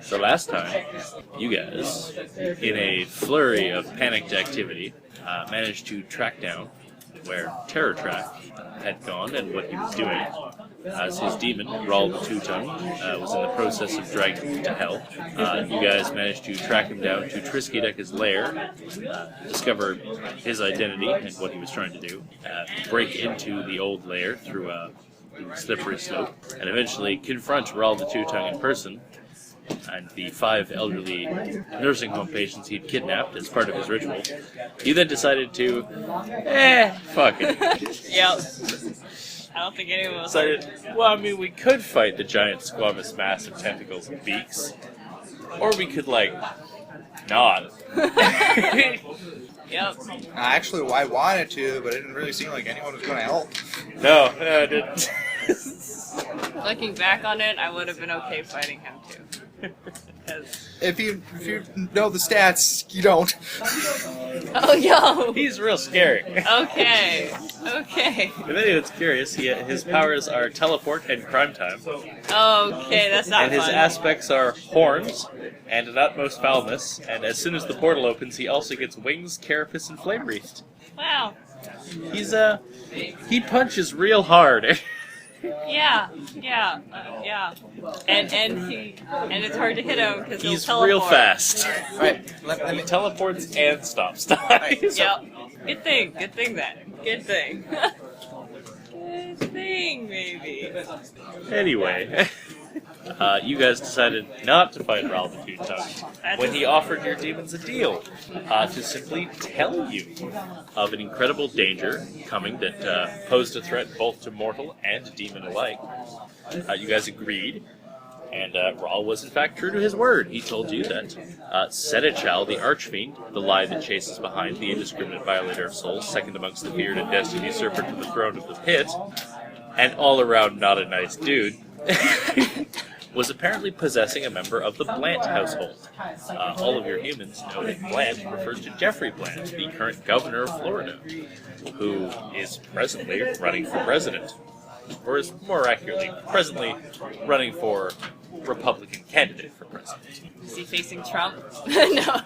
So last time, you guys, in a flurry of panicked activity, managed to track down where Terror Track had gone and what he was doing, as his demon, Rawl the Two-Tongue, was in the process of dragging him to hell. You guys managed to track him down to Triskideka's lair, discover his identity and what he was trying to do, break into the old lair through a slippery slope, and eventually confront Rawl the Two-Tongue in person, and the 5 elderly nursing home patients he'd kidnapped as part of his ritual. He then decided to, fuck it. Yep. I don't think anyone was Decided, well, I mean, we could fight the giant squamous mass of tentacles and beaks, or we could, not. Yep. Actually, I wanted to, but it didn't really seem like anyone was going to help. No, it didn't. Looking back on it, I would have been okay fighting him too. If you know the stats, you don't. Oh, yo! He's real scary. Okay. If anyone's curious, his powers are teleport and crime time. Okay, that's not And his fun. aspects are horns and an utmost foulness, and as soon as the portal opens, he also gets wings, carapace, and flame wreath. Wow. He punches real hard. Yeah. And it's hard to hit him because He's he'll teleport. real fast. Alright, let He me... teleports and stops time. Yep. Good thing then. Good thing. Good thing, maybe. Anyway, you guys decided not to fight Rawl the Two-Tongue when he offered your demons a deal to simply tell you of an incredible danger coming that posed a threat both to mortal and demon alike. You guys agreed, and Rawl was in fact true to his word. He told you that Sebastien, the Archfiend, the lie that chases behind, the indiscriminate violator of souls, second amongst the feared and destined usurper to the throne of the pit, and all around not a nice dude, was apparently possessing a member of the Blant household. All of your humans know that Blant refers to Jeffrey Blant, the current governor of Florida, who is presently running for president. Or is more accurately, presently running for Republican candidate for president. Is he facing Trump? No,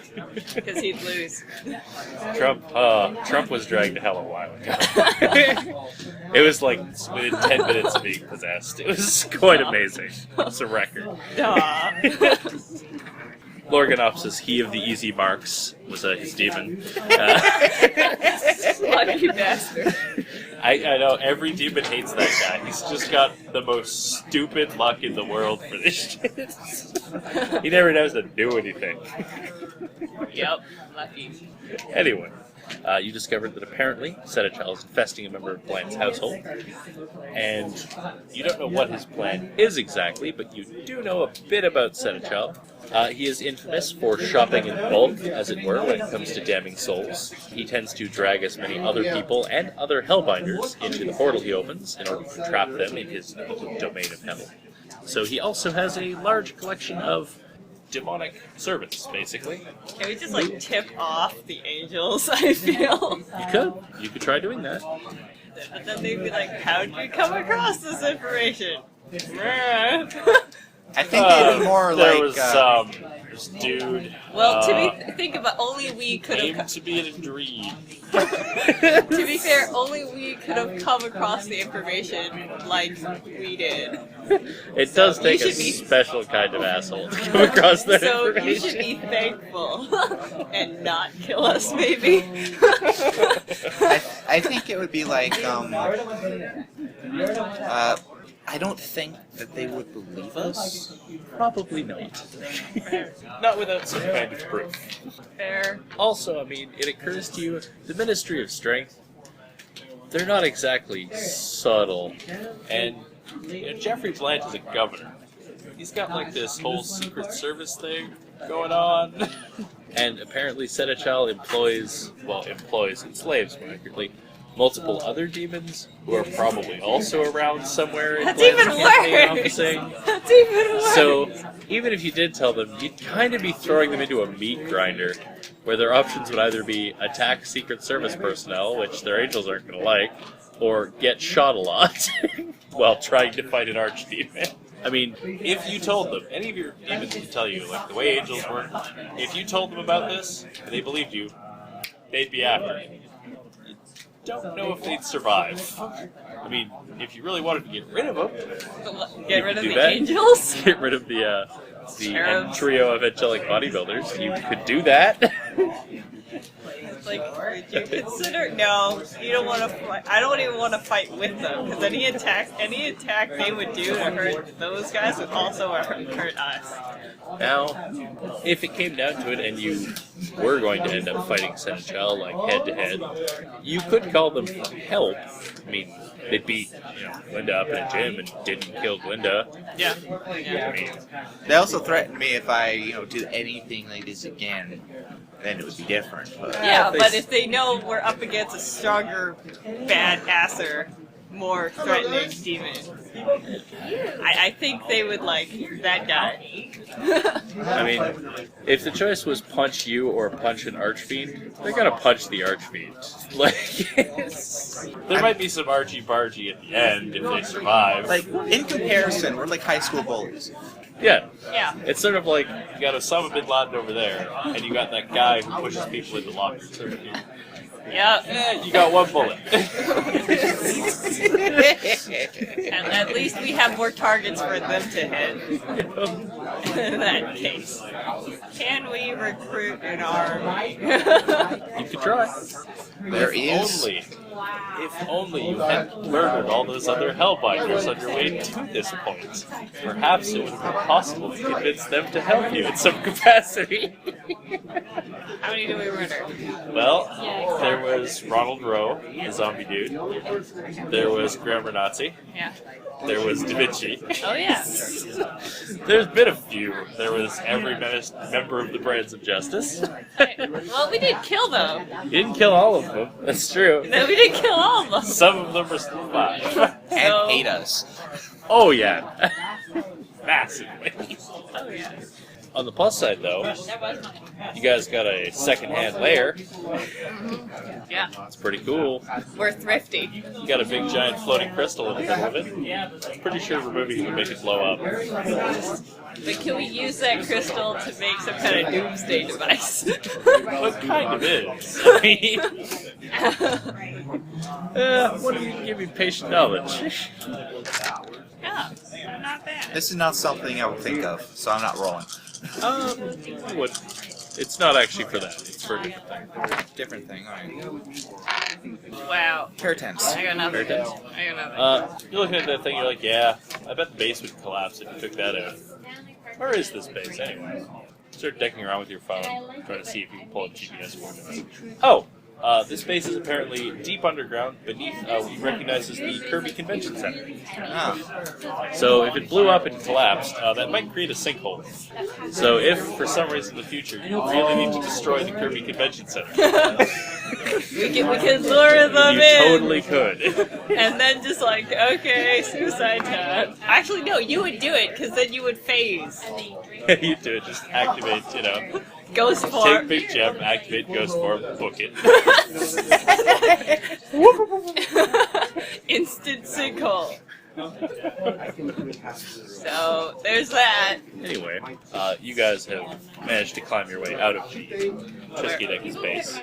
because he'd lose. Trump was dragged to hell a while ago. It was like within 10 minutes of being possessed. It was quite amazing. It's a record. Duh. Lorganopsis, he of the easy marks, was his demon. Lucky bastard. I know, every demon hates that guy. He's just got the most stupid luck in the world for this shit. He never knows to do anything. Yep, lucky. Anyway, you discovered that apparently Sebastien is infesting a member of Blant's household, and you don't know what his plan is exactly, but you do know a bit about Sebastien. He is infamous for shopping in bulk, as it were, when it comes to damning souls. He tends to drag as many other people and other hellbinders into the portal he opens in order to trap them in his domain of hell. So he also has a large collection of demonic servants, basically. Can we just tip off the angels, I feel? You could try doing that. But then they'd be like, how'd you come across this information? I think they'd be more there like... was this dude. Well, think about only we could have... Aimed to be in a dream. To be fair, only we could have come across the information like we did. It does take a special kind of asshole to come across that So information. you should be thankful and not kill us, maybe. I think it would be like, I don't think that they would believe us. Probably not. Not without some kind of proof. Fair. Also, I mean, it occurs to you, the Ministry of Strength, they're not exactly subtle. And Jeffrey Blant is a governor. He's got this whole Secret Service thing going on. And apparently Sebastien employs, enslaves more accurately, multiple other demons who are probably also around somewhere in That's Blant's even campaign worse! officing. That's even worse! So, even if you did tell them, you'd kind of be throwing them into a meat grinder, where their options would either be attack Secret Service personnel, which their angels aren't going to like, or get shot a lot while trying to fight an archdemon. I mean, if you told them, any of your demons can tell you, like the way angels work, if you told them about this, and they believed you, they'd be after you. You don't know if they'd survive. I mean, if you really wanted to get rid of them, Get rid of the that. angels? Get rid of the Cherubs. trio of angelic bodybuilders. You could do that. Like, would you consider? No, you don't want to fight. I don't even want to fight with them because any attack they would do to hurt those guys would also hurt us. Now, if it came down to it and you were going to end up fighting Seneschal, like head to head, you could call them for help. I mean, they beat Glinda up in a gym and didn't kill Glinda. Yeah. I mean, They also threatened me if I, do anything like this again, then it would be different. But Yeah, but if they know we're up against a stronger, badasser, more threatening demon, I think they would like that guy. I mean, if the choice was punch you or punch an archfiend, they're gonna punch the archfiend. Like, there might be some archy-bargy at the end if they survive. like in comparison, we're like high school bullies. Yeah. Yeah. It's sort of like you got Osama bin Laden over there, and you got that guy who pushes people into lockers. Yep. You got one bullet. And at least we have more targets for them to hit. In that case. Can we recruit an army? You could try. There is. If only you hadn't murdered all those other Hellbinders on your way to this point. Perhaps it would have been possible to convince them to help you in some capacity. How many do we murder? Well, there was Ronald Rowe, the zombie dude. There was Grammar Nazi. Yeah. There was Da Vinci. Oh yeah. There's been a few. There was every member of the Brands of Justice. Well, we did kill them. You didn't kill all of them. That's true. No, we did kill all of them. Some of them are still alive. And So- hate us. Oh yeah. Massively. Oh yeah. On the plus side, though, you guys got a second-hand lair. Yeah. It's pretty cool. We're thrifty. You got a big, giant floating crystal in the middle of it. I'm pretty sure removing it would make it blow up. But can we use that crystal to make some kind of doomsday device? What kind of is? I mean, what if you can give me patient knowledge? Yeah, not bad. This is not something I would think of, so I'm not rolling. What? It's not actually for that. It's for a different thing. Different thing. Alright. Wow. Curtains. I got nothing. Very I got nothing. You're looking at that thing, you're like, yeah, I bet the base would collapse if you took that out. Where is this base, anyway? Start decking around with your phone, trying to see if you can pull up GPS coordinates. Oh! This base is apparently deep underground beneath what you recognize as the Kirby Convention Center. Ah. So if it blew up and collapsed, that might create a sinkhole. So if, for some reason in the future, you really need to destroy the Kirby Convention Center, We can lure them you in. totally could. And then just like, okay, suicide time. Actually, no, you would do it because then you would phase. You do it, just activate, Ghost take form. big gem, activate ghost form, book it. Instant sinkhole. So there's that. Anyway, you guys have managed to climb your way out of the Triskideka's base.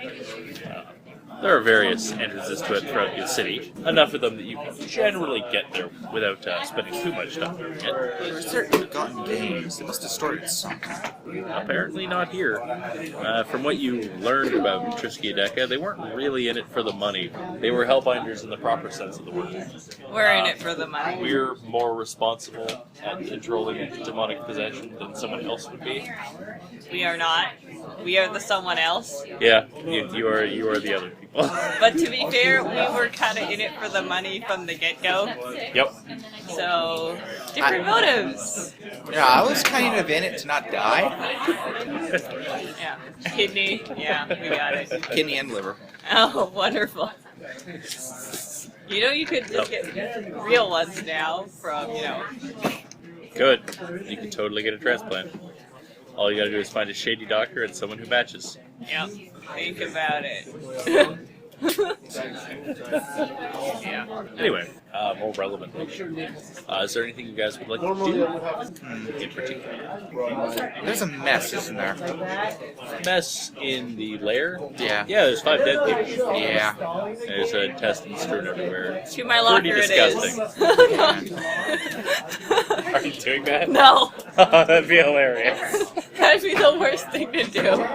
There are various entrances to it throughout the city, enough of them that you can generally get there without spending too much time doing it. There's certain forgotten games. They must have stored it something. Apparently not here. From what you learned about Triskideka, they weren't really in it for the money. They were Hellbinders in the proper sense of the word. We're in it for the money. We're more responsible at controlling demonic possession than someone else would be. We are not. We are the someone else. Yeah, you are the other people. But to be fair, we were kind of in it for the money from the get-go. Yep. So, different motives. Yeah, I was kind of in it to not die. Yeah. Kidney. Yeah, we got it. Kidney and liver. Oh, wonderful. You could just get real ones now from, Good. You can totally get a transplant. All you gotta do is find a shady doctor and someone who matches. Yep. Think about it. Yeah. Anyway, more relevantly, is there anything you guys would like to do in particular? There's a mess, isn't there? Mess in the lair? Yeah. Yeah, there's 5 dead people. Yeah. There's a intestines strewn everywhere. To my locker Pretty it disgusting. is. Are you doing that? No. That'd be hilarious. That'd be the worst thing to do.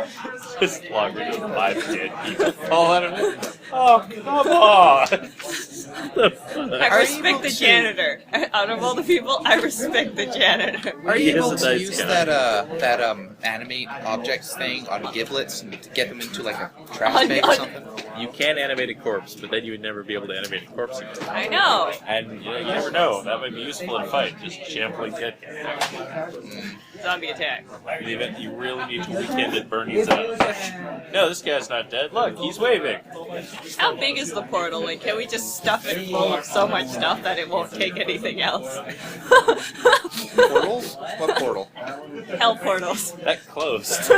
Just longer than 5 dead people fall out of it. Oh, come on! The fuck? I respect the janitor. Out of all the people, I respect the janitor. Are He you is able a to nice use guy. that animate objects thing on giblets and to get them into like a trash bag or On- something? You can animate a corpse, but then you would never be able to animate a corpse again. I know. And you never know, that might be useful in a fight, just shambling dead guys. Zombie attack. In the event you really need to weekend at Bernie's up. No, this guy's not dead. Look, he's waving. How big is the portal? Like, can we just stuff it full of so much stuff that it won't take anything else? Portals? What portal? Hell portals. That closed.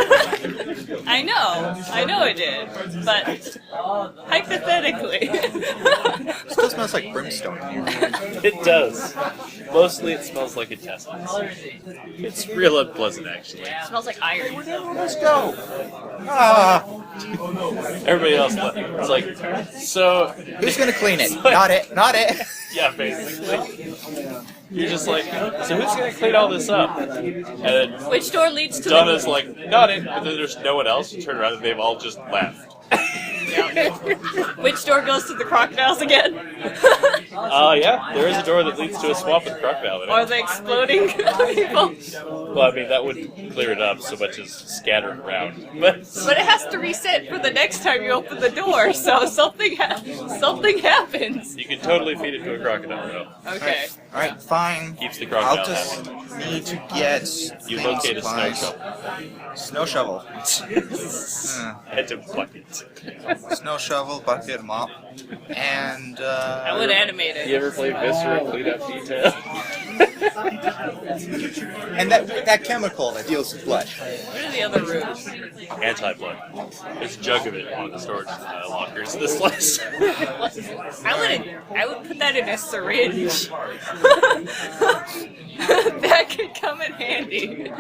I know it did, but hypothetically. Still smells like brimstone in here. It does. Mostly it smells like intestines. It's real unpleasant, actually. It smells like iron. Let's go. Ah, Everybody else left. It's like, so, who's gonna clean it? Not it. Not it. yeah, basically. You're just like, so who's gonna clean all this up? And then Which door leads to Donna's like, not it, but then there's no one else. You turn around and they've all just left. Which door goes to the crocodiles again? Yeah, there is a door that leads to a swamp with crocodile in Or it. the exploding people? Well, I mean, that wouldn't clear it up so much as scattering around. But But it has to reset for the next time you open the door, so something happens. you can totally feed it to a crocodile, though. Okay. Alright, fine. Keeps the I'll crocodile just happy. need to get You cleaning locate a snow supplies. Snow shovel. Head to bucket. Snow shovel, bucket, mop, and I would animate it. You ever play Viscera Clean Up Detail? and that chemical that deals with blood. What are the other rooms? Anti-blood. There's a jug of it on the storage lockers. This list. I would put that in a syringe. That could come in handy.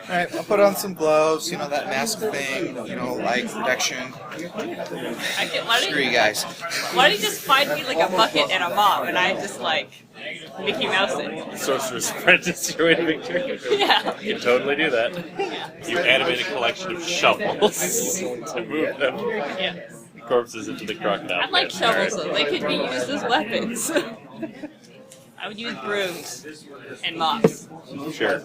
Alright, I'll put on some gloves, that mask thing, like protection. Screw you guys. Why don't you just find me like a bucket and a mop, and I just like Mickey Mouse it? Sorcerer's Apprentice, your way to victory. Yeah. You can totally do that. You animate a collection of shovels to move them. Yeah. Corpses into the crocodile. I like pit. shovels though. They could be used as weapons. I would use brooms and mops. Sure.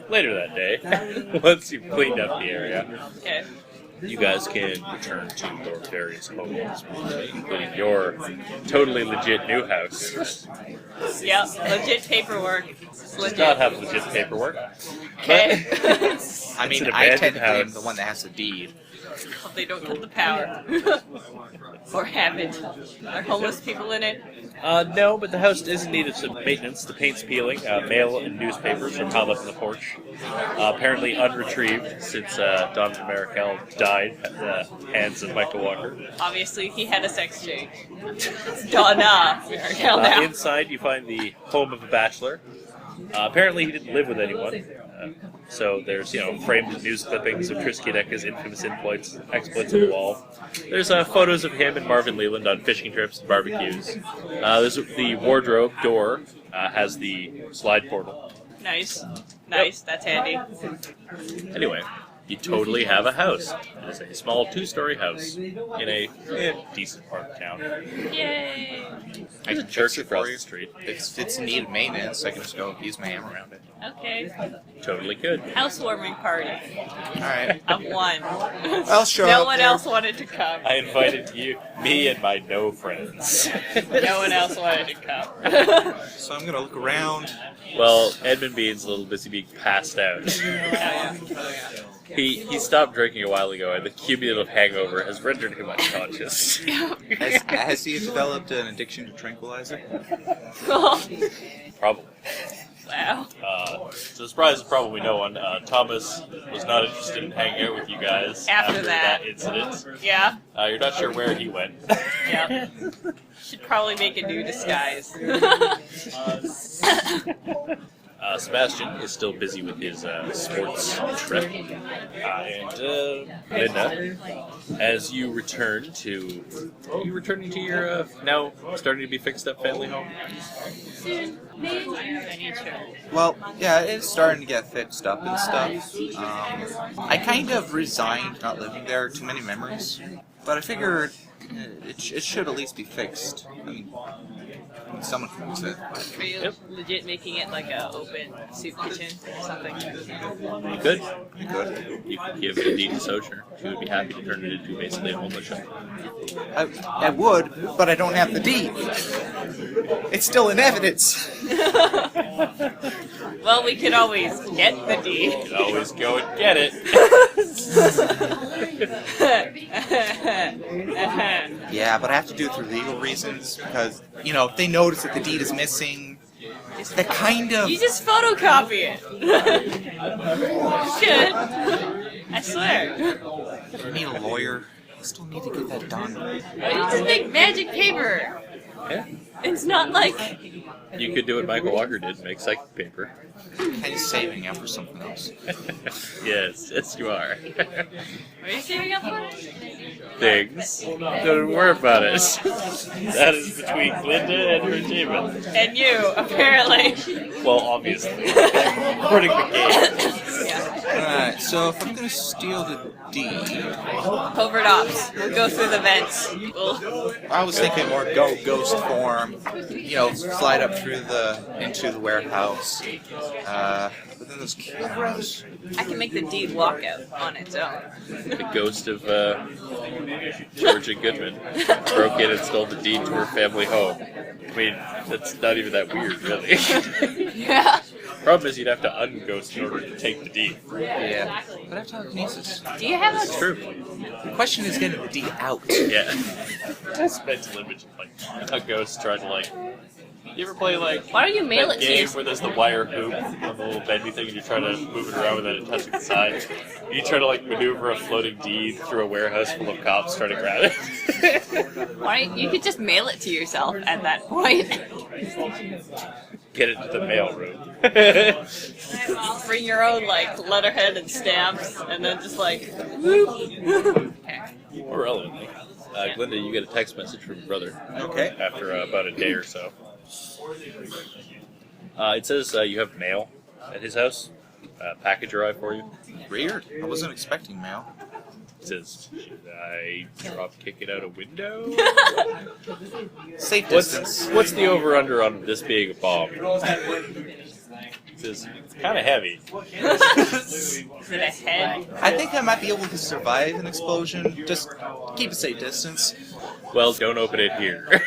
Later that day, once you've cleaned up the area, Okay. you guys can return to your various homes, including your totally legit new house. Yep. Legit paperwork. Does Legit. not have legit paperwork. Okay. I mean, an I abandoned technically am house. the one that has the deed. Hope they don't cut the power. Or haven't. Are homeless people in it? No, but the house is in need of some maintenance. The paint's peeling. Mail and newspapers are piled up on the porch. Apparently unretrieved since Donovan Markel died at the hands of Michael Walker. Obviously, he had a sex change. It's Donna. Hell now. Inside, you find the home of a bachelor. Apparently, he didn't live with anyone. So there's, framed news clippings of Triskaideka's infamous exploits on the wall. There's photos of him and Marvin Leland on fishing trips and barbecues. There's the wardrobe door has the slide portal. Nice. Nice. That's handy. Anyway, you totally have a house. It is a small 2-story house in a decent part of town. Yay. There's a church across the street. If it's in need of maintenance, I can just go use my hammer around it. Okay. Totally could. Housewarming party. Alright. Of one. I'll show No up one there. else wanted to come. I invited me and my no friends. No one else wanted to come. So I'm gonna look around. Well, Edmund Bean's a little busy being passed out. Yeah. He stopped drinking a while ago, and the cumulative hangover has rendered him unconscious. Has he developed an addiction to tranquilizer? Probably. Wow. It's the surprise is probably no one. Thomas was not interested in hanging out with you guys After that. incident. Yeah. You're not sure where he went. Yeah. Should probably make a new disguise. Sebastien is still busy with his sports trip. And Glinda, as you return to... Are you returning to your now starting to be fixed up family home? Well, yeah, it's starting to get fixed up and stuff. I kind of resigned not living there. Too many memories. But I figured it should at least be fixed. I mean, someone can fix it. Are you legit making it like a open soup kitchen or something? You could. You could. You could give it a deed to Sojourner. She would be happy to turn it into basically a homeless shelter. I would, but I don't have the deed. It's still in evidence. Well, we could always get the deed. You could always go and get it. Yeah, but I have to do it through legal reasons because, if they notice that the deed is missing, that kind of... You just photocopy it. Shit. I swear. I need a lawyer. I still need to get that done. Why don't you just make magic paper? Yeah. It's not like... You could do what Michael Walker did, make psychic paper. Kind of saving up for something else. Yes, you are. What are you saving up for? Things. Don't worry about it. That is between Glinda and her demon. And you, apparently. Well, obviously. According to the game. Alright, so if I'm gonna steal the deed... Covert ops. We'll go through the vents. I was thinking more ghost form, slide up into the warehouse. But then those cameras... I can make the deed walk out on its own. The ghost of Georgia Goodman broke in and stole the deed to her family home. I mean, that's not even that weird, really. Yeah. Problem is, you'd have to unghost in order to take the deed. Yeah. But I have telekinesis. Do you have It's true. The question is getting the deed out. Yeah. That's mental image of, a ghost trying to, You ever play, Why don't you mail that it to game yourself? where there's the wire hoop on the little bendy thing and you try to move it around without it touching the side? You try to, maneuver a floating deed through a warehouse full of cops trying to grab it. Why don't you could just mail it to yourself at that point. Get it to the mail room. Bring your own letterhead and stamps, and then just whoop. More relevantly, Glinda, you get a text message from your brother. Okay. After about a day or so. It says you have mail at his house. Package arrived for you. Weird. I wasn't expecting mail. It says, should I drop kick it out a window? Safe distance. What's the over-under on this being a bomb? It says, it's kind of heavy. Is it a head? I think I might be able to survive an explosion. Just keep a safe distance. Well, don't open it here.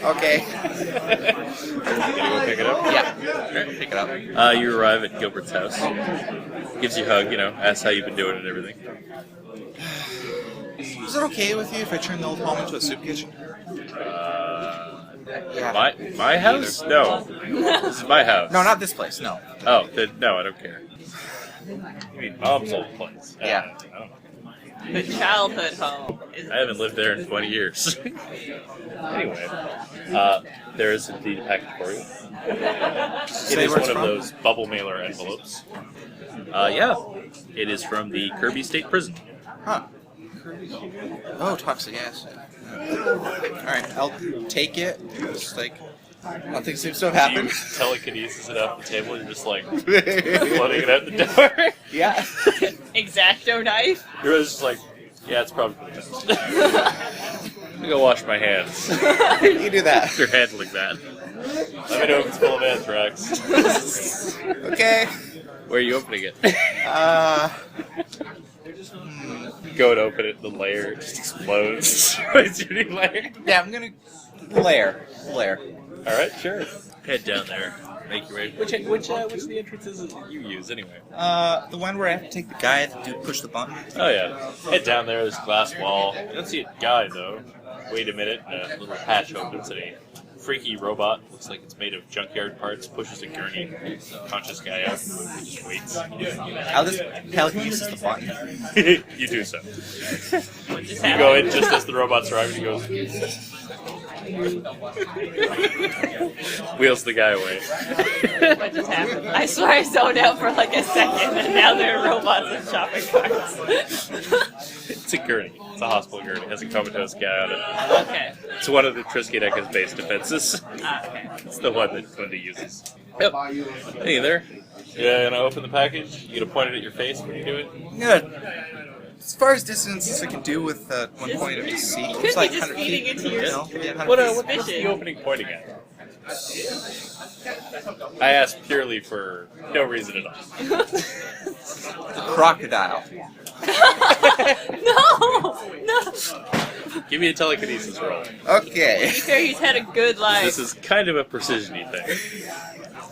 Okay. Gonna go pick it up? Yeah. Alright, pick it up. You arrive at Gilbert's house. Gives you a hug, asks how you've been doing and everything. Is it okay with you if I turn the old home into a soup kitchen? Yeah. My house? No. This is my house. No, not this place. No. Oh, then, no, I don't care. You mean Mom's old place? Yeah. I don't know. The childhood home. I haven't lived there in 20 years. Anyway, there is indeed a package for you. It is one of those bubble mailer envelopes. Yeah, it is from the Kirby State Prison. Huh. Oh, toxic acid. Alright, I'll take it. Just nothing seems to have Do you happened. telekinesis it off the table? You're just floating it out the door. Yeah. Exacto knife? You're just yeah, it's probably just. Let me go wash my hands. You do that. After handling that. Let me know if it's full of anthrax. Okay. Where are you opening it? Go and open it, the lair just explodes. It's your new lair. Yeah, I'm gonna... Lair. Alright, sure. Head down there. Make your way. Which of the entrances you use, anyway? The one where I have to take the guy to push the button. Oh, yeah. Head down there, there's a glass wall. You don't see a guy, though. Wait a minute, and a little hatch opens, and a freaky robot. Looks like it's made of junkyard parts. Pushes a gurney. Conscious guy out. He just waits. How the hell he uses the button? You do so. What just You go in happened? just as the robot's arriving. He goes. Wheels the guy away. What just happened? I swear I zoned out for like a second, and now there are robots and shopping carts. It's a gurney. It's a hospital gurney. It has a comatose guy on it. Okay. It's one of the Triskaideka's base defenses. Okay. It's the one that Glinda uses. Yep. Hey there. You gonna open the package? You gonna point it at your face when you do it? Good. As far as distance as I can do with one point of the seat, Could it's be like just 100 feeding feet. it to your- No? Yeah, 100 What's feet. the opening pointing at? I asked purely for no reason at all. The crocodile. No! No! Give me a telekinesis roll. Okay. He's had a good life. This is kind of a precision-y thing.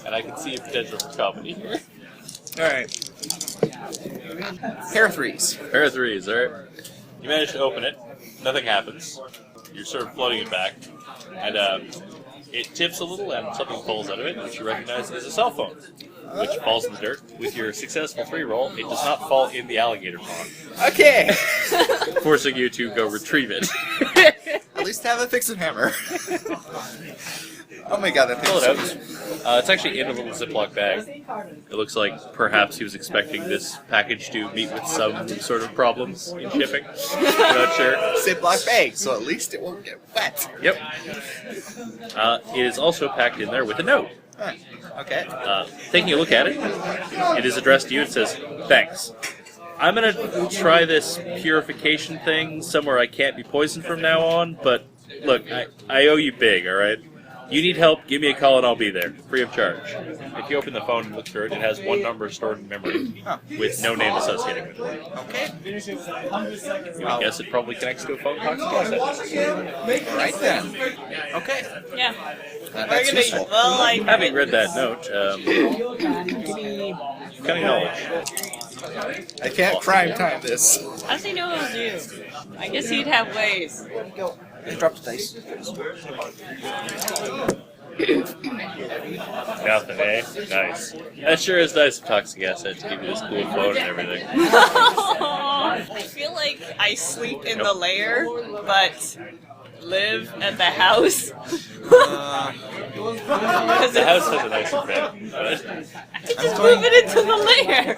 And I can see a potential for comedy here. Alright. Pair of threes. Pair of threes, alright. You manage to open it. Nothing happens. You're sort of floating it back. And it tips a little and something falls out of it, which you recognize as a cell phone, which falls in the dirt. With your successful 3 roll, it does not fall in the alligator pond, Okay. forcing you to go retrieve it. At least have a fix-it hammer. Oh my god, that Pull it thing's out. It's actually in a little Ziploc bag. It looks like perhaps he was expecting this package to meet with some sort of problems in shipping. I'm not sure. Ziploc bag, so at least it won't get wet. Yep. It is also packed in there with a note. Huh. Okay. Taking a look at it, it is addressed to you. It says, "Thanks. I'm going to try this purification thing somewhere I can't be poisoned from now on, but look, I owe you big, alright? You need help, give me a call and I'll be there, free of charge." If you open the phone and look through it, it has one number stored in memory, with no name associated with it. Okay. You would guess it probably connects to a phone box. Alright then. Okay. Yeah. That's We're gonna, useful. well, like, Having read that note, give me cunning knowledge. I can't crime time this. how does he know it was you? I guess he'd have ways. Drop the dice. Nothing, eh? Nice. That sure is nice of Toxic Acid to give you this cool float and everything. I feel like I sleep in the lair, but live at the house. Because The house has a nicer bed, but just move it into the lair.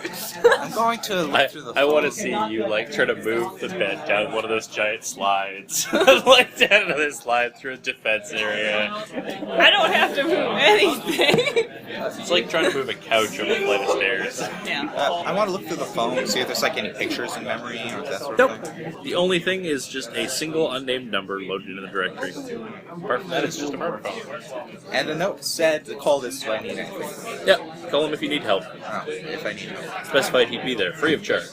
I'm going to look through the I want to see you like try to move the bed down one of those giant slides, like down another slide through a defense area. I don't have to move anything. It's like trying to move a couch up a flight of stairs. Yeah. I want to look through the phone, see if there's like any pictures in memory or that sort of thing. Nope. The only thing is just a single unnamed number loaded into the directory. Apart from that, it's just a murder phone. And the note said to call this if I need anything. Yep. Call him if you need help. Oh, if I need help. Specified he'd be there, free of charge.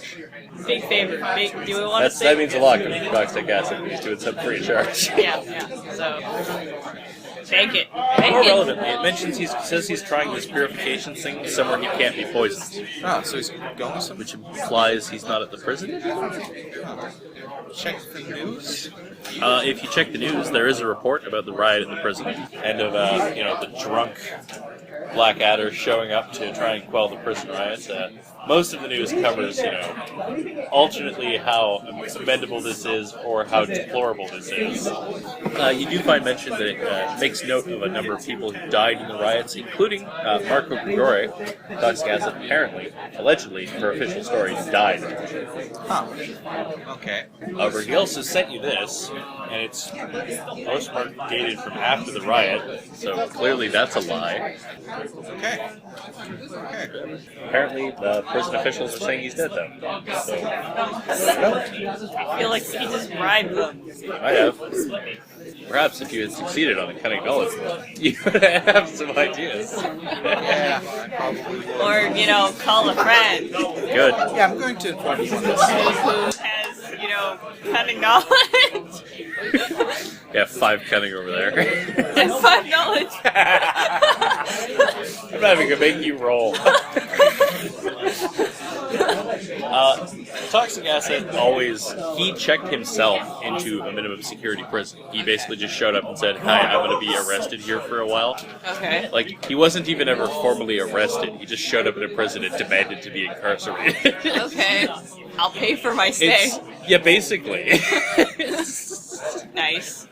Big favor. Big. Do we want to say? That means a lot because Toxic Acid he's doing some free of charge. Yeah. Yeah. So. Take it. Take More it. relevantly, it mentions says he's trying this purification thing somewhere he can't be poisoned, Oh, so he's going somewhere? which implies he's not at the prison. Check the news. If you check the news, there is a report about the riot at the prison and of the drunk Blackadder showing up to try and quell the prison riots. Most of the news covers, alternately how commendable this is or how deplorable this is. You do find mention that it makes note of a number of people who died in the riots, including Marco Gregore. Toxic Acid apparently, allegedly, for official stories, died. Huh. Okay. However, he also sent you this, and it's postmarked dated from after the riot, so clearly that's a lie. Okay. Okay. Apparently, the prison officials are saying he's dead, though. So, I feel like he just bribed them. I have. Perhaps if you had succeeded on a cunning knowledge, you would have some ideas. Yeah, I probably will. Or, call a friend Good. Yeah, I'm going to inform you on this. who has, cunning knowledge. Yeah, 5 cunning over there. And 5 knowledge. I'm not even gonna make you roll. Toxic Acid he checked himself into a minimum security prison. He basically just showed up and said, "Hi, I'm going to be arrested here for a while." Okay. Like, he wasn't even ever formally arrested. He just showed up in a prison and demanded to be incarcerated. Okay. I'll pay for my stay. Yeah, basically. Nice.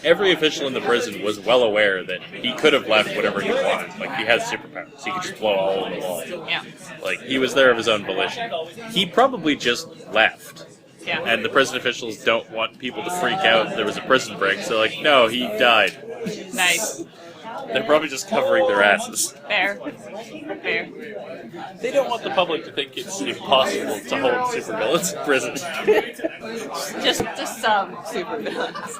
Every official in the prison was well aware that he could have left whatever he wanted. Like, he has superpowers. He could just blow all over the wall. Yeah. Like, he was there of his own volition. He probably just left. Yeah. And the prison officials don't want people to freak out there was a prison break, so like, no, he died. Nice. They're probably just covering their asses. Fair. They don't want the public to think it's impossible to hold supervillains in prison. Just some supervillains.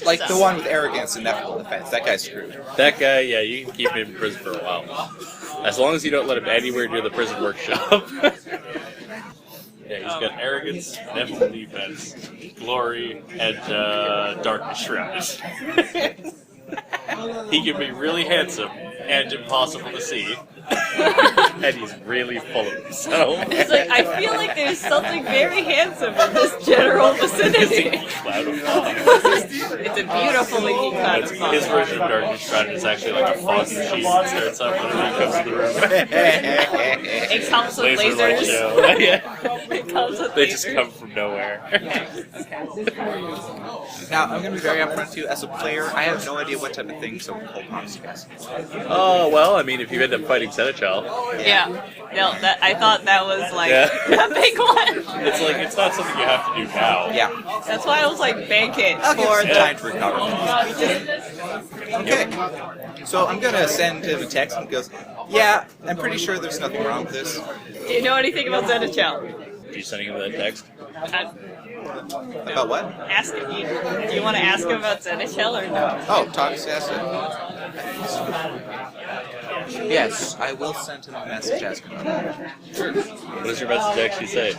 Like the one with arrogance and ineffable defense. That guy's screwed. That guy, yeah, you can keep him in prison for a while. As long as you don't let him anywhere near the prison workshop. Yeah, he's got arrogance, ineffable defense, glory, and darkness shrouded. He can be really handsome and impossible to see. And he's really full of himself. It's like, I feel like there's something very handsome in this general vicinity. Cloud of It's a beautiful leaky cloud of fog. His version of darkness shrouded is actually like a fog machine that starts up whenever he comes to the room. It comes with Laser light lasers. show. Yeah. It comes with They lasers. just come from nowhere. Now, I'm going to be very upfront with you. As a player, I have no idea what type of thing someone called Toxic Acid. Oh, well, I mean, if you end up fighting Seneschal, Yeah. No, I thought that was like Yeah. a big one. it's like, it's not something you have to do now. Yeah. That's why I was like, bank it I'll give for some time to recover. Okay. So I'm going to send him a text and he goes, "Yeah, I'm pretty sure there's nothing wrong with this." Do you know anything about Zenachel? Are you sending him that text? About what? Ask him. Do you want to ask him about Zenachel or no? Oh, Toxic Acid. Yes, I will send him a message asking about it. What does your message actually say?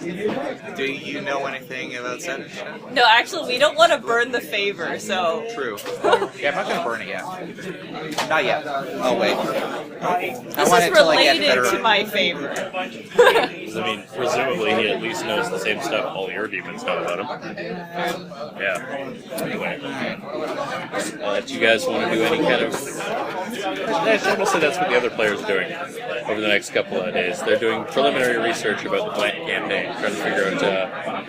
Do you know anything about Senate? No, actually, we don't want to burn the favor, so... True. Yeah, I'm not going to burn it yet. Not yet. Oh, wait. This is related to my favor. Because, I mean, presumably he at least knows the same stuff all your demons know about him. Yeah. Anyway. Do you guys want to do any kind of... Mostly that's what the other players are doing over the next couple of days. They're doing preliminary research about the plant campaign, trying to figure out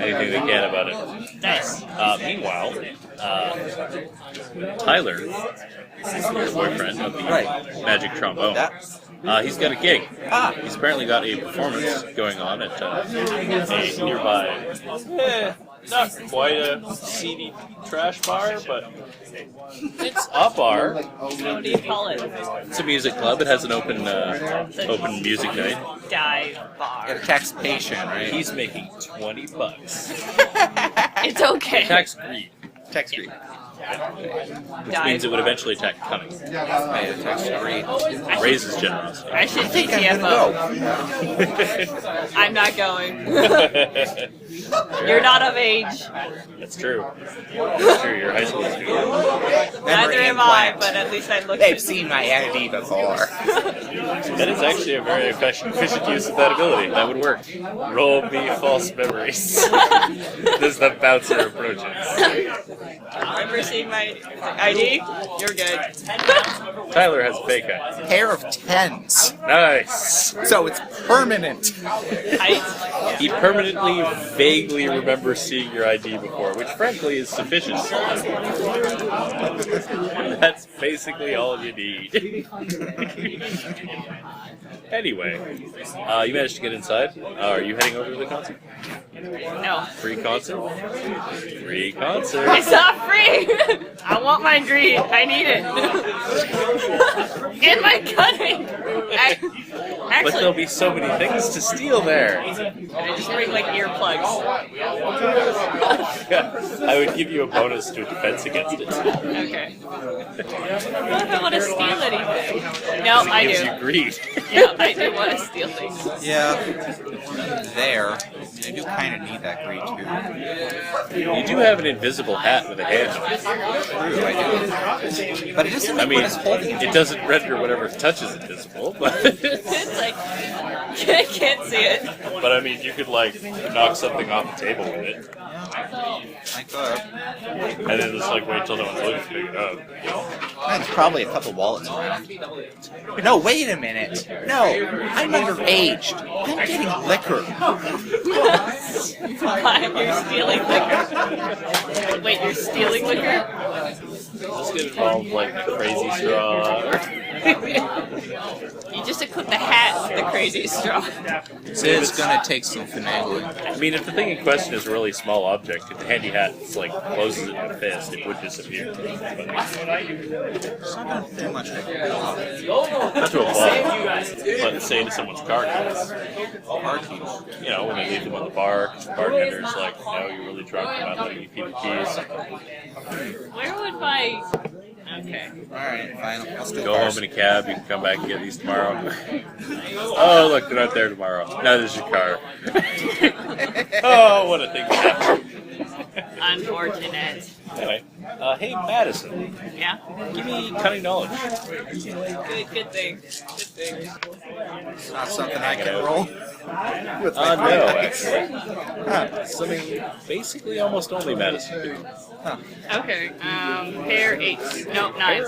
anything they can about it. Nice. Meanwhile, Tyler, the boyfriend of the magic trombone, he's got a gig. He's apparently got a performance going on at a nearby, not quite a seedy trash bar, but it's a bar. What do you call it? It's a music club. It has an open music night. Dive bar. Got a taxation, right? He's making $20. It's okay. Tax greed. Tax greed. Which means it would eventually attack cunning. Tax greed. Raises generosity. I should be I'm CFO. gonna I'm not going. You're not of age. That's true. That's true. You're a high school student. Neither am I, but at least I look They've at seen my ID before. That is actually a very efficient use of that ability. That would work. Roll me false memories. As the bouncer approaches. Remember seeing my ID? You're good. Tyler has a fake ID. Pair of tens. Nice. So it's permanent. Height? He permanently, vaguely remembers seeing your ID before, which frankly is sufficient. That's basically all you need. Anyway, you managed to get inside. Are you heading over to the concert? No. Free concert? Free concert. It's not free! I want my greed. I need it. And my cutting. But there'll be so many things to steal there. I just bring like earplugs. I would give you a bonus to a defense against it. Okay. I don't know if I want to steal anything. No, I It gives do. you greed. Yeah, I do want to steal things. Yeah. There. I do kind of need that greed too. You do have an invisible hat with a hand on it. True, I do. But it doesn't I make mean, what it's holding. it doesn't render whatever touches invisible, but It's like, can't But I mean, you could like knock something off the table with it, Yeah, I could. and then just like wait till no one's looking to pick it up. There's probably a couple wallets around. No, wait a minute. No, I'm underaged. I'm getting liquor. You're stealing liquor. Wait, you're stealing liquor? Just get involved like crazy straw. You just equip the hat with the crazy straw. It's gonna take some finagling. I mean, if the thing in question is a really small object, if the handy hat is like closes it in a fist, it would disappear. It's not gonna do much. Not to a but say to someone's car keys. Car keys. You know, when they leave them on the bar, 'cause the bartender's like, no, you're really drunk, I'm not letting you keep the keys. Where would my... Okay. Alright, fine. I'll steal Go cars. home in a cab, you can come back and get these tomorrow. Oh, look, they're not there tomorrow. Now there's your car. Oh, what a thing to happen. Unfortunate. Anyway, hey, Madison, Yeah? give me cunning knowledge. Good thing. It's not something I can roll. With my No, dice. actually. Something basically almost only Madison do. Okay, pair 8. No, 9.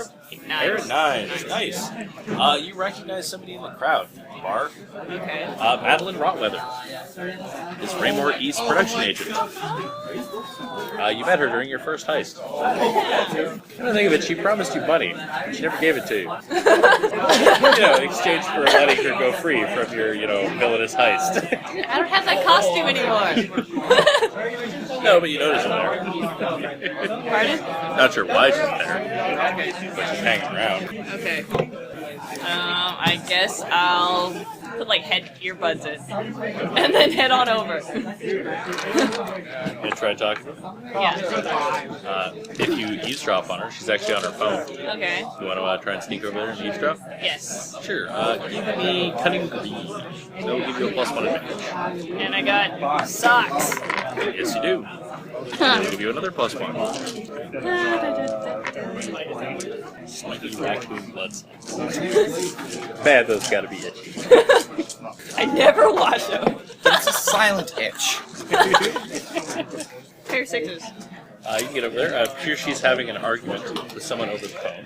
Pair 9. Nice. You recognize somebody in the crowd. Bar. Okay. Madeline Rotweather is Raymore East production agent. You met her during your first heist. Come to think of it, she promised you money. She never gave it to you. In exchange for letting her go free from your, villainous heist. I don't have that costume anymore. No, but you noticed her there. Pardon? Not sure why she's there, but she's hanging around. Okay. I guess I'll put like head earbuds in, and then head on over. And try talking to her. Yeah. If you eavesdrop on her, she's actually on her phone. Okay. You want to try and sneak over there and eavesdrop? Yes. Sure. Give me cunning green. That will give you a +1 advantage. And I got socks. Yes, you do. That will give you another +1. Slightly raccoon blood socks. Man, those gotta be itchy. I never wash them. It's a silent itch. Pair 6s. You can get over there. I'm sure she's having an argument with someone over the phone.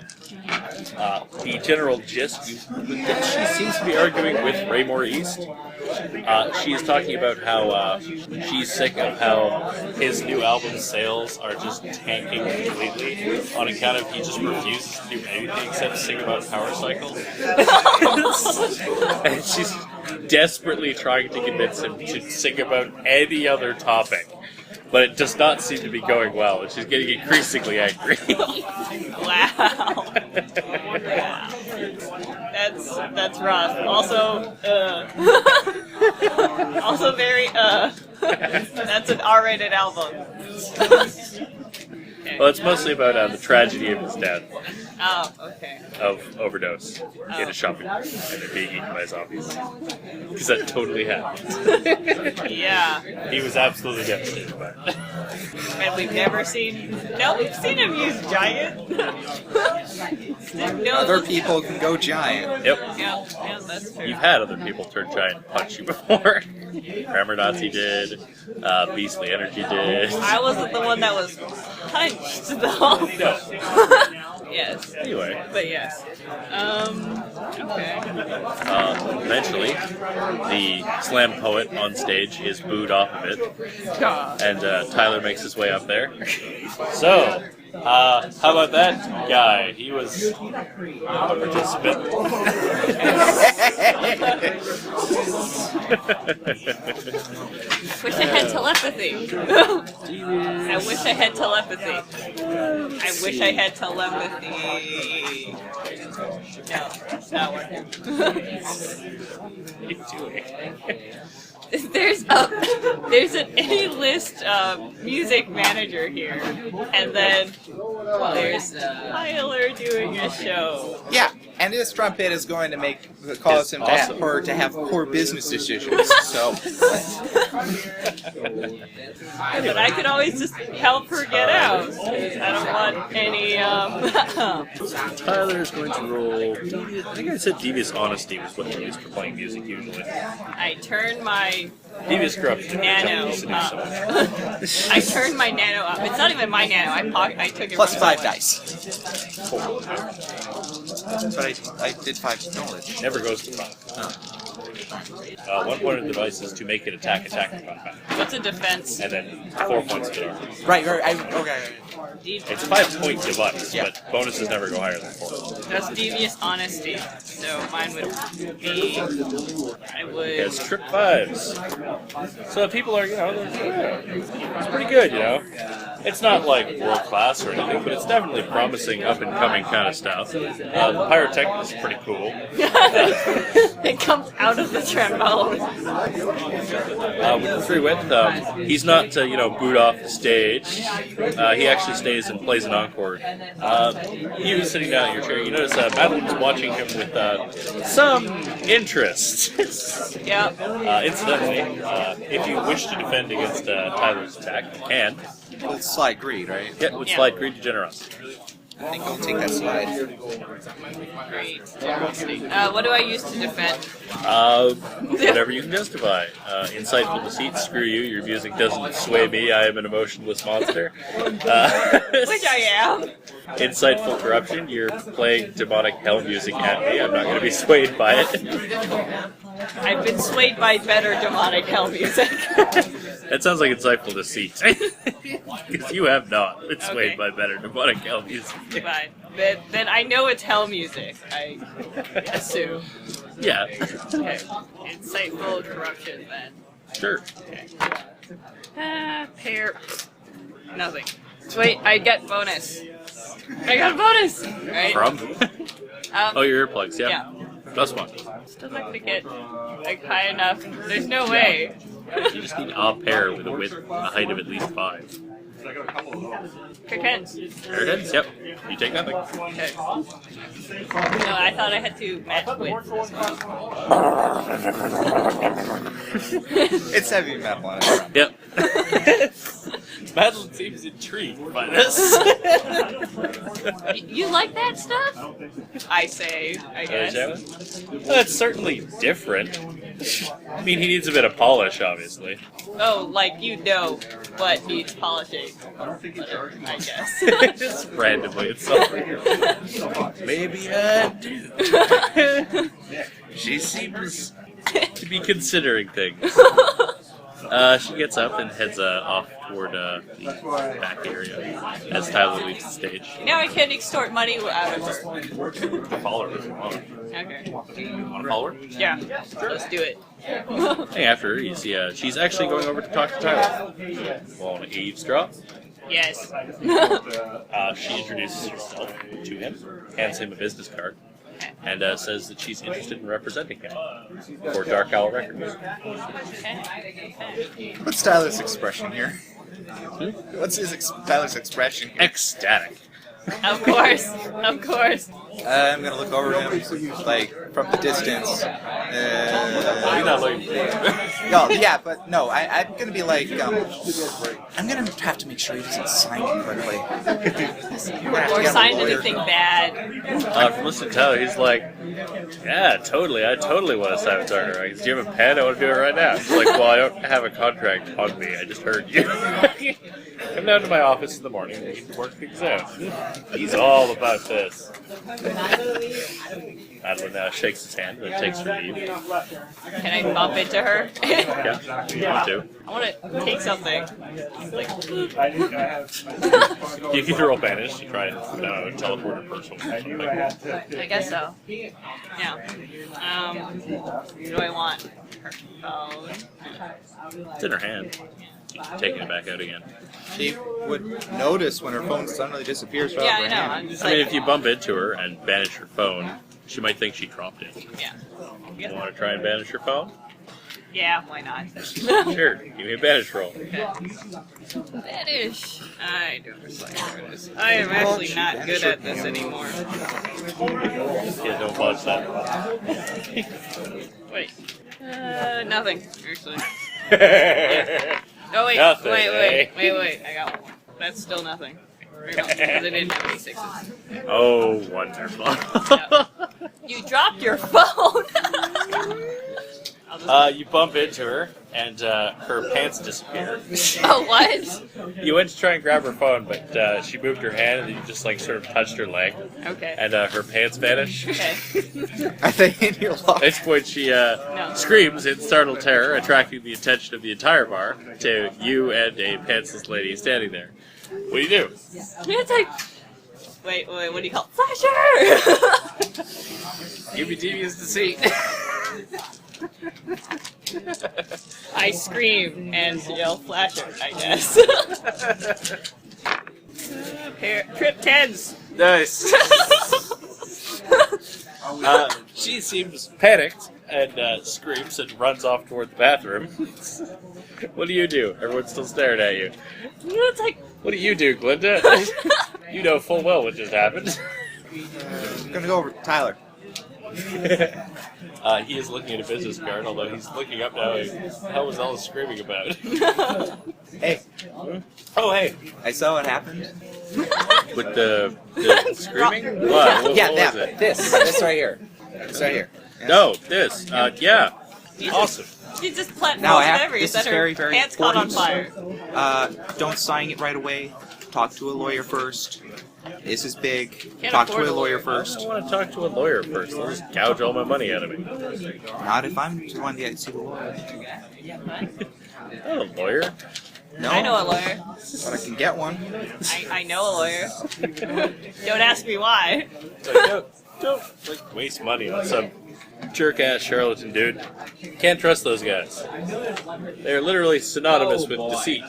The general gist is that she seems to be arguing with Raymore East. She is talking about how she's sick of how his new album sales are just tanking completely on account of he just refuses to do anything except sing about power cycles. And she's desperately trying to convince him to sing about any other topic. But it does not seem to be going well, and she's getting increasingly angry. Wow. That's rough. Also, also very, that's an R-rated album. Okay. Well, it's mostly about the tragedy of his death, Oh, okay. of overdose in a shopping mall, and they're being eaten by zombies. Because that totally happened. Yeah. He was absolutely devastated by it. And we've never seen... No, we've seen him use giant. No. Other people can go giant. Yep. Yeah, that's true. You've had other people turn giant and punch you before. Grammar Nazi did. Beastly Energy did. I wasn't the one that was punched, though. No. Yes. Anyway. But yes. Okay. Eventually, the slam poet on stage is booed off of it, God. and Tyler makes his way up there. So, how about that guy? He was a participant. Wish I had telepathy. I wish I had telepathy. I wish I had telepathy. No, it's not working. What are you doing? There's an A-list music manager here, and then there's Tyler doing a show. Yeah, And this trumpet is going to cause him awesome. her to have poor business decisions. So, But I could always just help her get out. 'Cause I don't want any. Tyler's going to roll. I think I said devious honesty was what he used for playing music usually. I turn my Devious corruption. nano up. I turned my nano up. It's not even my nano. I took it. plus from 5 someone. dice. But I did 5 knowledge. Never goes to 5. 1 point of the device is to make it attack and come back. What's a defense? And then 4 points of it armor. Right. Okay. It's a 5-point device, Yeah. but bonuses never go higher than 4. That's devious honesty. So mine would be. I would. It's trip 5s. So people are, it's pretty good, It's not like world class or anything, but it's definitely promising up and coming kind of stuff. The pyrotechnics is pretty cool. It comes out of the trombone. With the 3 wit, he's not boot off the stage. He actually stays and plays an encore. He was sitting down in your chair. You notice Madeline's watching him with some interest. Yep. Incidentally, if you wish to defend against Tyler's attack, you can. With slide greed, right? Yeah, with slide greed to generosity. I think I'll take that slide. Great. What do I use to defend? Whatever you can justify. Insightful deceit, screw you. Your music doesn't sway me. I am an emotionless monster. Which I am. Insightful corruption. You're playing demonic hell music at me. I'm not going to be swayed by it. I've been swayed by better demonic hell music. That sounds like insightful deceit. Because you have not been swayed Okay. by better demonic hell music. Fine. Then I know it's hell music. I assume. Yeah. Okay. Insightful corruption then. Sure. Pair. Nothing. Wait, I get bonus. I got a bonus! Right? From? Oh, your earplugs, yeah. Yeah. +1. Still not gonna get like high enough. There's no way. You just need a pair with a height of at least 5. Cockens. Airheads? Yep. You take nothing. Okay. No, I thought I had to match with this one. It's heavy metal on it. Yep. Madeline seems intrigued by this. You like that stuff? I say, I guess. Well, it's certainly different. I mean, he needs a bit of polish, obviously. Oh, like what needs polishing. Whatever, I guess. Just randomly, it's so maybe I do. She seems to be considering things. She gets up and heads off toward the back area as Tyler leaves the stage. Now I can extort money out of her. Follow her if you want. Okay. Want to follow her? Yeah, let's do it. Hey, after her, you see she's actually going over to talk to Tyler. Want to eavesdrop? Yes. She introduces herself to him, hands him a business card, and says that she's interested in representing him for Dark Owl Records. What's Tyler's expression here? What's Tyler's expression here? Ecstatic. Of course. I'm gonna look over him, like, from the distance. You're not looking. No, yeah, but no, I'm gonna be like, I'm gonna have to make sure he doesn't sign it correctly. Or sign anything bad. From listening to Tyler, he's like, yeah, totally. I totally want to sign with Dark Owl. Do you have a pen? I want to do it right now. He's like, well, I don't have a contract on me. I just heard you. Come down to my office in the morning and we can work things out. He's all about this. Madeline shakes his hand and then takes her leave. Can I bump into her? Yeah, you want to. I want to take something. Like, You can roll banish to try and teleport her personal. I guess so. Yeah. What do I want? Her phone. It's in her hand. She's taking it back out again. She would notice when her phone suddenly disappears from Yeah, her I know. hand. I'm just I mean, like, if you bump into her and banish her phone, she might think she dropped it. yeah. You want to try and banish her phone? Yeah, why not? Sure, give me a banish roll. Banish. I don't know. I am actually not good at this anymore. Yeah, don't watch that. Wait. Nothing, actually. Yeah. Oh, wait. Nothing, Wait. eh? I got one. That's still nothing. Because I didn't have any sixes. Oh, wonderful. Yeah. You dropped your phone! You bump into her, and her pants disappear. Oh, what? You went to try and grab her phone, but she moved her hand, and you just like sort of touched her leg. Okay. And her pants vanish. Okay. Are they in your At locker? which point she No. screams in startled terror, attracting the attention of the entire bar to you and a pantsless lady standing there. What do you do? It's like... Wait, what do you call it? Flasher! Give me devious deceit. I scream and yell flasher, I guess. Trip 10s! Nice. She seems panicked and screams and runs off toward the bathroom. What do you do? Everyone's still staring at you. It's like... What do you do, Glinda? You know full well what just happened. I'm gonna go over to Tyler. He is looking at a business card, although he's looking up now. What the hell was all this screaming about? Hey, Oh, hey. I saw what happened. With the screaming? What Yeah, was it? this right here. This right here. Yeah. No, this. Yeah. Awesome. You just plant Now, balls every this that is her very, very pants caught on important. fire. Don't sign it right away. Talk to a lawyer first. This is big. Can't Talk to afford a a lawyer lawyer. I first. don't want to talk to a lawyer first. They'll just gouge all my money out of me. Not if I'm the one that see the lawyer. Not a lawyer. No, I know a lawyer. but I can get one. I know a lawyer. Don't ask me why. Like, don't like waste money on some jerk-ass charlatan dude. Can't trust those guys. They're literally synonymous with deceit.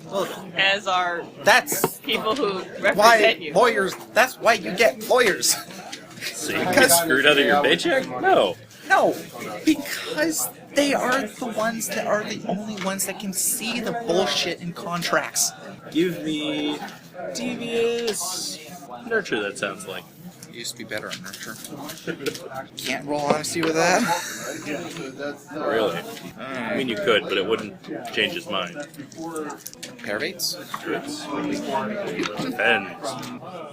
Well, As are that's people who why represent you. lawyers. That's why you get lawyers. So you can get screwed out of your paycheck? No. No, because they are the ones that are the only ones that can see the bullshit in contracts. Give me devious nurture, that sounds like. Used to be better on nurture. Can't roll honesty with that. Really. I mean, you could, but it wouldn't change his mind. Pair of eights. Depends.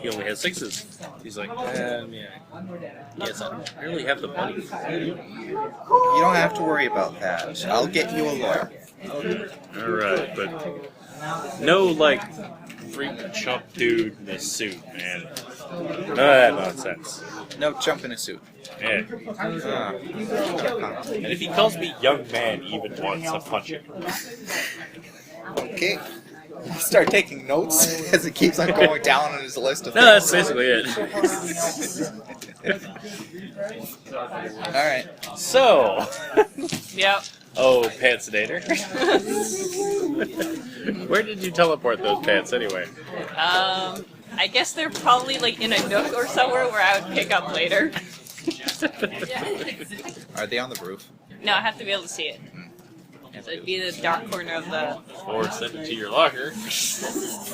He only has sixes. He's like, yeah. Yes, I don't really have the money. You don't have to worry about that. I'll get you a lawyer. Alright, but no, like, freak chump dude in a suit, man. None of that nonsense. No, jump in a suit. Yeah. And if he calls me young man even once, I'm punching him. Okay. Start taking notes as it keeps on going down on his list of No, that's basically it. Alright. So, Yep. oh, Pantsinator. Where did you teleport those pants anyway? I guess they're probably like in a nook or somewhere where I would pick up later. Are they on the roof? No, I have to be able to see it. So it'd be the dark corner of the... Or send it to your locker. Just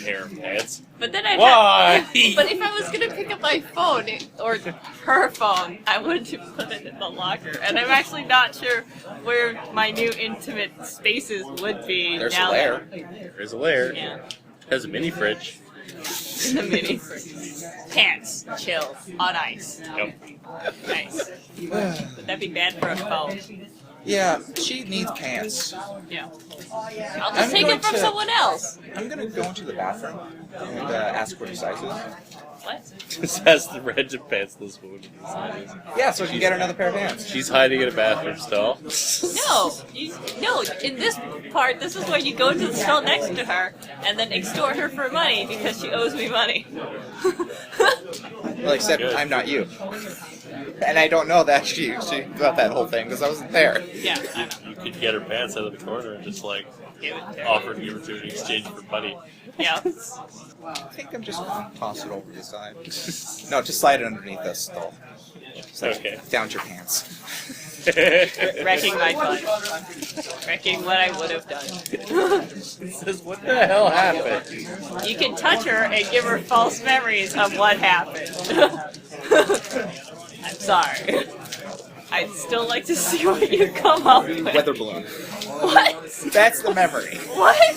pair of pants. But then I'd Why? have... But if I was going to pick up my phone, or her phone, I would put it in the locker. And I'm actually not sure where my new intimate spaces would be. There's now a lair. There's a lair. Yeah. Has a mini fridge. In the mini. Pants. Chill. On ice. Yep. Nice. Would that be bad for a phone? Yeah, she needs pants. Yeah. I'll I'm just take going it from to- someone else. I'm gonna go into the bathroom and ask what her size is. What? Just has the random pantsless woman. Yeah, so I can get her another pair of pants. She's hiding in a bathroom stall. No, in this part, this is where you go into the stall next to her and then extort her for money because she owes me money. Well, except Good. I'm not you. And I don't know that she got that whole thing because I wasn't there. Yeah, I know. You could get her pants out of the corner and just like, give it to her. Offer to give it to in exchange for money. Yeah. I think I'm just gonna toss it over the side. No, just slide it underneath us, though. Okay. Down your pants. Wrecking my fun. Wrecking what I would have done. He says, what the hell happened? You can touch her and give her false memories of what happened. I'm sorry. I'd still like to see what you come up with. Weather balloon. What? That's the memory. What?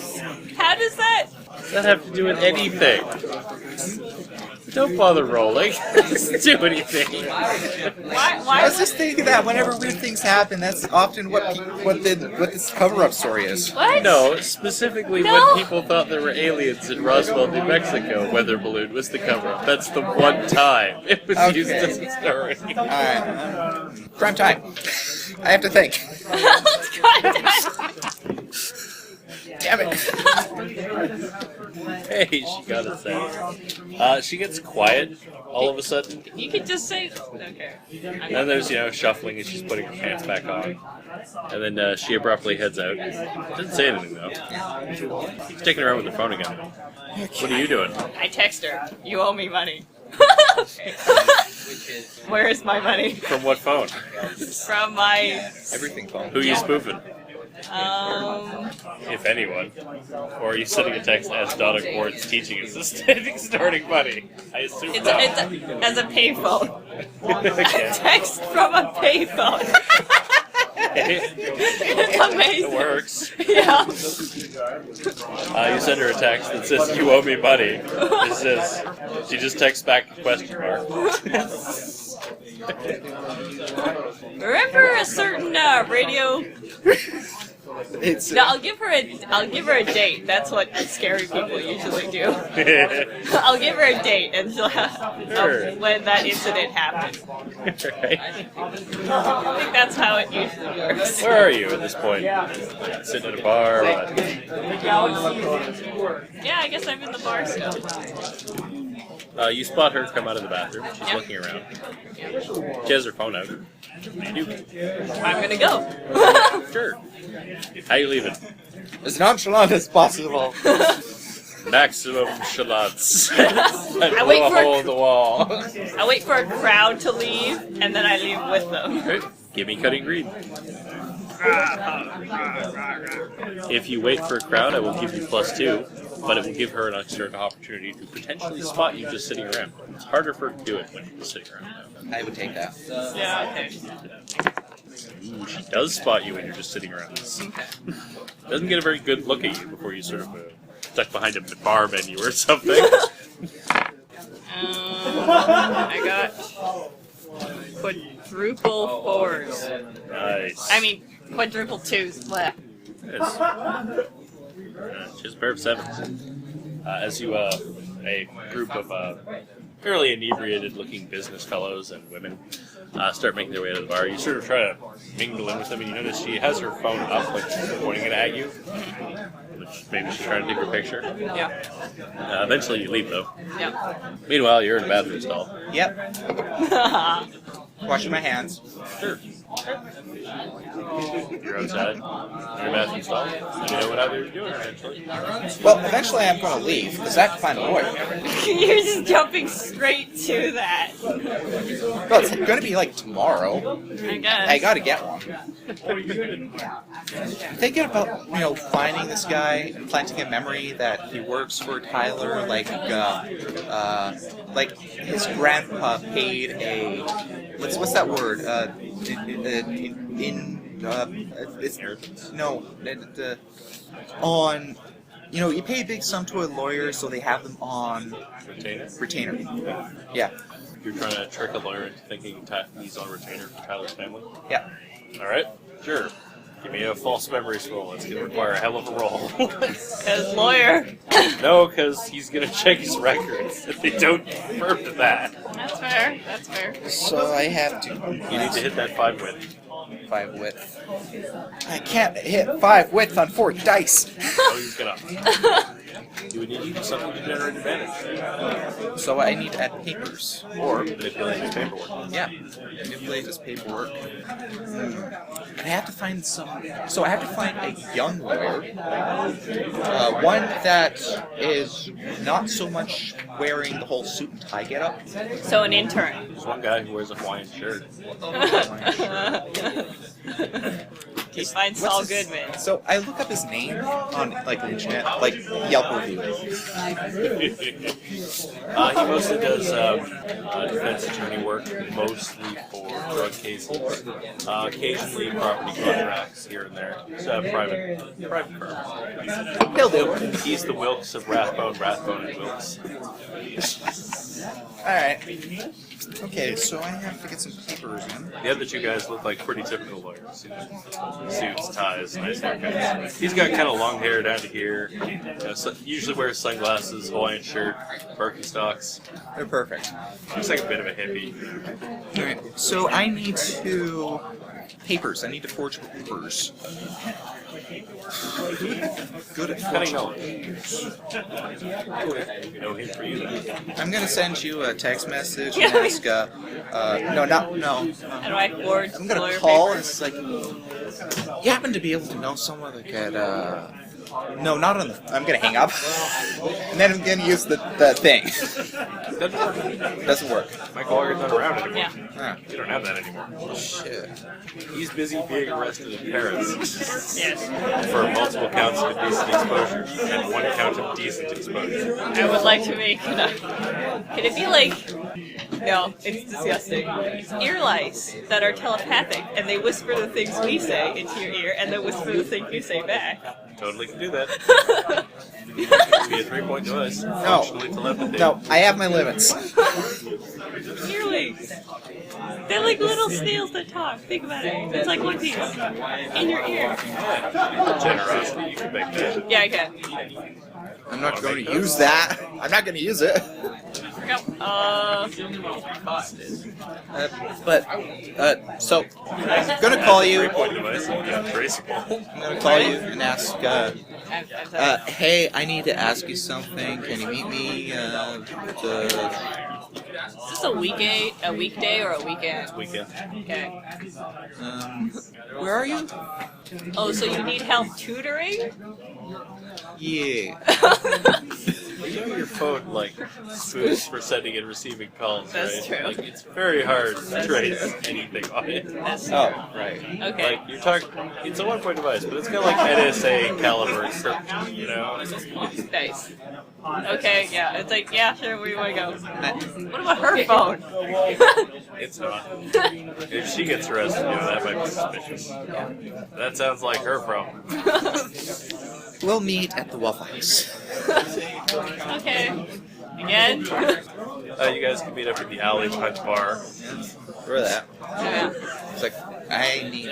How does that... Does that have to do with anything? Don't bother rolling. Just do anything. Why I was just thinking that whenever weird things happen, that's often what this cover-up story is. What? No, specifically No. when people thought there were aliens in Roswell, New Mexico, weather balloon was the cover-up. That's the one time it was used as a story. Alright. Crime time. I have to think. Damn it. Hey, she got it set. She gets quiet all of a sudden. You could just say... Okay. Then there's, shuffling as she's putting her pants back on. And then she abruptly heads out. Doesn't say anything, though. She's taking her out with the phone again. What are you doing? I text her. You owe me money. Where is my money? From what phone? From my... Everything phone. Who are you spoofing? If anyone. Or are you sending a text as Donna Gordon's teaching assistant extorting money? I assume it's not. as a payphone. Okay. A text from a payphone. It's amazing. It works. Yeah. You send her a text that says, you owe me money. It says, she just texts back a question mark. Remember a certain radio... It's No, I'll give her a date. That's what scary people usually do. I'll give her a date and she'll Sure. when that incident happened. Right. I think that's how it usually works. Where are you at this point? Sitting at a bar? What? Yeah, I guess I'm in the bar still. You spot her come out of the bathroom. She's looking around. She has her phone out. What do you do? I'm gonna go. Sure. How you leaving? as nonchalant as possible. Maximum shallots. I wait for a- hole in the wall. I wait for a crowd to leave, and then I leave with them. Right. Give me cutting green. If you wait for a crowd, I will give you +2, but it will give her an extra opportunity to potentially spot you just sitting around. It's harder for her to do it when you're just sitting around. I would take that. Yeah, okay. Ooh, she does spot you when you're just sitting around. Doesn't get a very good look at you before you sort of stuck behind a bar menu or something. I got quadruple 4s. Nice. I mean, quadruple 2s. Bleh. Yes. Just a pair of 7s. As you, a group of fairly inebriated-looking business fellows and women start making their way to the bar, you sort of try to mingle in with them, and you notice she has her phone up, like she's pointing it at you, which maybe she's trying to take her picture. Yeah. Eventually, you leave, though. Yeah. Meanwhile, you're in a bathroom stall. Yep. Washing my hands. Sure. You're outside. You're in a bathroom stall. You know what either you're doing eventually. Well, eventually I'm going to leave, because I have to find a lawyer. You're just jumping straight to that. Well, it's going to be like tomorrow. I guess. I got to get one. Thinking about, finding this guy and planting a memory that he works for Tyler, like his grandpa paid a, what's that word? You pay a big sum to a lawyer, so they have them on retainer. Yeah. You're trying to trick a lawyer into thinking he's on retainer for Tyler's family? Yeah. All right, sure. Give me a false memories roll. It's going to require a hell of a roll. As lawyer. No, because he's going to check his records if they don't confirm to that. That's fair. That's fair. So I have to. You need to hit that 5 width. 5 width. I can't hit 5 width on 4 dice. Oh, he's going to. You would need to use something to generate advantage. So I need to add papers. Or manipulate his paperwork. Yeah. Manipulate his paperwork. I have to find so I have to find a young lawyer, one that is not so much wearing the whole suit and tie getup. So an intern. There's one guy who wears a Hawaiian shirt. He finds Saul Goodman. So I look up his name on like the internet, like Yelp reviews. He mostly does defense attorney work, mostly for drug cases. Occasionally property contracts here and there. It's a private firm. He'll do. He's the Wilkes of Rathbone and Wilkes. All right. Okay, so I have to get some papers in. The other two guys look like pretty typical lawyers. You know, suits, ties, nice haircuts. He's got kind of long hair down to here. Usually wears sunglasses, Hawaiian shirt, Birkenstocks. They're perfect. Looks like a bit of a hippie. All right, so I need papers. I need to forge papers. Good at Cutting forging. No hint for you though. I'm gonna send you a text message and ask. No. How do I forge I'm gonna lawyer call and papers? it's like, you happen to be able to know someone that could. No, not on the. I'm gonna hang up, and then I'm gonna use the thing. Doesn't work. Michael Walker's not around anymore. Yeah. Ah, You don't have that anymore. shit. He's busy being arrested in Paris Yes. for multiple counts of indecent exposure and one count of decent exposure. I would like to make. Can it be like? No, it's disgusting. Ear lice that are telepathic, and they whisper the things we say into your ear, and then whisper the things you say back. Totally can do that. It could be a 3-point device. Functionally telepathy. No, I have my limits. Earlings. They're like little snails that talk. Think about it. It's like One Piece. In your ear. Generosity, you can make that. Yeah, I can. I'm not going to use that. I'm not going to use it. So I'm gonna call you. 3-point device, untraceable. I'm gonna call you and ask. Hey, I need to ask you something. Can you meet me? Is this a weekday or a weekend? Weekend. Okay. Where are you? Oh, so you need help tutoring? Yeah. You know your phone, like, booths for sending and receiving calls, That's right? true. Like, it's very hard to trace anything on it. That's Oh, right. okay. Like, you're talking, it's a 1-point device, but it's kind of like NSA caliber encryption, you know? Nice. Okay, yeah. It's like, yeah, sure, where do you want to go? What about her phone? It's not. If she gets arrested, you know, that might be suspicious. That sounds like her problem. We'll meet at the Waffle House. Okay. Again? You guys can meet up at the alley behind the bar. Where that? Yeah. It's like I need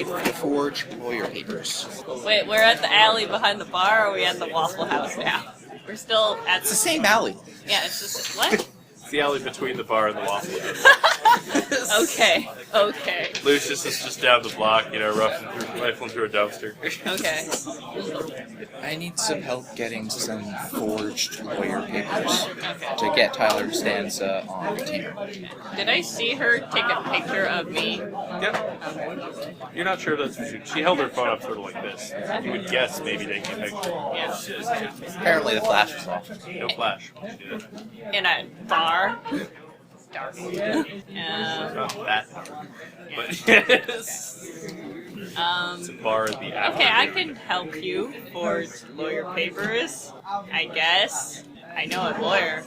to forge lawyer papers. Wait, we're at the alley behind the bar, or are we at the Waffle House now? We're still at It's the same alley. Yeah, it's just what? It's the alley between the bar and the Waffle House. Okay. Lucius is just down the block, you know, rifling through a dumpster. Okay. I need some help getting some forged lawyer papers to get Tyler Stanza on retainer. Did I see her take a picture of me? Yep. You're not sure if that's she held her phone up sort of like this. You would guess maybe taking a picture. Yeah. Apparently the flash was off. No flash. In a bar? Dark. Not that dark. But it's a bar at the after. Okay, I can help you forge lawyer papers, I guess. I know a lawyer.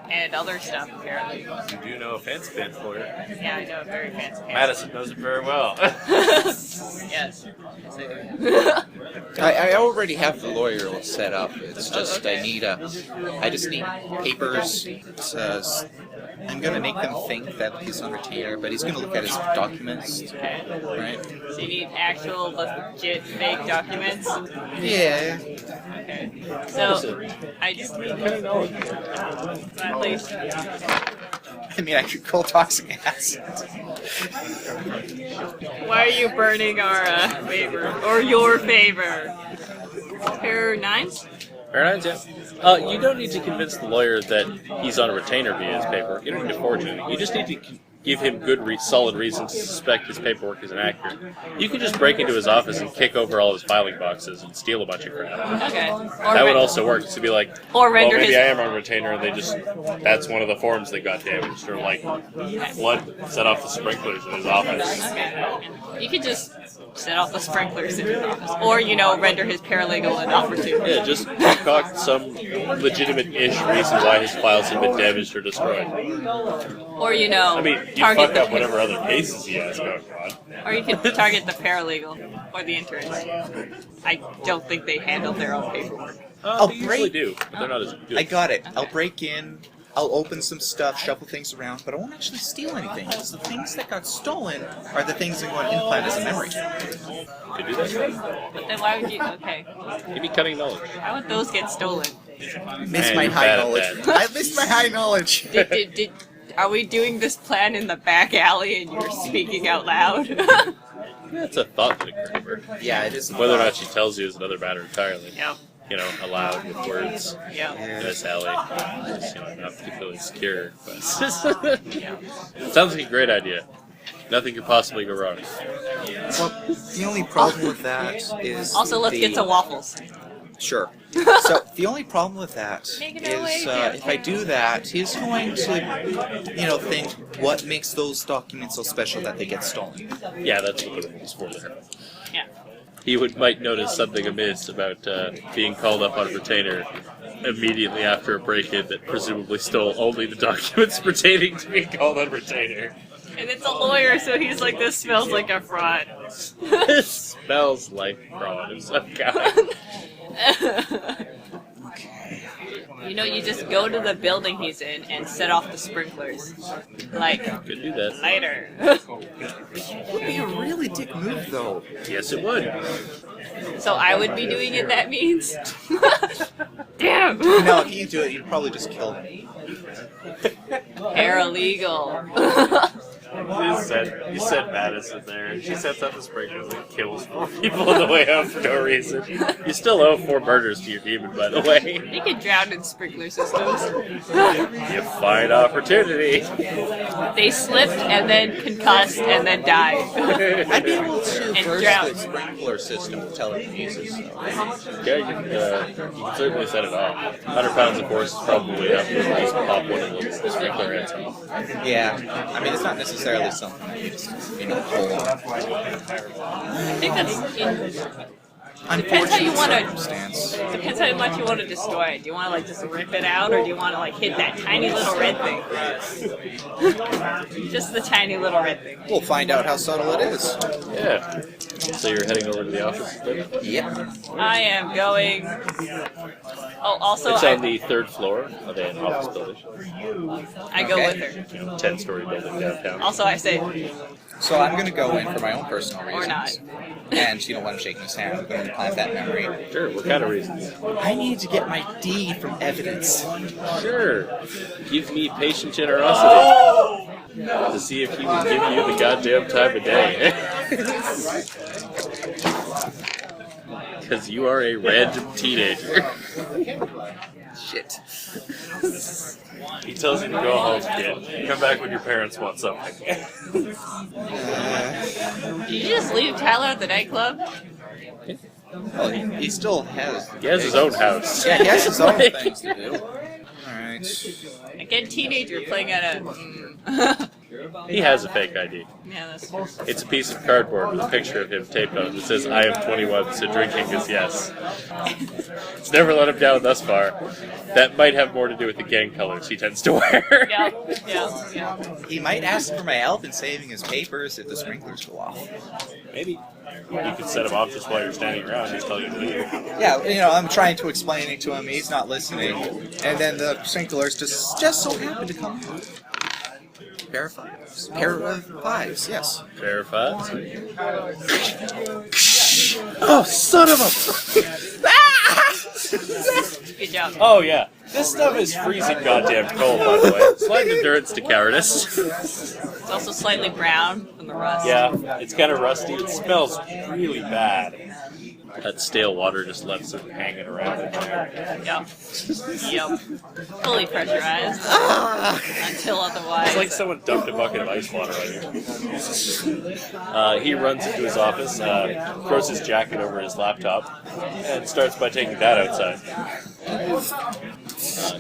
And other stuff, apparently. You do know a fancy pants lawyer. Yeah, I know a very fancy pants. Madison knows it very well. Yes. I already have the lawyer set up. It's just okay. I just need papers. I'm gonna make them think that he's on retainer, but he's gonna look at his documents, right? So you need actual, legit, fake documents? Yeah. Okay. So, I just need at least. I mean, I could call toxic acid. Why are you burning our favor? Or your favor? Pair 9s? Very nice, yeah. You don't need to convince the lawyer that he's on a retainer via his paper. You don't need to forge it. You just need to give him good, solid reason to suspect his paperwork is inaccurate, you can just break into his office and kick over all his filing boxes and steal a bunch of crap. Okay. That would also work, to be like, Or render well, maybe his... I am on retainer, and that's one of the forms that got damaged, or like, flood set off the sprinklers in his office. Okay. You could just set off the sprinklers in his office. Or, render his paralegal an offer to. Yeah, just concoct some legitimate-ish reason why his files have been damaged or destroyed. Or, I mean, you target fuck up whatever other cases he has going on. Or you could target the paralegal or the interns. I don't think they handle their own paperwork. They usually do, but they're not as good. I got it. I'll break in, I'll open some stuff, shuffle things around, but I won't actually steal anything, because the things that got stolen are the things I'm going to implant as a memory. Could do that. But then why would you... Okay. Give me cunning knowledge. How would those get stolen? Missed Man, my you're high bad at knowledge. that. I missed my high knowledge. Are we doing this plan in the back alley and you're speaking out loud? That's a thought that occurred to her. Yeah, it is. Whether or not she tells you is another matter entirely. Yep. Aloud with words. Yep. In this alley. Just, not particularly secure, but... Sounds like a great idea. Nothing could possibly go wrong. Well, the only problem with that is... Also, let's get some waffles. Sure. So, the only problem with that is, if I do that, he's going to, think, what makes those documents so special that they get stolen? Yeah, that's what the rules for there. Yeah. He might notice something amiss about being called up on retainer immediately after a break-in that presumably stole only the documents pertaining to being called on retainer. And it's a lawyer, so he's like, this smells like a fraud. This smells like fraud of some kind. You just go to the building he's in and set off the sprinklers. Like, Could do that. later. It would be a really dick move, though. Yes, it would. So I would be doing it, that means? Damn! No, if you do it, you'd probably just kill him. Paralegal. You said Madison there. She sets up the sprinklers and kills 4 people on the way out for no reason. You still owe 4 murders to your demon, by the way. You can drown in sprinkler systems. You find opportunity. They slipped and then concussed and then died. I'd be able to And burst drown. the sprinkler system with telekinesis. Yeah, you can certainly set it off. 100 pounds of force is probably enough to just pop one of those sprinkler heads off. Yeah, I mean, it's not necessarily something that you just, hold. I think that's... Unfortunate how you wanna- circumstance. Depends how much you want to destroy it. Do you want to just rip it out, or do you want to hit that tiny little red thing? Just the tiny little red thing. We'll find out how subtle it is. Yeah. So you're heading over to the office then? Yep. I am going... Oh, also, It's on the 3rd floor of an office building. I go Okay. with her. 10-story building downtown. Also, I say, So I'm going to go in for my own personal reasons. or not. And, when I'm shaking his hand, I'm going to implant that memory. Sure, what kind of reasons? I need to get my D from evidence. Sure. Give me patient generosity. To see if he will give you the goddamn time of day. Because you are a random teenager. Shit. He tells you to go home, kid. Come back when your parents want something. Did you just leave Tyler at the nightclub? Well, he still has... He has his own house. Yeah, he has his own things to do. Alright. Again, teenager playing at a... He has a fake ID. Yeah, that's true. It's a piece of cardboard with a picture of him taped on it that says, I am 21, so drinking is yes. It's never let him down thus far. That might have more to do with the gang colors he tends to wear. Yeah. He might ask for my help in saving his papers if the sprinklers go off. Maybe. You could set him off just while you're standing around. He's telling you to leave. Yeah, I'm trying to explain it to him. He's not listening. And then the sprinklers just so happen to come on. Pair of fives. Pair of fives, yes. Verified. Oh, son of a... Good job. Oh, yeah. This stuff is freezing goddamn cold, by the way. Slight endurance to cowardice. It's also slightly brown from the rust. Yeah, it's kind of rusty. It smells really bad. That stale water just left it hanging around in there. Yep. Yep. Fully pressurized. Until otherwise. It's like someone dumped a bucket of ice water on you. He runs into his office, throws his jacket over his laptop, and starts by taking that outside.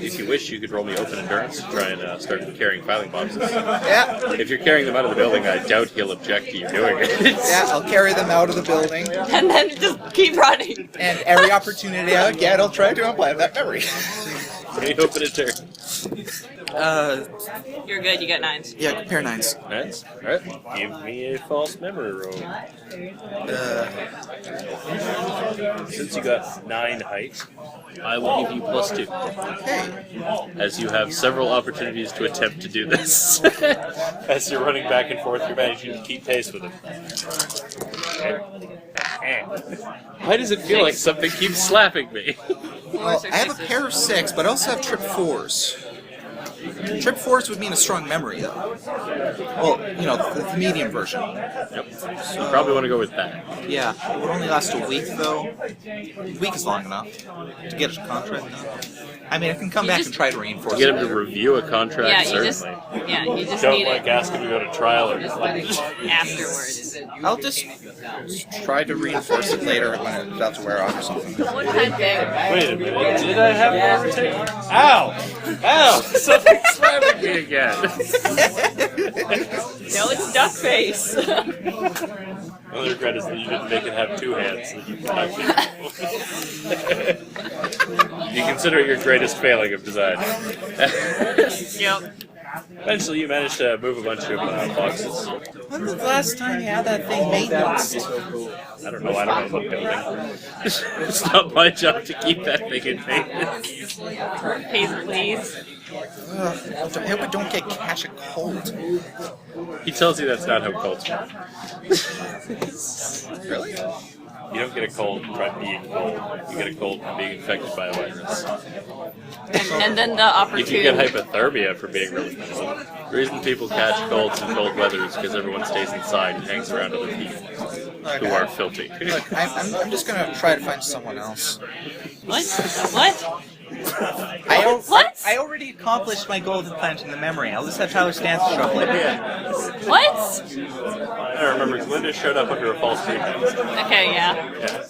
If you wish, you could roll me open endurance to try and start carrying filing boxes. Yeah. If you're carrying them out of the building, I doubt he'll object to you doing it. Yeah, I'll carry them out of the building. And then just keep running. And every opportunity I get, I'll try to implant that memory. Any open endurance? You're good, you get 9s. Yeah, compare 9s. Nice. Alright. Give me a false memory roll. Since you got 9 height, I will give you +2. Okay. As you have several opportunities to attempt to do this. As you're running back and forth, you're managing to keep pace with him. Why does it feel like something keeps slapping me? Well, I have a pair of 6, but I also have trip 4s. Trip 4s would mean a strong memory, though. Well, you know, the medium version. Yep. So you probably want to go with that. Yeah, it would only last a week, though. A week is long enough to get a contract done. I mean, I can come back and try to reinforce Get it. him to review a contract, Yeah, certainly. you just Don't need like it ask him to go to trial or afterwards. I'll just try to reinforce it later when it's about to wear off or something. One time thing. Wait a minute, did I have an overtake? Ow! Ow! Something's slapping me again! No, it's duck face. The only regret is that you didn't make it have 2 hands so that you can talk. You consider it your greatest failing of design. Yep. Eventually you managed to move a bunch of boxes. When was the last time you had that thing maintenance? I don't know about building. It's not my job to keep that thing in maintenance. Please. I hope I don't catch a cold. He tells you that's not how colds work. Really? You don't get a cold from being cold. You get a cold from being infected by a virus. And then the You can get opportunity. hypothermia for being really cold. The reason people catch colds in cold weather is because everyone stays inside and hangs around other people who are filthy. Look, I'm just gonna try to find someone else. What? What? What? I already accomplished my goal of implanting the memory. I'll just have Tyler Stance show up later. What? I remember Glinda showed up under a false pretense. Okay, yeah. Yeah.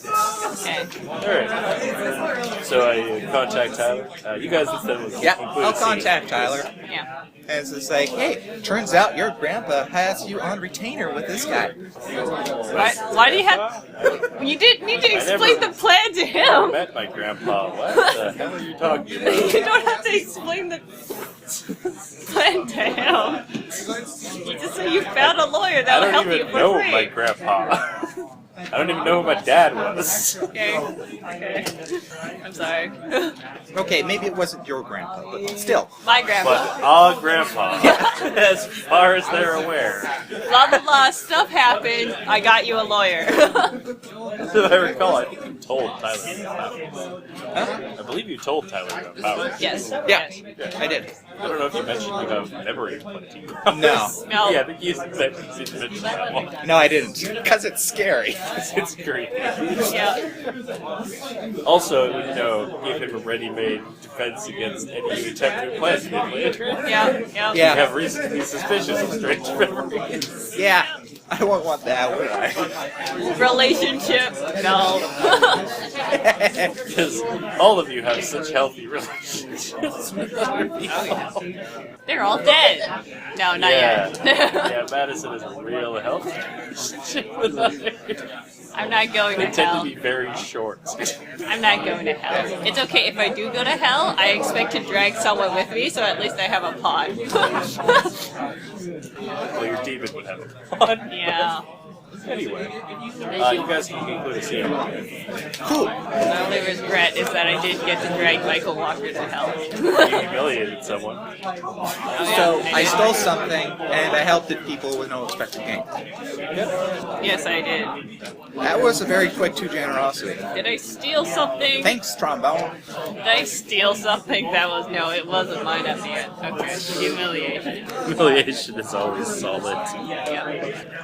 Okay. Alright. So I contact Tyler. You guys instead will Yeah, include I'll a scene. contact Tyler. Yeah. And it's just like, hey, turns out your grandpa has you on retainer with this guy. Why do you have... You didn't need to explain the plan to I him. met my grandpa. What the hell are you talking about? You don't have to explain the plan to him. You just say you found a lawyer I that'll don't help you even for know free. my grandpa. I don't even know who my dad was. Okay. Okay. I'm sorry. Okay, maybe it wasn't your grandpa, but still. My grandpa. But our grandpa, as far as they're aware. Blah blah blah. Stuff happened. I got you a lawyer. If I recall, I think you told Tyler about powers. I believe you told Tyler about powers. Yes. Yeah, Yes. I did. I don't know if you mentioned you have memory implanting. No. No. Yeah, I think you said you mentioned that one. No, I didn't. Because it's scary. It's great. Yeah. Also, you know, give him a ready-made defense against any attempt to implant him later. Yeah. Yeah. You Yeah. have reason to be suspicious of strange memories. Yeah. I won't want that, would I? Relationship. No. Because all of you have such healthy relationships with other people. They're all dead. No, not yet. Yeah, Madison is a real healthy relationship with others. I'm not going They to tend hell. to be very short. I'm not going to hell. It's okay if I do go to hell. I expect to drag someone with me, so at least I have a pod. Well, your demon would have a pod. Yeah. Anyway, you guys can conclude a scene. Cool. My only regret is that I didn't get to drag Michael Walker to hell. You humiliated someone. So, I stole something, and I helped the people with no expected gain. Yes, I did. That was a very quick generosity. Did I steal something? Thanks, trombone. Did I steal something? That was no, it wasn't mine at the end. Okay, humiliation. Humiliation is always solid. Yeah.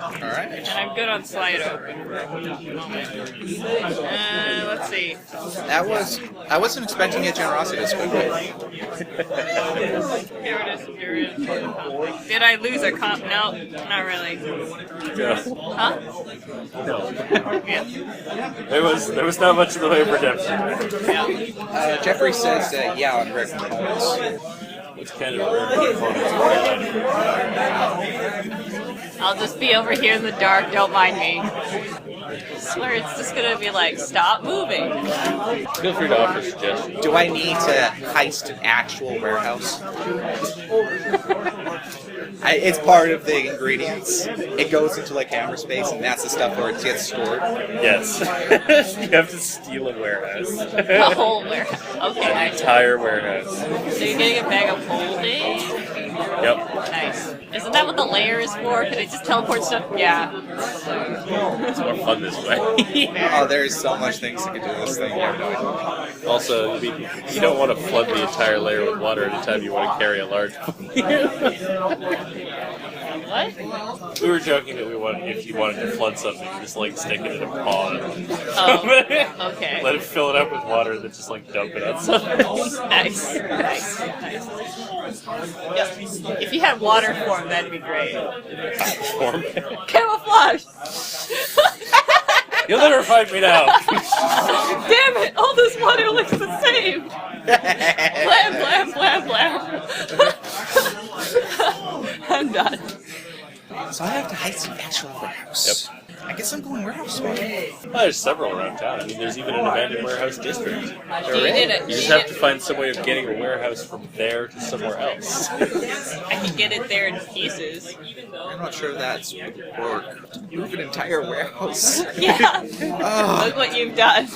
Alright. And I'm good on slide open. Let's see. I wasn't expecting a generosity this quickly. Here it is. Did I lose a comp? No, not really. No. Huh? No. Yeah. There was not much in the way of redemption. Jeffrey says yeah on rare components. It's kind of rare components. I'll just be over here in the dark, don't mind me. I swear it's just gonna be like, stop moving. Feel free to offer suggestions. Do I need to heist an actual warehouse? It's part of the ingredients. It goes into like hammer space, and that's the stuff where it gets stored. Yes. You have to steal a warehouse. A whole warehouse. Okay, An nice. entire warehouse. So you're getting a bag of holding? Yep. Nice. Isn't that what the lair is for? Can it just teleport stuff? Yeah. It's more fun this way. Oh, there's so much things you can do with this thing. Also, you don't want to flood the entire layer with water anytime you want to carry a large What? We were joking that if you wanted to flood something, just like stick it in a pond. Oh, okay. Let it fill it up with water, and then just like dump it on something. Nice. Yep. If you had water form, that'd be great. Form. Camouflage! You'll never find me now. Damn it! All this water looks the same! Blam, blam, blam, blam. I'm done. So I have to heist an actual warehouse. Yep. I guess I'm going warehouse way. Well, there's several around town. I mean, there's even an abandoned warehouse district. You You just have to find some way of getting a warehouse from there to somewhere else. I can get it there in pieces. I'm not sure that's would work. Move an entire warehouse. Yeah. Oh. Look what you've done.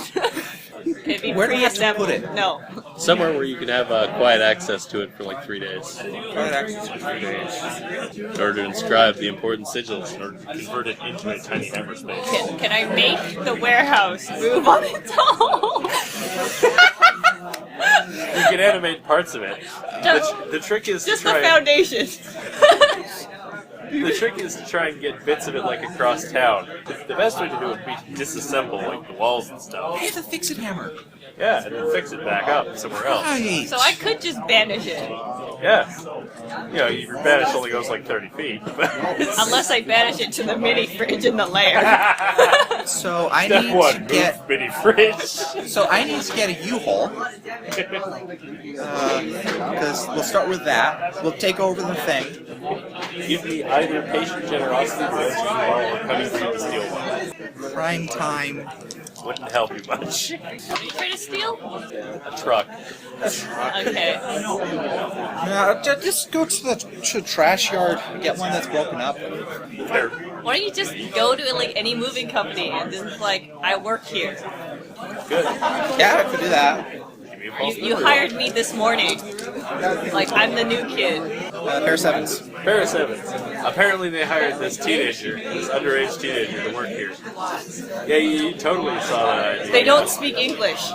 It'd be Where do I have to pre-assembled. put it? No. Somewhere where you can have quiet access to it for like 3 days. Quiet access for 3 days. In order to inscribe the important sigils, in order to convert it into a tiny hammer space. Can I make the warehouse move on its own? You can animate parts of it. The trick is Just to the try. foundation. The trick is to try and get bits of it like across town. The best way to do it would be to disassemble like the walls and I stuff. have to fix it hammer. Yeah, and then fix it back up somewhere else. Right. So I could just banish it. Yeah. You know, your banish only goes like 30 feet. Unless I banish it to the mini fridge in the lair. So I Step need one, to move get. mini fridge. So I need to get a U-Haul. Because we'll start with that. We'll take over the thing. Give me either patient generosity or or cutting through the steel one. Prime time. Wouldn't help you much. What are you trying to steal? A truck. Okay. Just go to the trash yard and get one that's broken up. There. Why don't you just go to like any moving company and just like, I work here. Good. Yeah, I could do that. Give me a false You number. hired me this morning. Like, I'm the new kid. Pair of sevens. Pair of sevens. Apparently they hired this teenager, this underage teenager to work here. Yeah, you totally saw that idea. They don't speak English.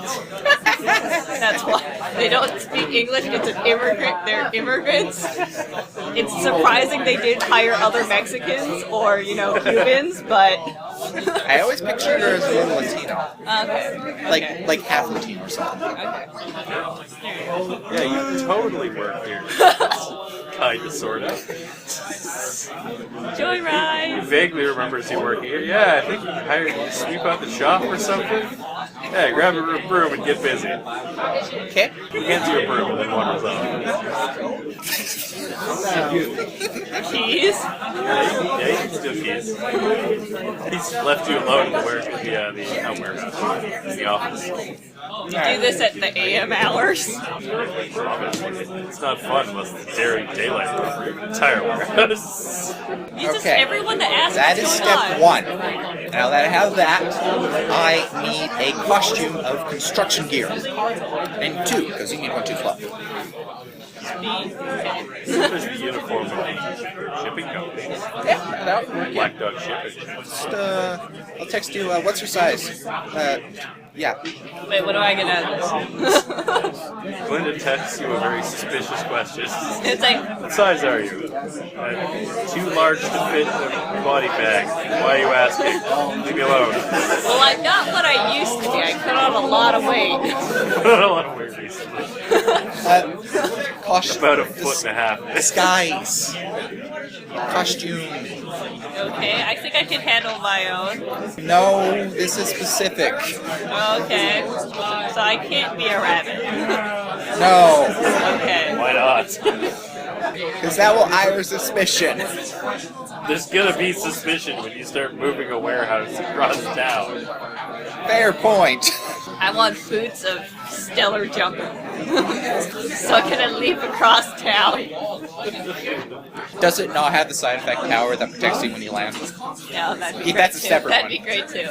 That's why. They don't speak English. It's an immigrant. They're immigrants. It's surprising they didn't hire other Mexicans or, Cubans, but... I always pictured her as a little Latino. Okay. Like half Latino or something. Okay. Yeah, you totally work here. Kinda, sorta. Joyride. He vaguely remembers you working here. Yeah, I think he hired you to sweep out the shop or something. Yeah, grab a broom and get busy. Okay. He hands you a broom and then wanders off. Keys. Yeah, you can steal keys. He's left you alone in the office. You do this at the AM hours. It's not fun unless it's daring daylight for your entire warehouse. You just, Okay. everyone that asks That is what's step going on. one. Now that I have that, I need a costume of construction gear. And two, because you need one too fluff. There's the uniform of the shipping company. Yeah, that would work. Black Dog Shipping. Just, I'll text you, what's your size? Yeah. Wait, what do I get out of this? Glinda texts you a very suspicious question. It's like, What size are you? Too large to fit in a body bag. Why are you asking? Leave me alone. well, I'm not what I used to be. I put on a lot of weight. Put on a lot of weight recently. About a foot and a half. Disguise. Costume. Okay, I think I can handle my own. No, this is specific. Okay, so I can't be a rabbit. No, Okay. Why not? because that will hire suspicion. There's gonna be suspicion when you start moving a warehouse across town. Fair point. I want boots of stellar jumping. So I can leap across town. Does it not have the side effect power that protects you when you land? Yeah, that'd be Yeah, great that's a too. separate That'd one. be great too.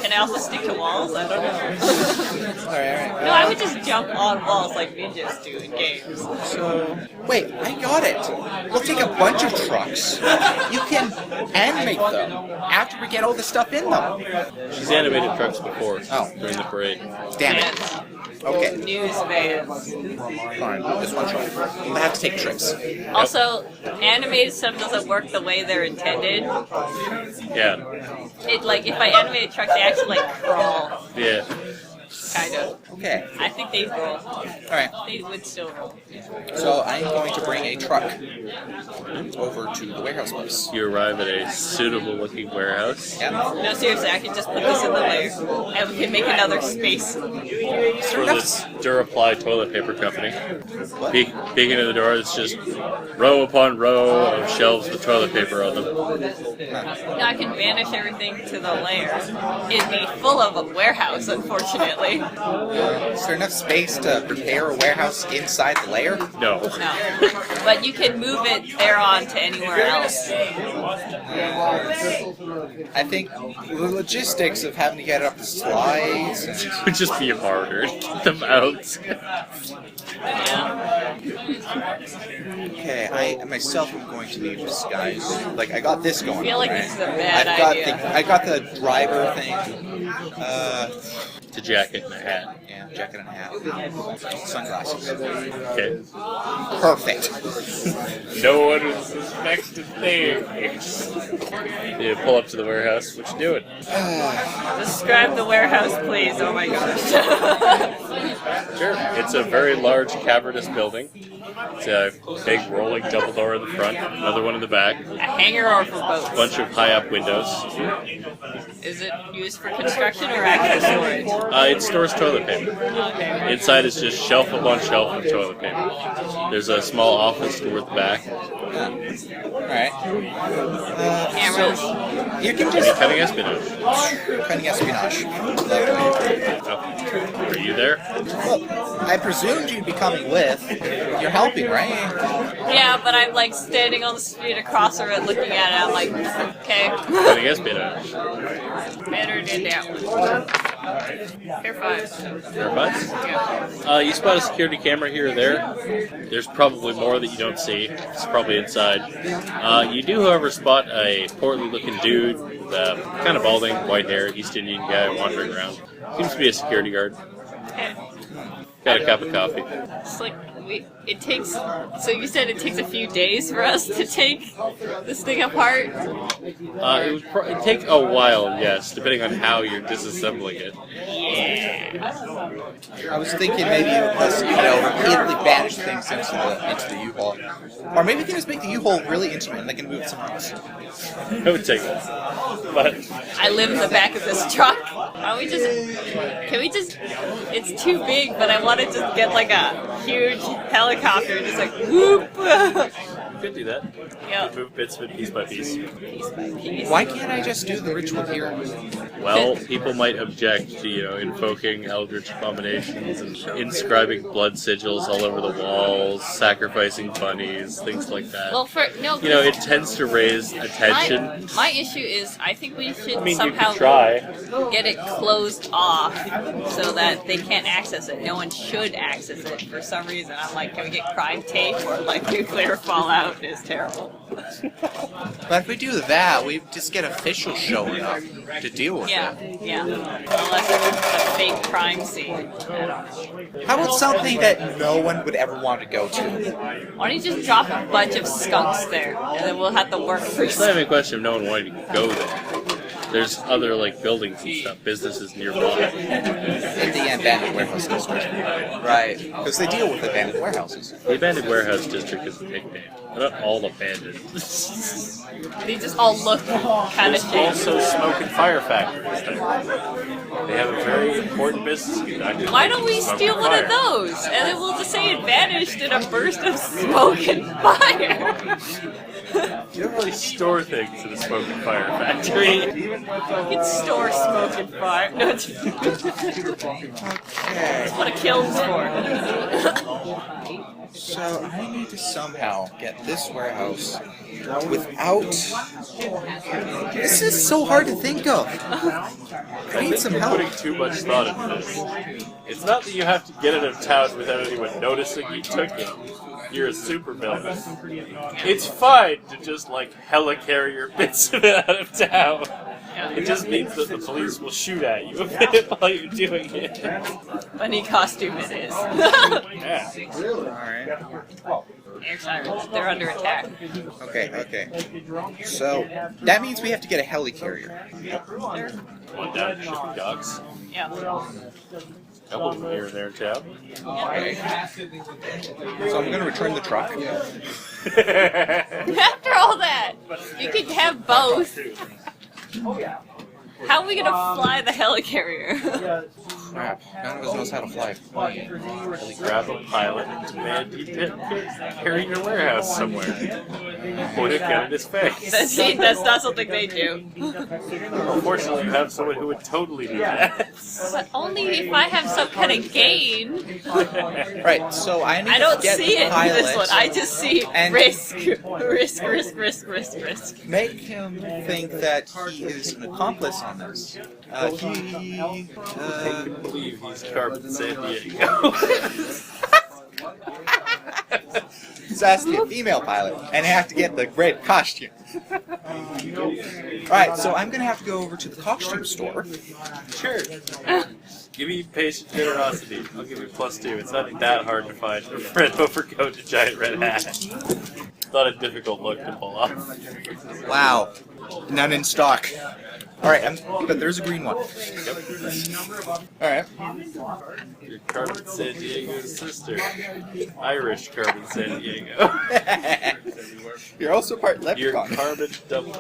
Can I also stick to walls? I don't know. Alright. No, I would just jump on walls like ninjas do in games. So, wait, I got it. We'll take a bunch of trucks. You can animate them after we get all the stuff in them. She's animated trucks before Oh. during the parade. Damn it. And Okay, news vans. fine. Just one truck. We'll have to take trips. Also, animated stuff doesn't work the way they're intended. Yeah. It like if I animate a truck, they actually like crawl, Yeah. kind of. Okay, I think they roll. alright. They would still roll. So I'm going to bring a truck over to the warehouse place. You arrive at a suitable looking warehouse. Yeah. No, seriously, I can just put this in the lair, and we can make another space. For this Duraply toilet paper company. Peeking into the door, it's just row upon row of shelves with toilet paper on them. Now I can banish everything to the lair. It'd be full of a warehouse, unfortunately. Is there enough space to prepare a warehouse inside the lair? No. No. But you can move it there on to anywhere else. I think the logistics of having to get it up the slides. It would just be harder to get them out. Yeah. Okay, I myself am going to be disguised. Like I got this going. I feel like right? this is a bad I've got idea. I got the driver thing. It's a jacket and a hat. Yeah, jacket and a hat. Sunglasses. Okay. Perfect. No one would suspect a thing. You pull up to the warehouse. What you doing? Describe the warehouse, please. Oh my gosh. Sure. It's a very large cavernous building. It's a big rolling double door in the front, another one in the back, A hangar or for boats? a bunch of high up windows. Is it used for construction or actual storage? It stores toilet paper. Okay. Inside is just shelf upon shelf of toilet paper. There's a small office toward the back. Alright. Cameras. You can Any just cunning espionage. cunning espionage. Oh. Are you there? Well, I presumed you'd be coming with. You're helping, right? Yeah, but I'm like standing on the street across from it looking at it. I'm like, okay. Cunning espionage. Better than that one. Fair five. Verifies? Yeah. You spot a security camera here or there. There's probably more that you don't see. It's probably inside. You do, however, spot a portly looking dude, kind of balding, white hair, East Indian guy wandering around. Seems to be a security guard. Okay. Got a cup of coffee. It's like it takes. So you said it takes a few days for us to take this thing apart. It would it'd take a while, yes, depending on how you're disassembling it. I was thinking maybe let's repeatedly banish things into the U-Haul, or maybe we can just make the U-Haul really intimate and they can move it somewhere else. It would take that. But I live in the back of this truck. Can we just? It's too big, but I want to just get like a huge helicopter, and just like whoop. could do that. Yeah. You could move bits of it piece by piece. Piece by piece. Why can't I just do the ritual here? Well, people might object to, invoking eldritch abominations and inscribing blood sigils all over the walls, sacrificing bunnies, things like that. Well, It tends to raise attention. my issue is I think we should I mean, somehow you could try. get it closed off so that they can't access it. No one should access it for some reason. I'm like, can we get crime tape or like nuclear fallout is terrible. But if we do that, we just get officials showing up to deal with Yeah, it. yeah. Unless it's a fake crime scene. I don't know. How about something that no one would ever want to go to? Why don't you just drop a bunch of skunks there and then we'll have to work for It's not even a question of no one wanting to go there. There's other buildings and stuff, businesses nearby. In the abandoned warehouse district. Right. Because they deal with abandoned warehouses. The abandoned warehouse district is a nickname. They're not all abandoned. They just all look kind of There's shady. also smoke and fire factories there. They have a very important business conducted. Why don't we steal one of those? And then we'll just say it vanished in a burst of smoke and fire. You don't really store things in a smoke and fire factory. You can store smoke and fire. No, it's- Okay. that's what a kiln's for. So I need to somehow get this warehouse without... This is so hard to think of. I need some You're help. putting too much thought into this. It's not that you have to get it out of town without anyone noticing you took it. You're a supervillain. It's fine to just helicarrier bits of it out of town. It just means that the police will shoot at you a bit while you're doing it. Funny costume it is. Yeah. Alright. Air sirens, they're under attack. Okay. So that means we have to get a helicarrier. One down to shipping docks. Yeah. Couple of them here and there in town. Okay. So I'm going to return the truck. After all that, you could have both. How are we gonna fly the helicarrier? Crap. None of us knows how to fly. Really grab a pilot and demand he carry your warehouse somewhere. Point a gun in his face. That's not something they do. Unfortunately, you have someone who would totally do that. But only if I have some kind of gain. Right, so I need I don't to get see the it in pilot, this one. I just see and- risk. Risk. make him think that he is an accomplice on this. I can believe he's Carmen San Diego. Sebastien, female pilot, and have to get the great costume. Alright, so I'm gonna have to go over to the costume store. Sure. Give me patient generosity. I'll give you +2. It's not that hard to find a red overcoat and a giant red hat. It's not a difficult look to pull off. Wow, none in stock. Alright, but there's a green one. Alright. You're Carmen San Diego's sister. Irish Carmen San Diego. You're also part You're leprechaun. Carmen Dublin.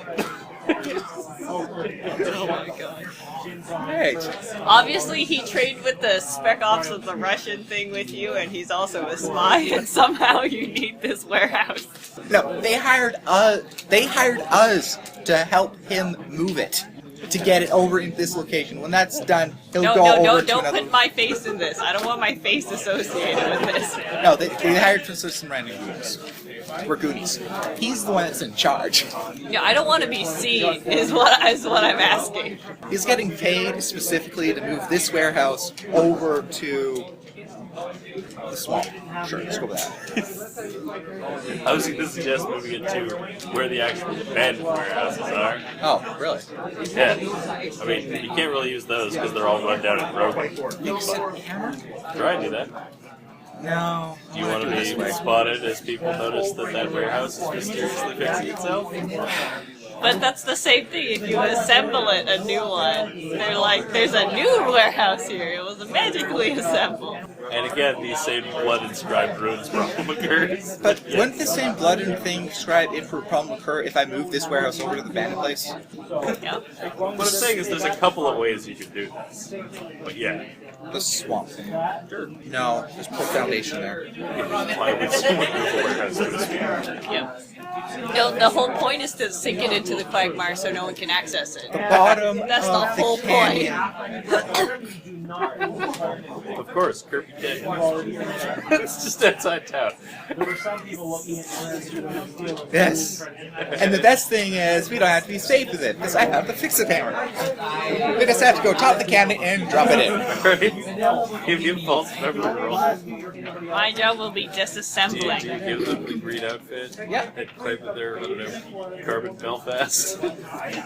Oh my god. Right. Obviously, he trained with the spec ops of the Russian thing with you, and he's also a spy, and somehow you need this warehouse. No, they hired us to help him move it. To get it over in this location. When that's done, he'll go over to Don't another... put my face in this. I don't want my face associated with this. No, they hired for some random goonies. We're goonies. He's the one that's in charge. Yeah, I don't want to be seen, is what I'm asking. He's getting paid specifically to move this warehouse over to the swamp. Sure, let's go with that. I was going to suggest moving it to where the actual abandoned warehouses are. Oh, really? Yeah. I mean, you can't really use those because they're all run down and broken. Try and do that. No. Do you want to be spotted as people notice that warehouse is mysteriously fixing itself? But that's the same thing. If you assemble it, a new one, they're like, there's a new warehouse here. It was magically assembled. And again, these same blood-inscribed runes problem occurs. But wouldn't the same blood and thing describe if a problem occur if I move this warehouse over to the abandoned place? Yeah. What I'm saying is there's a couple of ways you could do this. But yeah. the swamp. No, just put foundation there. Why would someone move a warehouse to a sphere? Yep. No, the whole point is to sink it into the quagmire so no one can access it. The bottom That's the of whole the point. canyon. Of course, Kirby Canyon. It's just outside town. Yes. And the best thing is we don't have to be safe with it because I have the fix-it hammer. We just have to go top the canyon and drop it in. Right? Give you a false memory roll. My job will be Do disassembling. you give them the green outfit? Yep. And claim that they're, I don't know, Carbon Belfast?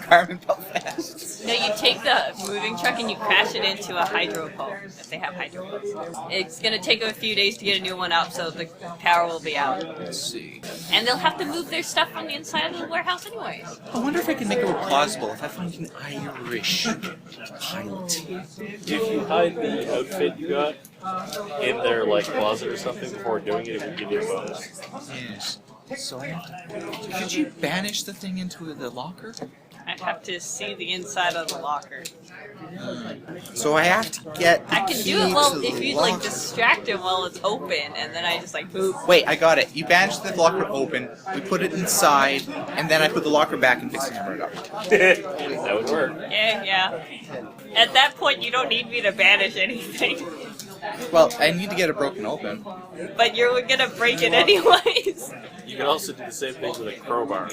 Carmen Belfast. No, you take the moving truck and you crash it into a hydro pole, if they have hydro poles. It's going to take them a few days to get a new one up, so the power will be out. Let's see. And they'll have to move their stuff from the inside of the warehouse anyways. I wonder if I can make it more plausible if I find an Irish pilot. If you hide the outfit you got in their like closet or something before doing it, it would give you a bonus. Yes. So I have to... Could you banish the thing into the locker? I'd have to see the inside of the locker. So I have to get the I can key do it well to the if you like locker. distract him while it's open, and then I just like boop. Wait, I got it. You banish the locker open, we put it inside, and then I put the locker back and fix the hammer it up. That would work. Yeah. At that point, you don't need me to banish anything, Well, I need to get it broken open. but you're gonna break it anyways. You can also do the same thing with a crowbar.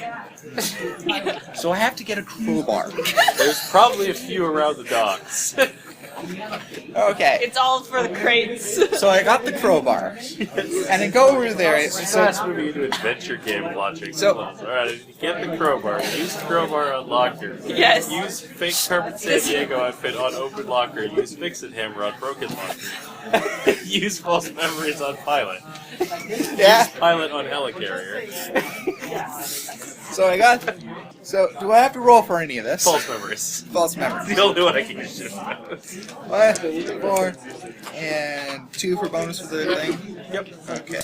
So I have to get a crowbar. There's probably a few around the docks. Okay. It's all for the crates. So I got the crowbar. And then go over there. It's It's so fast moving into adventure game logic. So- Alright, you get the crowbar. Use the crowbar on locker. Yes. Use fake Carpet San Diego outfit on open locker. Use fix-it hammer on broken locker. Use false memories on pilot. yeah. Pilot on helicarrier. So I got. So do I have to roll for any of this? False memories. False memory. The only one I can get shit about. 1, 4, and 2 for bonus for the thing. Yep. Okay.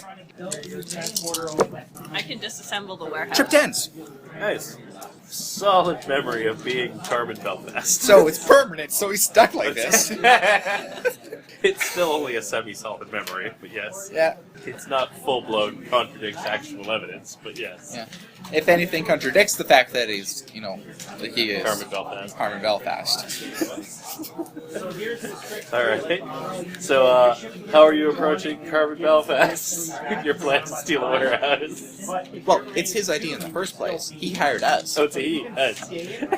I can disassemble the warehouse. Trip 10s. Nice. Solid memory of being Carbon Belfast. So it's permanent. So he's stuck like this. It's still only a semi-solid memory, but yes. Yeah. It's not full-blown contradicts actual evidence, but yes. Yeah. If anything contradicts the fact that he's, you know, that he is Carbon Belfast. Carmen Belfast. Alright. So, how are you approaching Carbon Belfast? Your plan to steal a warehouse? Well, it's his idea in the first place. He hired us. Oh, it's a he. Nice.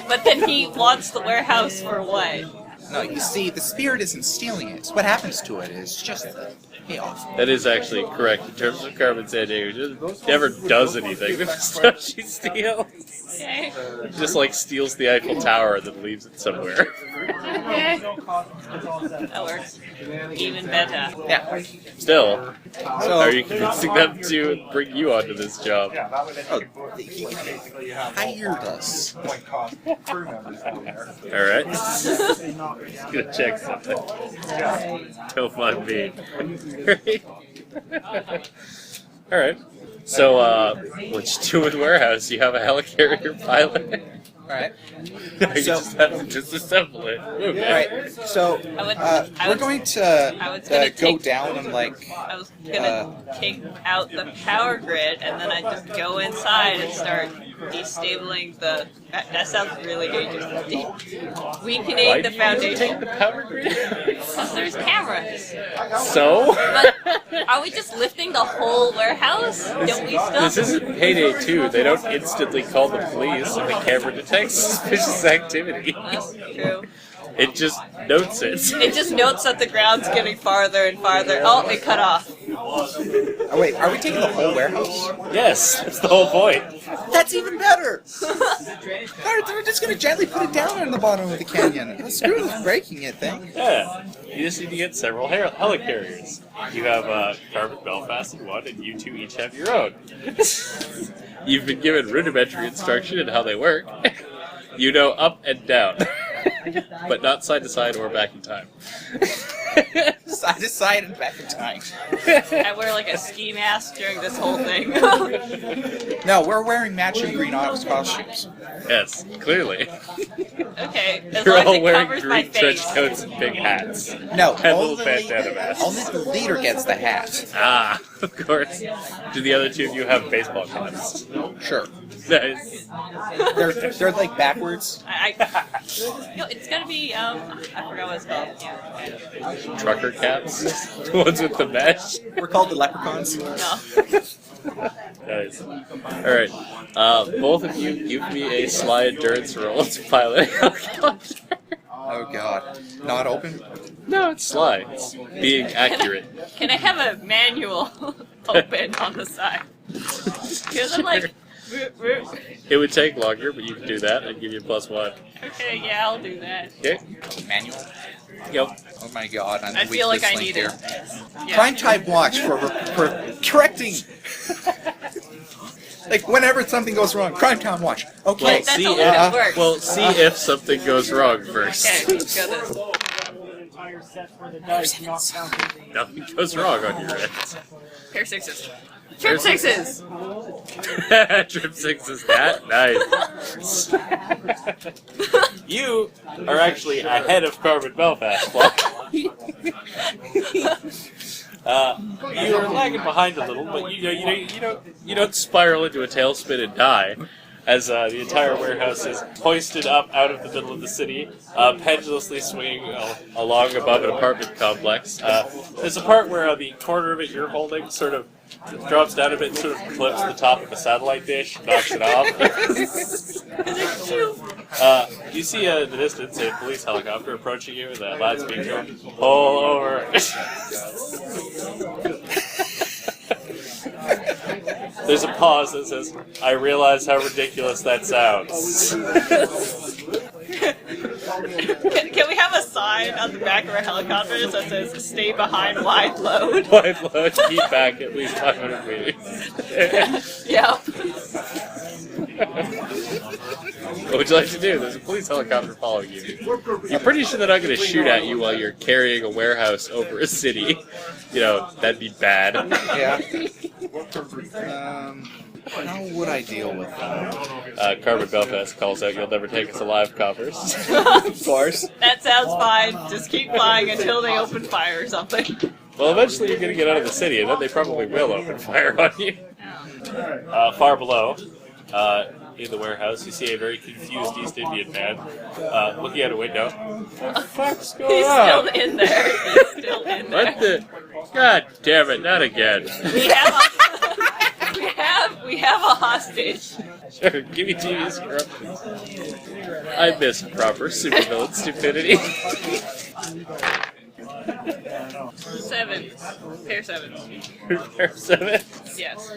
But then he wants the warehouse for what? No, you see, the spirit isn't stealing it. What happens to it is just the payoff. That is actually correct in terms of Carmen San Diego. She never does anything with the stuff she steals. Okay. Just like steals the Eiffel Tower and then leaves it somewhere. Okay. That works. Even better. Yeah. Still, So, are you convincing them to bring you onto this job? oh, he hired us. Alright. Just gonna check something. Don't mind me. Alright. So, what you do with warehouse? You have a helicarrier pilot? Alright. You just have to disassemble it. Okay. Alright, so we're going to gonna go take- down and like I was gonna take out the power grid and then I just go inside and start destabling the. That sounds really dangerous. Weakening the Take foundation. the power grid? Because there's cameras. So? But are we just lifting the whole warehouse? Don't we still? This isn't Payday 2. They don't instantly call the police and the camera detects suspicious activity. That's true. It just notes it. It just notes that the ground's getting farther and farther. Oh, it cut off. oh wait, are we taking the whole warehouse? Yes, that's the whole point. That's even better! We're just gonna gently put it down on the bottom of the canyon. Screw this breaking it thing. Yeah. You just need to get several helicarriers. You have Carbon Belfast in one, and you two each have your own. You've been given rudimentary instruction in how they work. You know up and down. But not side to side or back in time. Side to side and back in time. I wear like a ski mask during this whole thing. No, we're wearing matching green Onyx costumes. Yes, clearly. Okay, as You're long as all it wearing covers my green trench face. coats and big hats. No, And little bandana masks. only the leader gets the hat. Ah, of course. Do the other two of you have baseball caps? Sure. Nice. They're like backwards. No, it's gonna be, I forgot what it's called. Yeah. Trucker caps? The ones with the mesh? We're called the leprechauns. No. Nice. Alright. Both of you give me a sly endurance roll to pilot a helicopter. Oh god. Not open? No, it's sly. It's being accurate. Can I have a manual open on the side? Because I'm like, It would take longer, but you can do that. I'd give you a +1. okay, yeah, I'll do that. Okay? Manual? Yep. Oh my god, I'm I the feel like I weakest need link it. here. Yeah. Prime time watch for correcting. Like whenever something goes wrong, crime time watch. Okay. Well, That's see only if it if, works. well, see if something goes wrong first. Okay, let's go this. Nothing goes wrong on your end. Pair sixes. Trip sixes! Trip 6 is that? Nice. You are actually ahead of Carbon Belfast. You are lagging behind a little, but you don't spiral into a tailspin and die. As the entire warehouse is hoisted up out of the middle of the city, pendulously swinging along above an apartment complex. There's a part where the corner of it you're holding sort of drops down a bit and sort of clips the top of a satellite dish, knocks it off. You see in the distance a police helicopter approaching you with a loudspeaker. Pull over. There's a pause that says, I realize how ridiculous that sounds. Can we have a sign on the back of our helicopters that says, stay behind wide load? Wide load, keep back at least 500 meters. Yep. What would you like to do? There's a police helicopter following you. You're pretty sure they're not going to shoot at you while you're carrying a warehouse over a city. You know, that'd be bad. Yeah. How would I deal with that? Carbon Belfast calls out, you'll never take us alive, coppers. Of course. That sounds fine. Just keep flying until they open fire or something. Well, eventually you're going to get out of the city, and then they probably will open fire on you. Far below, in the warehouse, you see a very confused East Indian man looking out a window. What the fuck's going He's on? still in there. He's still in there. What the? God damn it! Not again. We have a hostage. Sure, give me TV's corruptions. I miss proper supervillain stupidity. 7. Pair 7. Pair 7. Yes.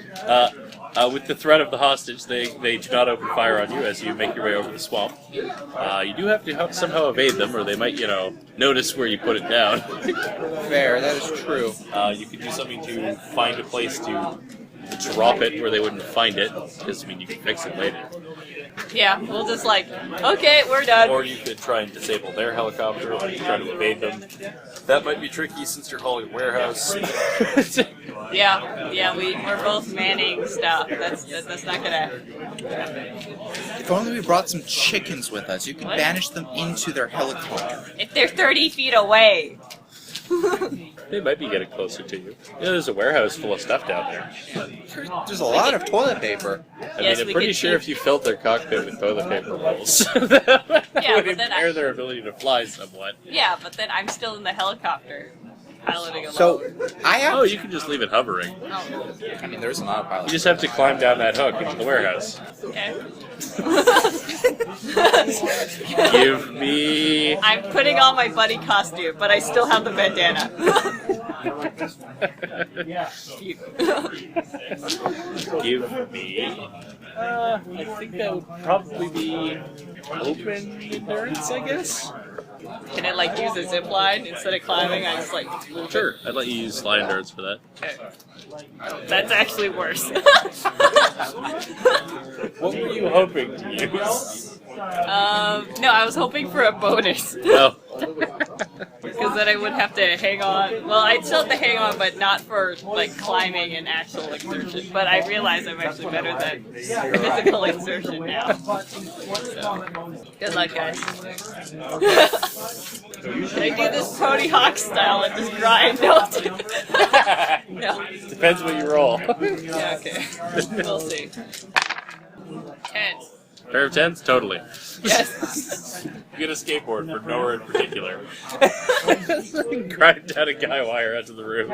With the threat of the hostage, they do not open fire on you as you make your way over the swamp. You do have to somehow evade them, or they might, notice where you put it down. Fair, that is true. You could do something to find a place to drop it where they wouldn't find it, because, you can fix it later. Yeah, we'll just okay, we're done. Or you could try and disable their helicopter, or try to evade them. That might be tricky since you're hauling a warehouse. Yeah, we're both manning stuff. That's not gonna. If only we brought some chickens with us, you could banish them into their helicopter. If they're 30 feet away. They might be getting closer to you. There's a warehouse full of stuff down there. There's a lot of toilet paper. Yes, I'm we pretty could sure keep- if you filled their cockpit with toilet paper rolls, that would but then impair their ability to fly somewhat. Yeah, but then I'm still in the helicopter, piloting alone. So, I have... Oh, you can just leave it hovering. I mean, there's an autopilot. You just have to climb down that hook into the warehouse. Okay. Give me... I'm putting on my buddy costume, but I still have the bandana. Give me... I think that would probably be open endurance, I guess? Can I use a zip line instead of climbing? I just Sure, I'd let you use slide endurance for that. Okay. That's actually worse. What were you hoping to use? No, I was hoping for a bonus. Oh. Because then I would have to hang on. Well, I'd still have to hang on, but not for climbing and actual exertion. But I realize I'm actually better than physical exertion now. So. Good luck, guys. Can I do this Tony Hawk style and just grind? No. No. Depends what you roll. Yeah, okay. We'll see. 10. Pair of 10s? Totally. Yes. You get a skateboard for nowhere in particular. Grind down a guy wire onto the roof.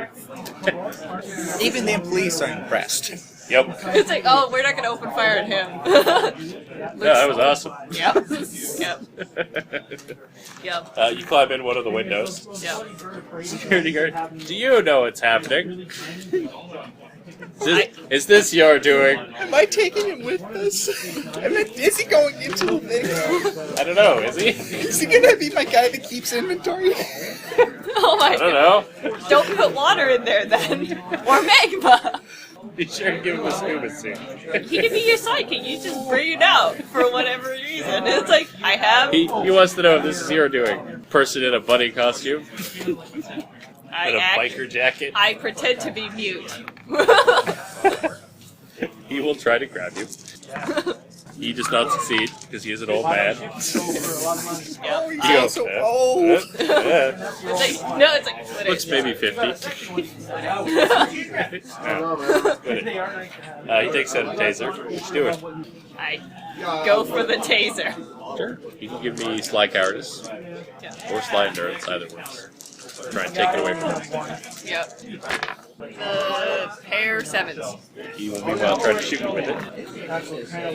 Even the police are impressed. Yep. It's like, oh, we're not going to open fire at him. Yeah, that was awesome. Yep. Yep. You climb in one of the windows. Yep. Security guard, do you know what's happening? Is this your doing? Am I taking him with us? Is he going into the thing? I don't know, is he? Is he gonna be my guy that keeps inventory? Oh my I don't know. Don't put water in there then. Or magma. Be sure to give him a scuba suit. He can be your sidekick. You just bring it out for whatever reason. It's like, I have... He wants to know if this is your doing. Person in a bunny costume. And a biker jacket. I pretend to be mute. He will try to grab you. He does not succeed because he is an old man. Yep. He's also old. It's like, no, it's like... Looks maybe 50. He takes out a taser. What you doing? I go for the taser. Sure. You can give me sly cowardice or sly endurance, either works. Try and take it away from him. Yep. Pair 7s. He will meanwhile try to shoot you with it.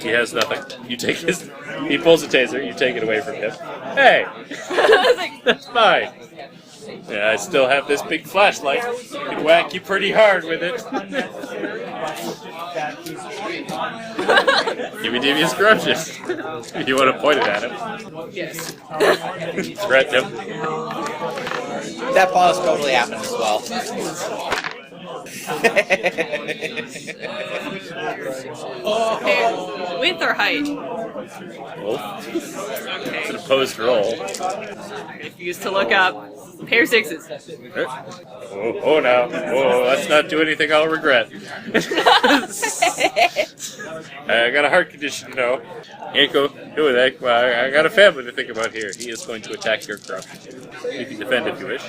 He has nothing. You take his... He pulls a taser, you take it away from him. Hey! That's mine. Yeah, I still have this big flashlight. I can whack you pretty hard with it. Give me devious corruption. If you want to point it at him. Yes. Threaten him. That pause totally happened as well. Width or height? Oh. It's an opposed roll. I refuse to look up. Pair 6s. Oh, now. Oh, let's not do anything I'll regret. I got a heart condition, you know. Can't go do it. Well, I got a family to think about here. He is going to attack your corruption. You can defend if you wish.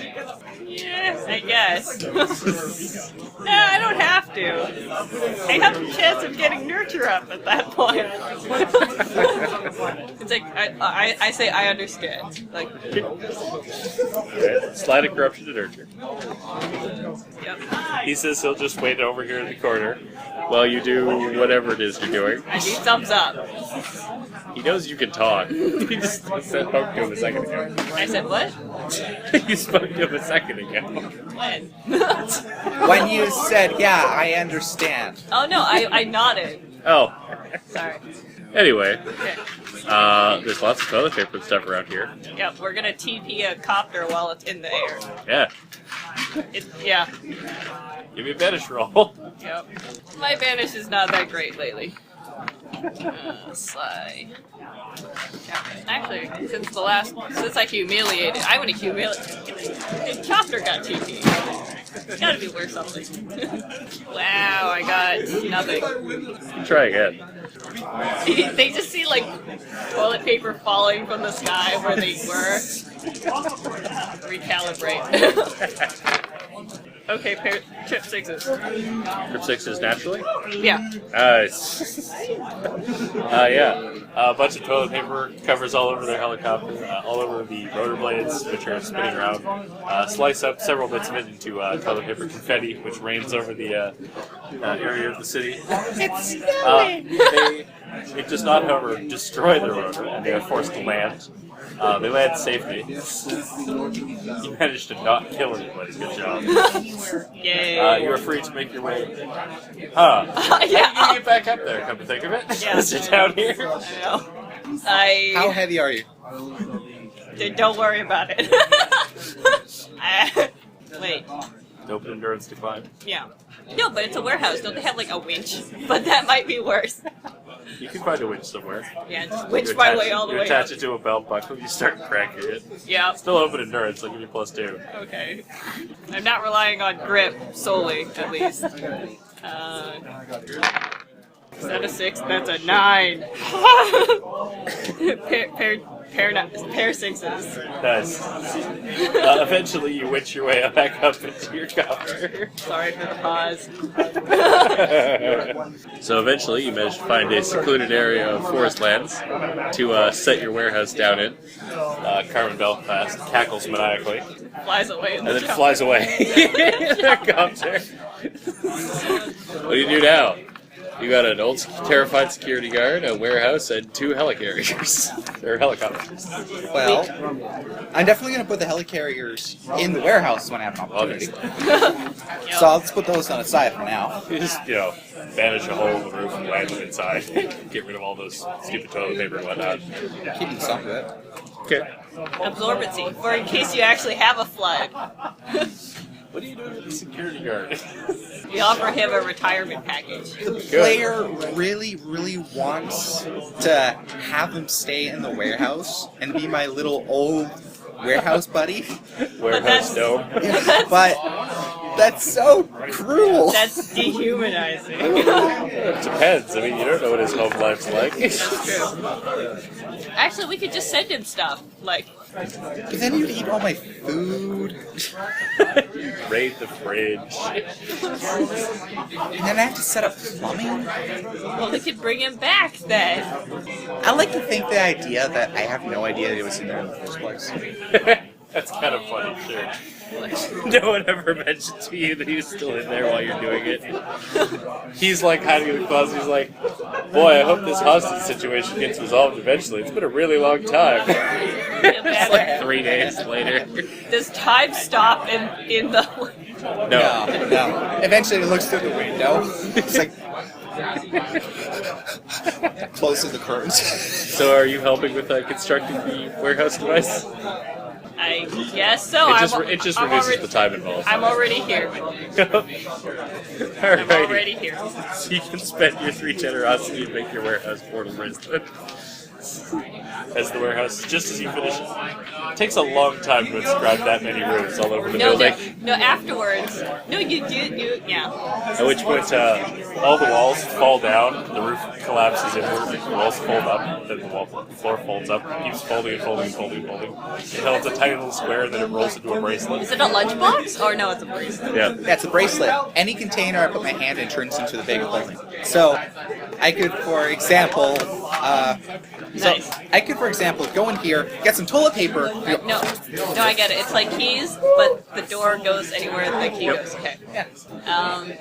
Yes, I guess. No, I don't have to. I have a chance of getting nurture up at that point. It's like, I say I understand. Like, Okay. Slide a corruption to nurture. yep. He says he'll just wait over here in the corner while you do whatever it is you're doing. I need thumbs up. He knows you can talk. He just spoke to him a second ago. I said what? You spoke to him a second ago. When? When you said, yeah, I understand. Oh no, I nodded. Oh. Sorry. Anyway, Okay. there's lots of toilet paper and stuff around here. Yep, we're gonna TP a copter while it's in the air. Yeah. Yeah. Give me a banish roll. Yep. My vanish is not that great lately. Sly. Actually, since I humiliated, I'm gonna humiliate. Chopper got TP. It's gotta be worth something. Wow, I got nothing. Try again. They just see like toilet paper falling from the sky where they were. Recalibrate. Okay, trip 6s. Trip 6s naturally? Yeah. Nice. Yeah. A bunch of toilet paper covers all over their helicopter, all over the rotor blades, which are spinning around. Slice up several bits of it into toilet paper confetti, which rains over the area of the city. It's snowing! It does not, however, destroy the rotor, and they are forced to land. They land safely. You managed to not kill anybody. Good job. Yay. You are free to make your way. Huh. How do you get back up there, come to think of it? Yeah. Sit down here. I know. How heavy are you? Don't worry about it. Wait. Open endurance to climb. Yeah. No, but it's a warehouse. Don't they have like a winch? But that might be worse. You can find a winch somewhere. Yeah, just winch my way all the you way attach up. it to a belt buckle, you start cranking it. Yeah. Still open endurance, I'll give you +2. Okay. I'm not relying on grip solely, at least. Is that a 6? That's a 9. pair sixes. Nice. Eventually, you witch your way back up into your copter. Sorry for the pause. So eventually, you manage to find a secluded area of forest lands to set your warehouse down in. Carmen Belfast cackles maniacally, Flies away in and the then flies away in their copter. What do you do now? You got an old, terrified security guard, a warehouse, and 2 helicarriers. Or helicopters. Well, I'm definitely going to put the helicarriers in the warehouse when I have an opportunity. So I'll just put those on the side for now. You just, banish a hole in the roof and land them inside. Get rid of all those stupid toilet paper and whatnot. Keeping some of it. Okay. Absorbency, for in case you actually have a flood. What are you doing with the security guard? We offer him a retirement package. The player really, really wants to have him stay in the warehouse and be my little old warehouse buddy. Warehouse dome. But that's so cruel. That's dehumanizing. It depends. I mean, you don't know what his home life's like. That's true. Actually, we could just send him stuff. Like, But then you'd eat all my food. Raid the fridge. And then I have to set up plumbing. well, we could bring him back then. I like to think the idea that I have no idea that it was in there in the first place. That's kind of funny, sure. No one ever mentioned to you that he was still in there while you're doing it. He's like hiding in the closet. He's like, boy, I hope this hostage situation gets resolved eventually. It's been a really long time. It's like 3 days later. Does time stop in the... No. No. Eventually it looks through the window. It's like... closes the curtains. So are you helping with constructing the warehouse device? I guess so. It just I'm reduces already, the time involved. I'm already here. I'm already here. So you can spend your 3 generosity and make your warehouse portal bracelet. As the warehouse, just as you finish it. It takes a long time to inscribe that many rooms all over the building. No, afterwards. No, you yeah. At which point, all the walls fall down, the roof collapses inward, the walls fold up, then the floor folds up, keeps folding and folding and folding and folding, until it's a tiny little square, and then it rolls into a bracelet. Is it a lunchbox? Or no, it's a bracelet. Yeah. That's a bracelet. Any container I put my hand in turns into the big thing. So, I could, for example, Nice. go in here, get some toilet paper. No, I get it. It's like keys, but the door goes anywhere the key goes. Okay. Yeah.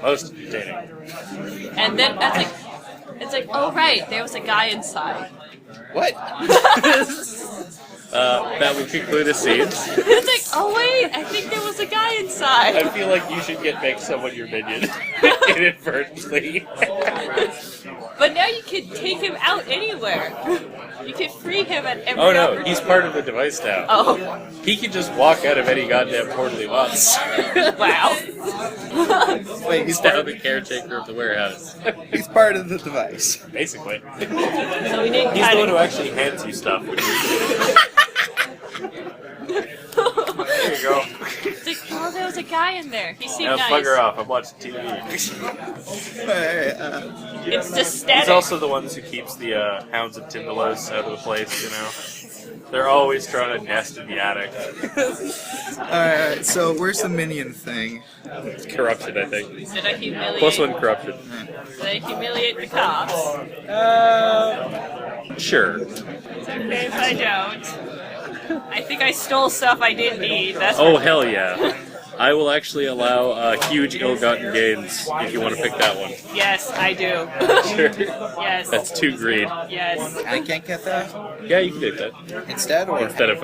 Most entertaining. And then it's like, oh right, there was a guy inside. What? That would conclude a scene. It's like, oh wait, I think there was a guy inside. I feel like you should make someone your minion inadvertently. But now you can take him out anywhere. You can free him at every Oh no, opportunity. he's part of the device now. Oh, He can just walk out of any goddamn portal he wants. wow. Wait, He's now the caretaker of the warehouse. he's part of the device. Basically. So we didn't He's the one who kind actually hands you stuff when you're There you go. It's like, oh, there was a guy in there. He seemed Now nice. bugger off, I'm watching TV. It's just He's static. also the ones who keeps the hounds of Timbalos out of the place, you know. They're always trying to nest in the attic. Alright, so where's the minion thing? It's corruption, I think. Did I humiliate? +1 corruption. Did I humiliate the cops? Sure. It's okay if I don't. I think I stole stuff I didn't need. That's Oh, hell yeah. I will actually allow huge ill-gotten gains if you want to pick that one. Yes, I do. Sure. Yes. That's 2 greed. Yes. I can't get that Yeah, you can take that. instead, or Instead of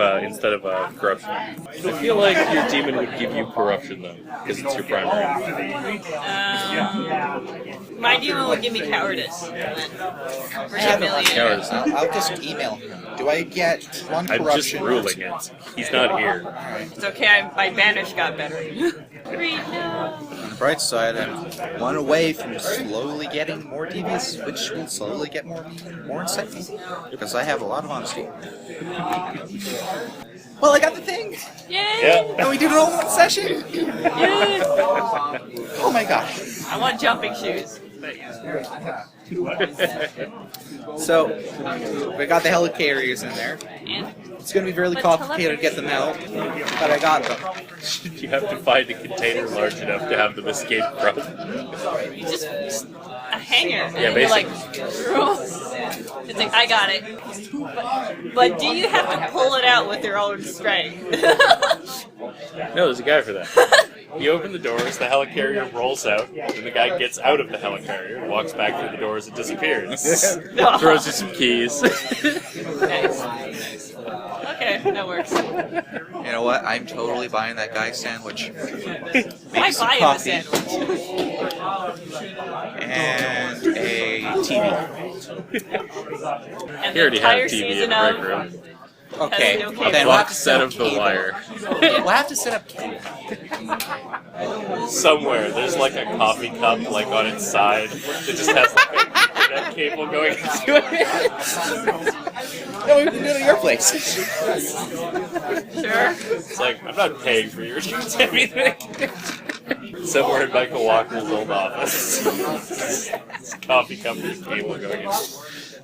corruption. I feel like your demon would give you corruption though, because it's your primary. My demon would give me cowardice. For humiliating. Cowardice. I'll just email him. Do I get 1 I'm just corruption? ruling it. He's not here. It's okay, my banish got better. 3, no. On the bright side, I'm 1 away from slowly getting more devious, which will slowly get more insightful, because I have a lot of honesty. Well, I got the thing! Yay! Yeah. And we did it all in 1 session! Yay! Oh my gosh. I want jumping shoes. but yeah. So, we got the helicarriers in there. And It's going to be really But complicated to get them out, but I got them. You have to find a container large enough to have them escape from. you just a hanger. And Yeah, you're like, it's like, I got it. But do you have to pull it out with your own strength? No, there's a guy for that. You open the doors, the helicarrier rolls out, and the guy gets out of the helicarrier, walks back through the doors, and disappears. Throws you some keys. Nice. Okay, that works. You know what? I'm totally buying that guy's sandwich. I some buy him a coffee. sandwich. And a TV. And He the already had a entire TV in season the of break room. Okay, no cable. then we'll have Box to set set of The Wire. We'll have to set up cable. Somewhere, there's like a coffee cup like on its side that just has like a internet cable going into it. No, we can go to your place. Sure. It's like, I'm not paying for your everything. Somewhere in Michael Walker's old office. This coffee cup with cable going in.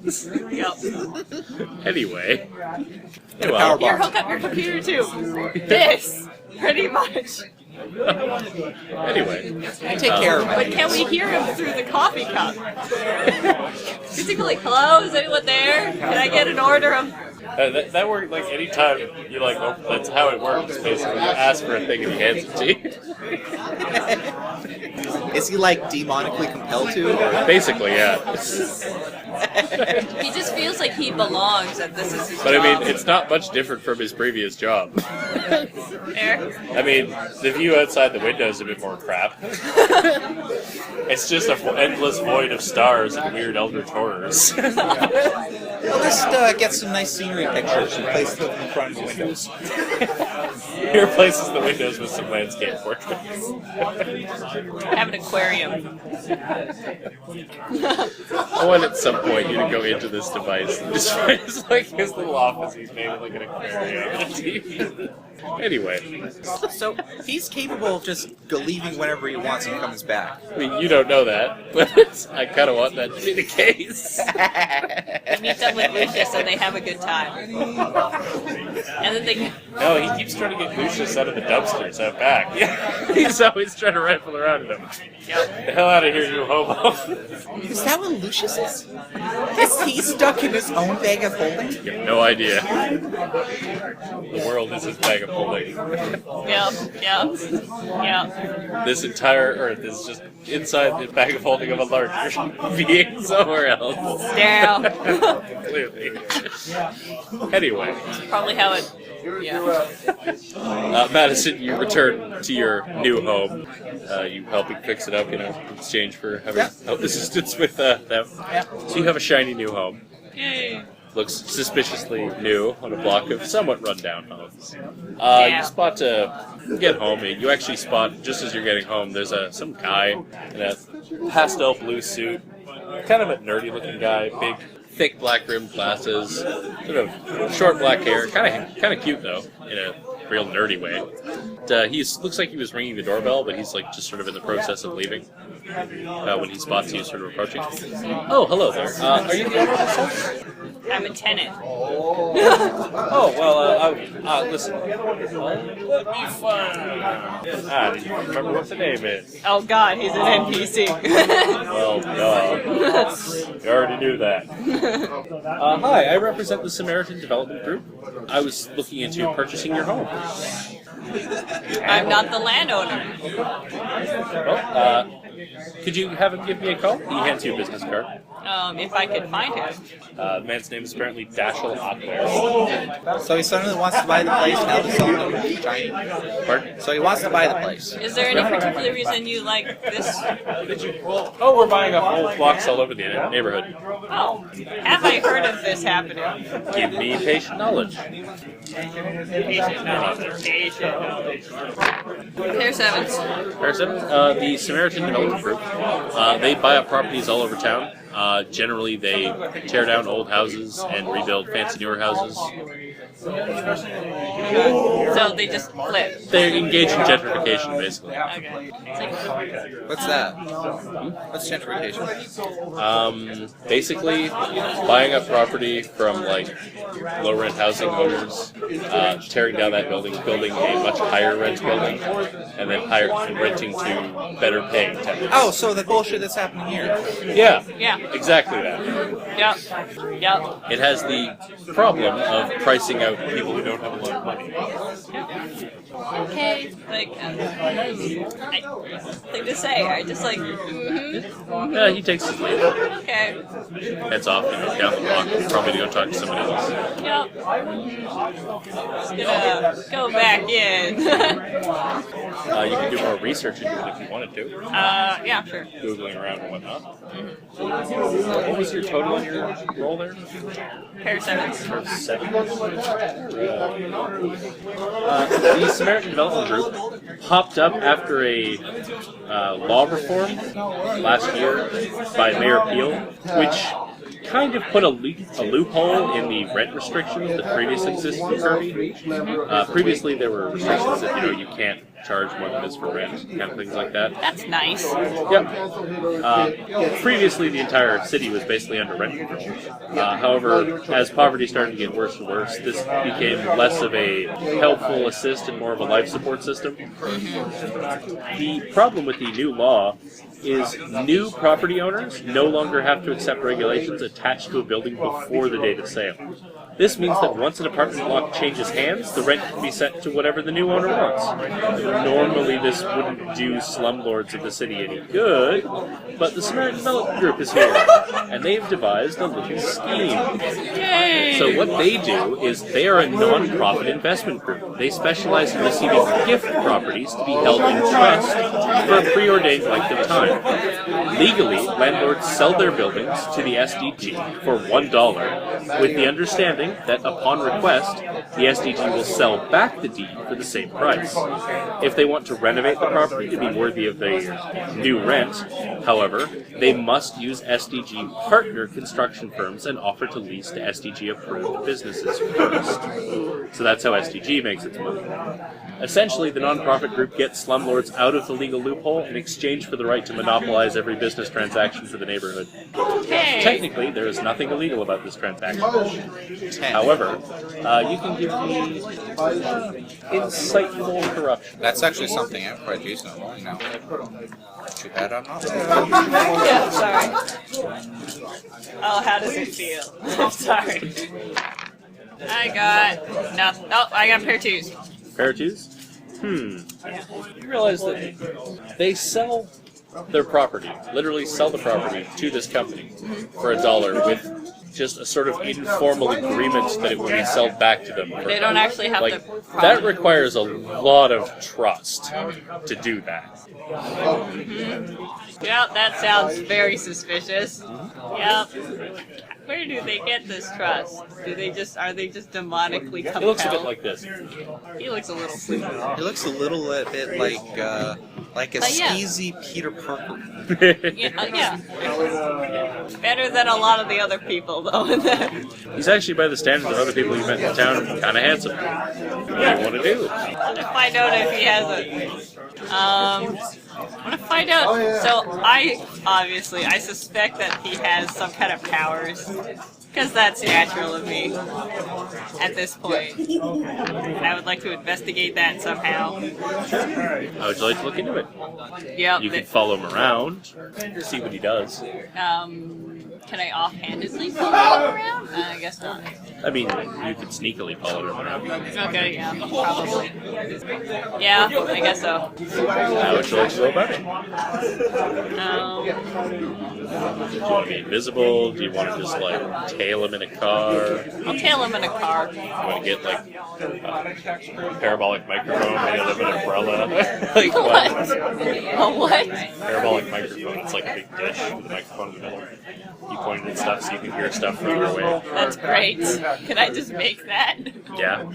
Yep. Anyway. And a Well, power Here, box. hook up your computer too. This, pretty much. anyway. I take care of But it. can we hear him through the coffee cup? Is he like, hello? Is anyone there? Can I get an order of? That worked like anytime you like, oh, that's how it works basically. You ask for a thing and he hands it to you. Is he like demonically compelled to? Or? Basically, yeah. He just feels like he belongs and this is his But I job. mean, it's not much different from his previous job. There. I mean, the view outside the window is a bit more crap. It's just an endless void of stars and weird eldritch horrors. Well, just get some nice scenery pictures and place them in front of the windows. He replaces the windows with some landscape portraits. Have an aquarium. I want at some point you to go into this device and just find like his little office he's made with like an aquarium and a TV. Anyway, So he's capable of just leaving whenever he wants and comes back. I mean, you don't know that, but I kind of want that to be the case. They meet up with Lucius and they have a good time. And then they No, he keeps trying to get Lucius out of the dumpsters out back. He's always trying to rifle around in them. The hell out of here, you hobo. Is that what Lucius is? Is he stuck in his own bag of holding? You have no idea. The world is his bag of holding. yeah. This entire Earth is just inside the bag of holding of a larger being somewhere else. Down. Clearly. Anyway, Probably how it. Yeah. Madison, you return to your new home. You helping fix it up, in exchange for having help assistance with them. So you have a shiny new home. Yay. Looks suspiciously new on a block of somewhat rundown homes. Yeah. You spot get home. You actually spot just as you're getting home. There's some guy in a pastel blue suit, kind of a nerdy-looking guy, big, thick black rimmed glasses, sort of short black hair, kind of cute though, in a real nerdy way. He looks like he was ringing the doorbell, but he's like just sort of in the process of leaving. When he spots you sort of approaching. Oh, hello there. Are you the owner of this house? I'm a tenant. Oh, well, listen. Let me find. Do you remember what the name is? Oh god, he's an NPC. Well, duh. You already knew that. Hi, I represent the Samaritan Development Group. I was looking into purchasing your home. I'm not the landowner. Well, could you have him give me a call? He hands you a business card. If I could find him. The man's name is apparently Dashel Otware. So he suddenly wants to buy the place now to sell them shiny. Pardon? So he wants to buy the place. Is there any particular reason you like this? Oh, we're buying up whole blocks all over the neighborhood. Oh, have I heard of this happening? Give me patient knowledge. Pair sevens. Person, the Samaritan Development Group, they buy up properties all over town. Generally, they tear down old houses and rebuild fancy newer houses. So they just flip. They engage in gentrification, basically. Okay. It's like, What's that? What's gentrification? Basically, buying up property from like low-rent housing owners, tearing down that building, building a much higher rent building, and then renting to better-paying tenants. Oh, so the bullshit that's happening here. Yeah, yeah. exactly that. Yep. It has the problem of pricing out people who don't have a lot of money. Okay. Like, thing to say. I just like, Yeah, he takes his leave. okay. Heads off, down the block, probably to go talk to somebody else. Yep. Just gonna go back in. You can do more research into it if you wanted to. Yeah, sure. Googling around and whatnot. What was your total on your roll there? Pair of sevens. For 7. The Samaritan Development Group popped up after a law reform last year by Mayor Peel, which kind of put a loophole in the rent restrictions that previously existed in Kirby. Previously, there were restrictions that you can't charge more than this for rent, kind of things like that. That's nice. Yep. Previously, the entire city was basically under rent control. However, as poverty started to get worse and worse, this became less of a helpful assist and more of a life support system. The problem with the new law is new property owners no longer have to accept regulations attached to a building before the date of sale. This means that once an apartment block changes hands, the rent can be set to whatever the new owner wants. Normally this wouldn't do slumlords of the city any good, but the Samaritan Development Group is here, and they've devised a little scheme. Yay! So what they do is they are a non-profit investment group. They specialize in receiving gift properties to be held in trust for a preordained length of time. Legally, landlords sell their buildings to the SDG for $1, with the understanding that upon request, the SDG will sell back the deed for the same price. If they want to renovate the property to be worthy of the new rent, however, they must use SDG partner construction firms and offer to lease to SDG-approved businesses first. So that's how SDG makes its money. Essentially, the nonprofit group gets slumlords out of the legal loophole in exchange for the right to monopolize every business transaction for the neighborhood. Okay. Technically, there is nothing illegal about this transaction. However, you can give me insightful corruption. That's actually something I'm quite used to rolling now. Too bad I'm not. Yeah, sorry. Oh, how does it feel? I'm sorry. I got nothing. Oh, I got pair twos. Pair of twos? You realize that they sell their property, literally sell the property to this company for $1 with just a sort of informal agreement that it will be sold back to them. They don't actually have Like, the that requires a lot of trust to do that. Yeah, that sounds very suspicious. Yep. Where do they get this trust? Are they just demonically compelled? It looks a bit like this. He looks a little sleepy. It looks a little bit like a yeah. skeezy Peter Parker. Yeah. Better than a lot of the other people, though. He's actually, by the standards of other people you met in town, kind of handsome. What do you want to do? To find out if he has a. I want to find out. So I suspect that he has some kind of powers, because that's natural of me at this point. I would like to investigate that somehow. How would you like to look into it? Yep. You can follow him around, see what he does. Can I offhandedly follow him around? I guess not. I mean, you could sneakily follow him around. Okay, yeah, probably. Yeah, I guess so. How would you like to go about it? Do you want to be invisible? Do you want to just, like, tail him in a car? I'll tail him in a car. You want to get, like, a parabolic microphone made out of an umbrella? Like, what? A what? Parabolic microphone. It's like a big dish with a microphone in the middle. he pointed at stuff so you can hear stuff further away. That's great. Can I just make that? Yeah.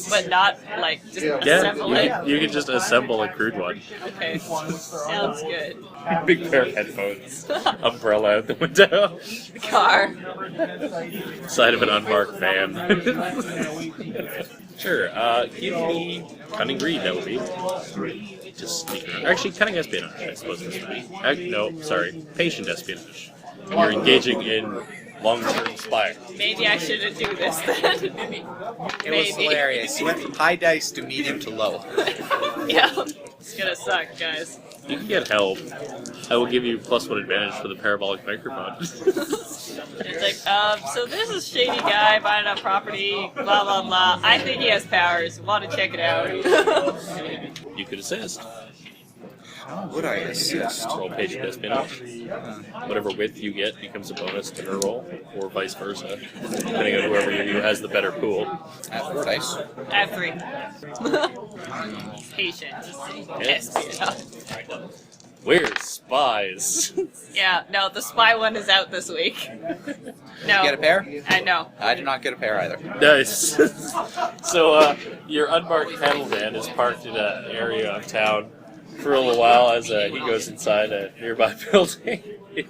But not, like, just Yeah, assemble it? you can just assemble a crude one. Okay. Sounds good. Big pair of headphones, umbrella out the window, Car. side of an unmarked van. Sure, give me cunning greed, that would be. Just sneak around. Actually, cunning espionage, I suppose this would be. No, sorry, patient espionage. You're engaging in long-term spying. Maybe I shouldn't do this then. It was hilarious. You went from high dice to medium to low. Yeah. It's gonna suck, guys. You can get help. I will give you +1 advantage for the parabolic microphone. It's like, so this is shady guy buying up property, blah blah blah. I think he has powers. Want to check it out? You could assist. How would I assist? Roll patient espionage. Whatever width you get becomes a bonus to her roll, or vice versa, depending on whoever you has the better pool. At 4 dice. I have 3. Patient. Espionage. We're spies. Yeah, no, the spy one is out this week. No. You get a pair? I know. I did not get a pair either. Nice. So, your unmarked panel van is parked in an area of town for a little while as he goes inside a nearby building.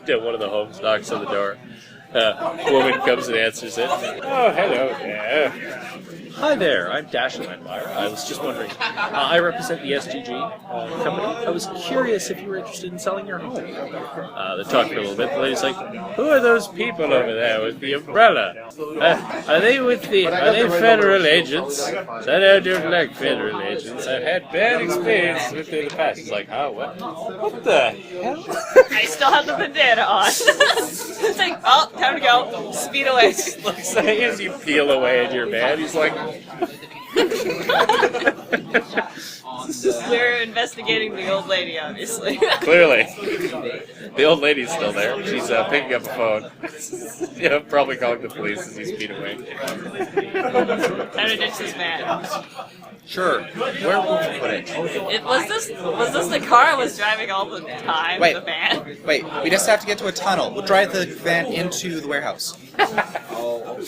One of the homes knocks on the door. A woman comes and answers it. Oh, hello there. Hi there, I'm Dashiell Landmeyer. I was just wondering, I represent the SGG company. I was curious if you were interested in selling your home. They talked for a little bit. The lady's like, who are those people over there with the umbrella? Are they federal agents? I don't like federal agents. I've had bad experience with them in the past. He's like, oh, what the hell? I still have the bandana on. It's like, oh, time to go. Speed away. Looks like as you peel away at your man, he's like, We're investigating the old lady, obviously. clearly. The old lady's still there. She's picking up a phone. Yeah, probably calling the police as you speed away. Time to ditch this man. Sure. Where would you put it? Was this the car I was driving all the time? Wait. The van? Wait, we just have to get to a tunnel. We'll drive the van into the warehouse. Or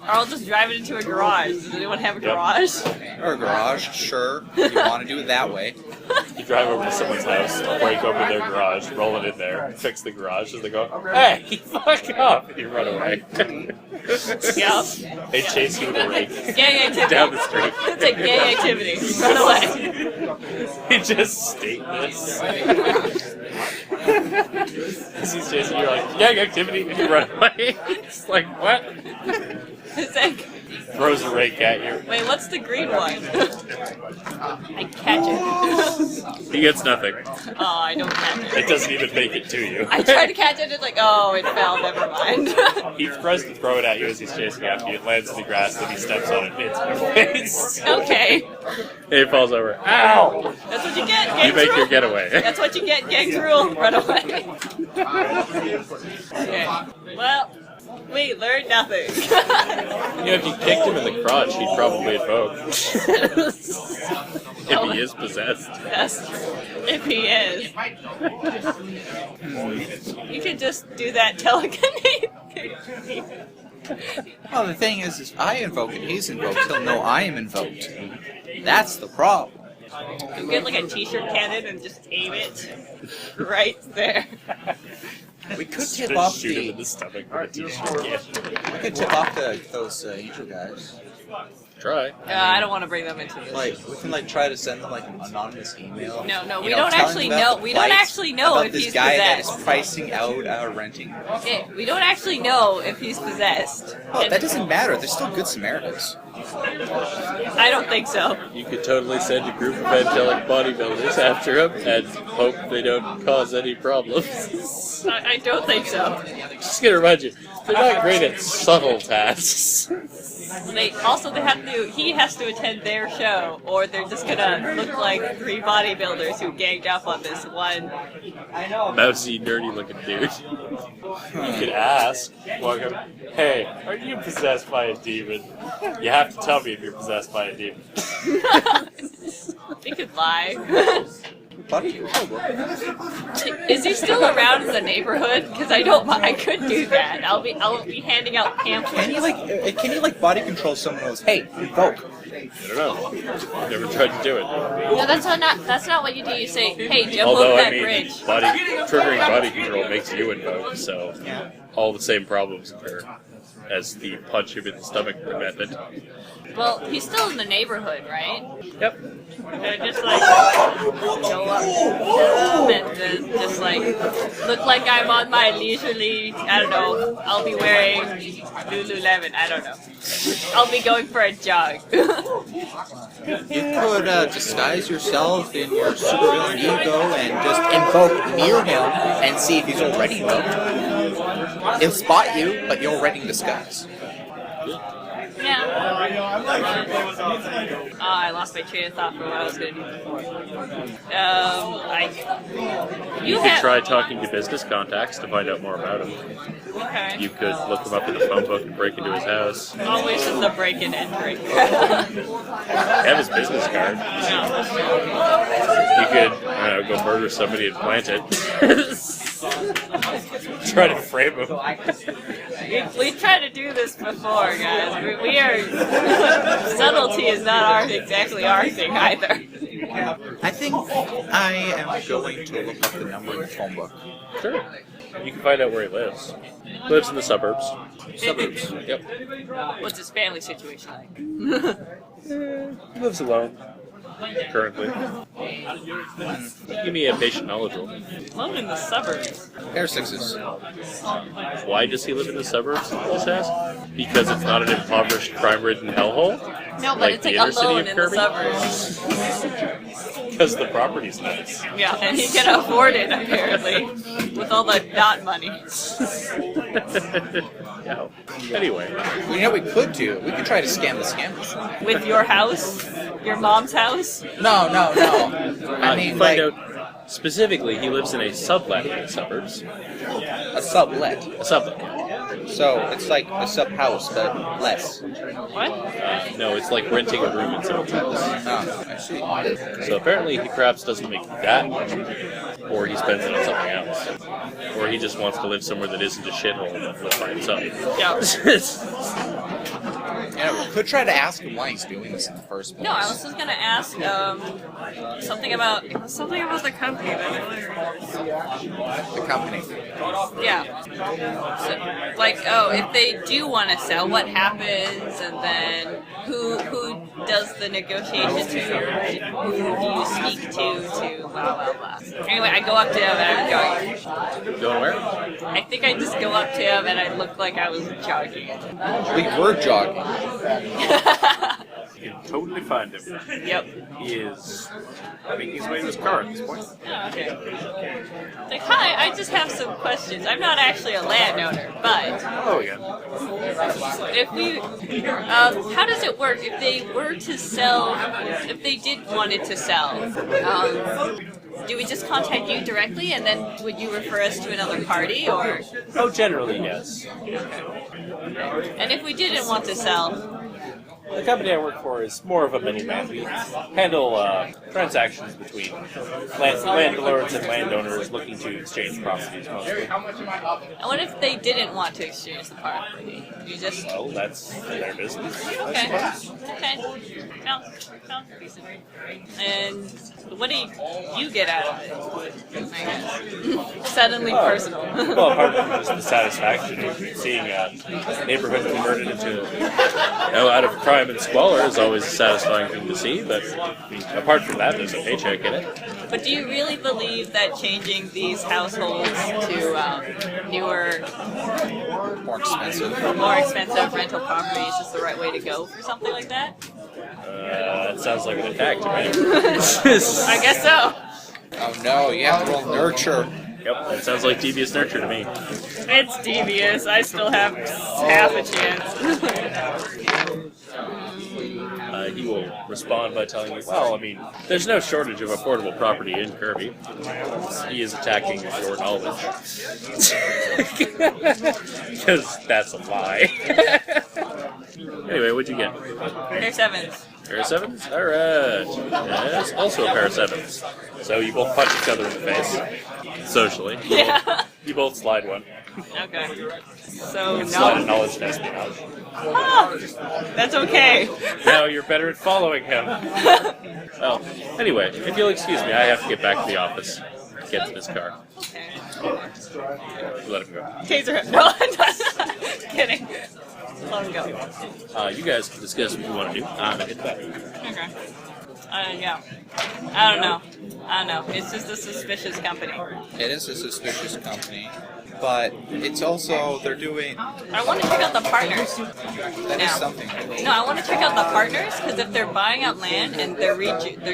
I'll just drive it into a garage. Does anyone have a garage? Or a garage, sure. If you want to do it that way. You drive over to someone's house, break open their garage, roll it in there, fix the garage, and they go, hey, fuck off! And you run away. Yep. They chase you with a rake Gang activity. down the street. It's like gang activity. Run away. You just state this. As he's chasing you, you're like, gang activity, and you run away. It's like, what? It's like, Throws a rake at you. wait, what's the green one? I catch it. He gets nothing. Oh, I don't catch It it. doesn't even make it to you. I tried to catch it, it's like, oh, it fell, never mind. He tries to throw it at you as he's chasing after you. It lands in the grass, then he steps on it and hits your face. Okay. And it falls over. Ow! That's what you get, You gangs make rule. your getaway. That's what you get, gangs rule. Run away. Okay. Well, we learned nothing. You know, if you kicked him in the crotch, he'd probably invoke. If he is possessed. Yes, if he is. You could just do that telekinesis. Well, the thing is I invoke and he's invoked, he'll know I am invoked. That's the problem. You get like a t-shirt cannon and just aim it right there. We could Just tip off shoot him in the... the stomach with a t-shirt can. We could tip off those angel guys. Try. I don't want to bring them into this. Like, we can like try to send them like an anonymous email. No, you we know, don't telling actually them about know. the We don't plight actually know about if this he's guy that is possessed. pricing out our renting. Okay, we don't actually know if he's possessed. Oh, And that doesn't matter. They're still good Samaritans. I don't think so. You could totally send a group of angelic bodybuilders after him and hope they don't cause any problems. I don't think so. Just gonna remind you, they're not great at subtle tasks. He has to attend their show, or they're just gonna look like 3 bodybuilders who ganged up on this one. Mousy, nerdy-looking dude. You could ask, walk up, hey, are you possessed by a demon? You have to tell me if you're possessed by a demon. They could lie. body control book. Is he still around in the neighborhood? Because I could do that. I'll be handing out pamphlets. Can you body control someone who's, hey, invoke? I don't know. Never tried to do it. No, that's not what you do. You say, hey, jump Although, over I that mean, bridge. triggering body control makes you invoke, so all the same problems occur as the punch him in the stomach method. Well, he's still in the neighborhood, right? Yep. And just like go up to them and just like look like I'm on my leisurely. I don't know. I'll be wearing Lululemon. I don't know. I'll be going for a jog. You could disguise yourself in your supervillain ego and just invoke near him and see if he's already invoked. He'll spot you, but you're already in disguise. Yeah. I lost my train of thought for what I was going to do before. You could try talking to business contacts to find out more about him. Okay. You could look him up in the phone book and break into his house. Always in the break and entering. Have his business card. You could, I don't know, go murder somebody and plant it. Try to frame him. We tried to do this before, guys. We are subtlety is not exactly our thing either. I think I am going to look up the number in the phone book. Sure. You can find out where he lives. Lives in the suburbs. Suburbs. Yep. What's his family situation like? He lives alone. Currently. Give me a patient knowledge roll. Alone in the suburbs. Air sixes. Why does he live in the suburbs, just ask? Because it's not an impoverished, crime-ridden hellhole? No, but Like it's the like inner city alone of in the Kirby? suburbs. Because the property's nice. Yeah, and he can afford it apparently with all the not money. Yeah. Anyway. You know what we could do? We could try to scam the scammers. With your house, your mom's house. No. I mean, find like, out specifically, he lives in a sublet in the suburbs. a sublet. A sublet. So it's like a sub house, but less. What? No, it's like renting a room in someone's house. Oh, I see. So apparently, he perhaps doesn't make that much, or he spends it on something else, or he just wants to live somewhere that isn't a shithole that lives by himself. Yeah. Yeah, we could try to ask him why he's doing this in the first place. No, I was just gonna ask something about the company. The company. Yeah. So, like, oh, if they do want to sell, what happens, and then who does the negotiation to? Who do you speak to? Blah blah blah. Anyway, I go up to him and I'm jogging. Going where? I think I just go up to him and I look like I was jogging. We were jogging. You can totally find him. Yep. He is making his way to his car at this point. Oh, okay. Like, hi, I just have some questions. I'm not actually a landowner, but Hello again. if we, how does it work if they were to sell, if they did wanted to sell? Do we just contact you directly, and then would you refer us to another party, or? Oh, generally, yes. And if we didn't want to sell, The company I work for is more of a middleman. We handle transactions between landlords and landowners looking to exchange properties mostly. and what if they didn't want to exchange the property? You just Well, that's their business. okay. Sounds decent. And what do you get out of it? I guess. Suddenly personal. Well, apart from just the satisfaction of seeing a neighborhood converted into, out of crime and squalor is always a satisfying thing to see, but apart from that, there's a paycheck in it. But do you really believe that changing these households to newer, More expensive. more expensive rental properties is the right way to go for something like that? That sounds like an attack to me. I guess so. Oh no, you have to roll nurture. Yep, that sounds like devious nurture to me. It's devious. I still have half a chance. He will respond by telling you, well, I mean, there's no shortage of affordable property in Kirby. He is attacking your knowledge. Because that's a lie. Anyway, what'd you get? They're sevens. Pair of sevens? Alright. Yes, also a pair of sevens. So you both punch each other in the face. Socially. Yeah. You both slide one. Okay. So You slide a no. knowledge test me out. Ah, that's okay. Now you're better at following him. Well, anyway, if you'll excuse me, I have to get back to the office. Get to this car. Okay. Let him go. Taser him. No, I'm not kidding. Let him go. You guys can discuss what you want to do. I'm gonna hit that. Okay. Yeah. I don't know. It's just a suspicious company. It is a suspicious company, but it's also, they're doing, I want to check out the partners. that is something. No, I want to check out the partners because if they're buying out land and they're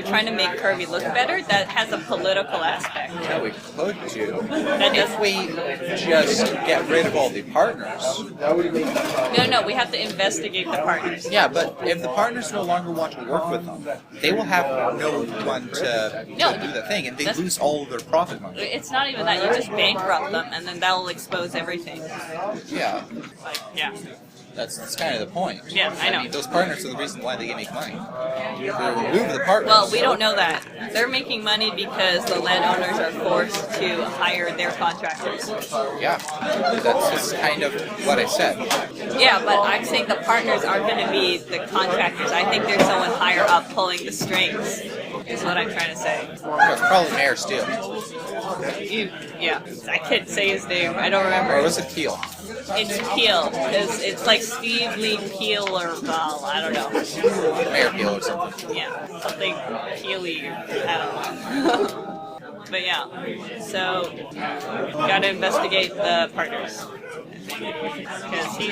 trying to make Kirby look better, that has a political aspect. Yeah, we could do. That If is, we just get rid of all the partners. no, we have to investigate the partners. Yeah, but if the partners no longer want to work with them, they will have no one to No, do the thing, and they that's- lose all of their profit money. It's not even that. You just bankrupt them and then that will expose everything. Yeah, Like, yeah. that's kind of the point. Yeah, I know. mean, those partners are the reason why they can make money. If we remove the partners. Well, we don't know that. They're making money because the landowners are forced to hire their contractors. Yeah, that's just kind of what I said. Yeah, but I'm saying the partners aren't going to be the contractors. I think there's someone higher up pulling the strings, is what I'm trying to say. It's probably Mayor Steele. Yeah, I can't say his name. I don't Or remember. was it Peel? It's Peel. It's like Steve Lee Peel or, I don't know. Mayor Peel or something. Yeah, something Peely. I don't know. But yeah, so gotta investigate the partners. Because he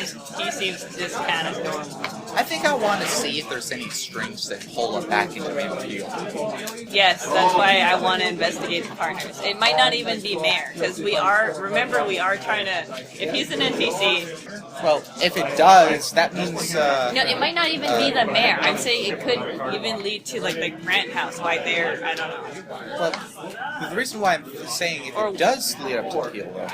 seems just kind of normal. I think I want to see if there's any strings that pull it back into Mayor Peel. Yes, that's why I want to investigate the partners. It might not even be Mayor, because we are trying to, if he's an NPC, Well, if it does, that means. no, it might not even be the Mayor. I'm saying it could even lead to like the Grant House right there, I don't know. Well, the reason why I'm saying if it does lead up to Peel, though,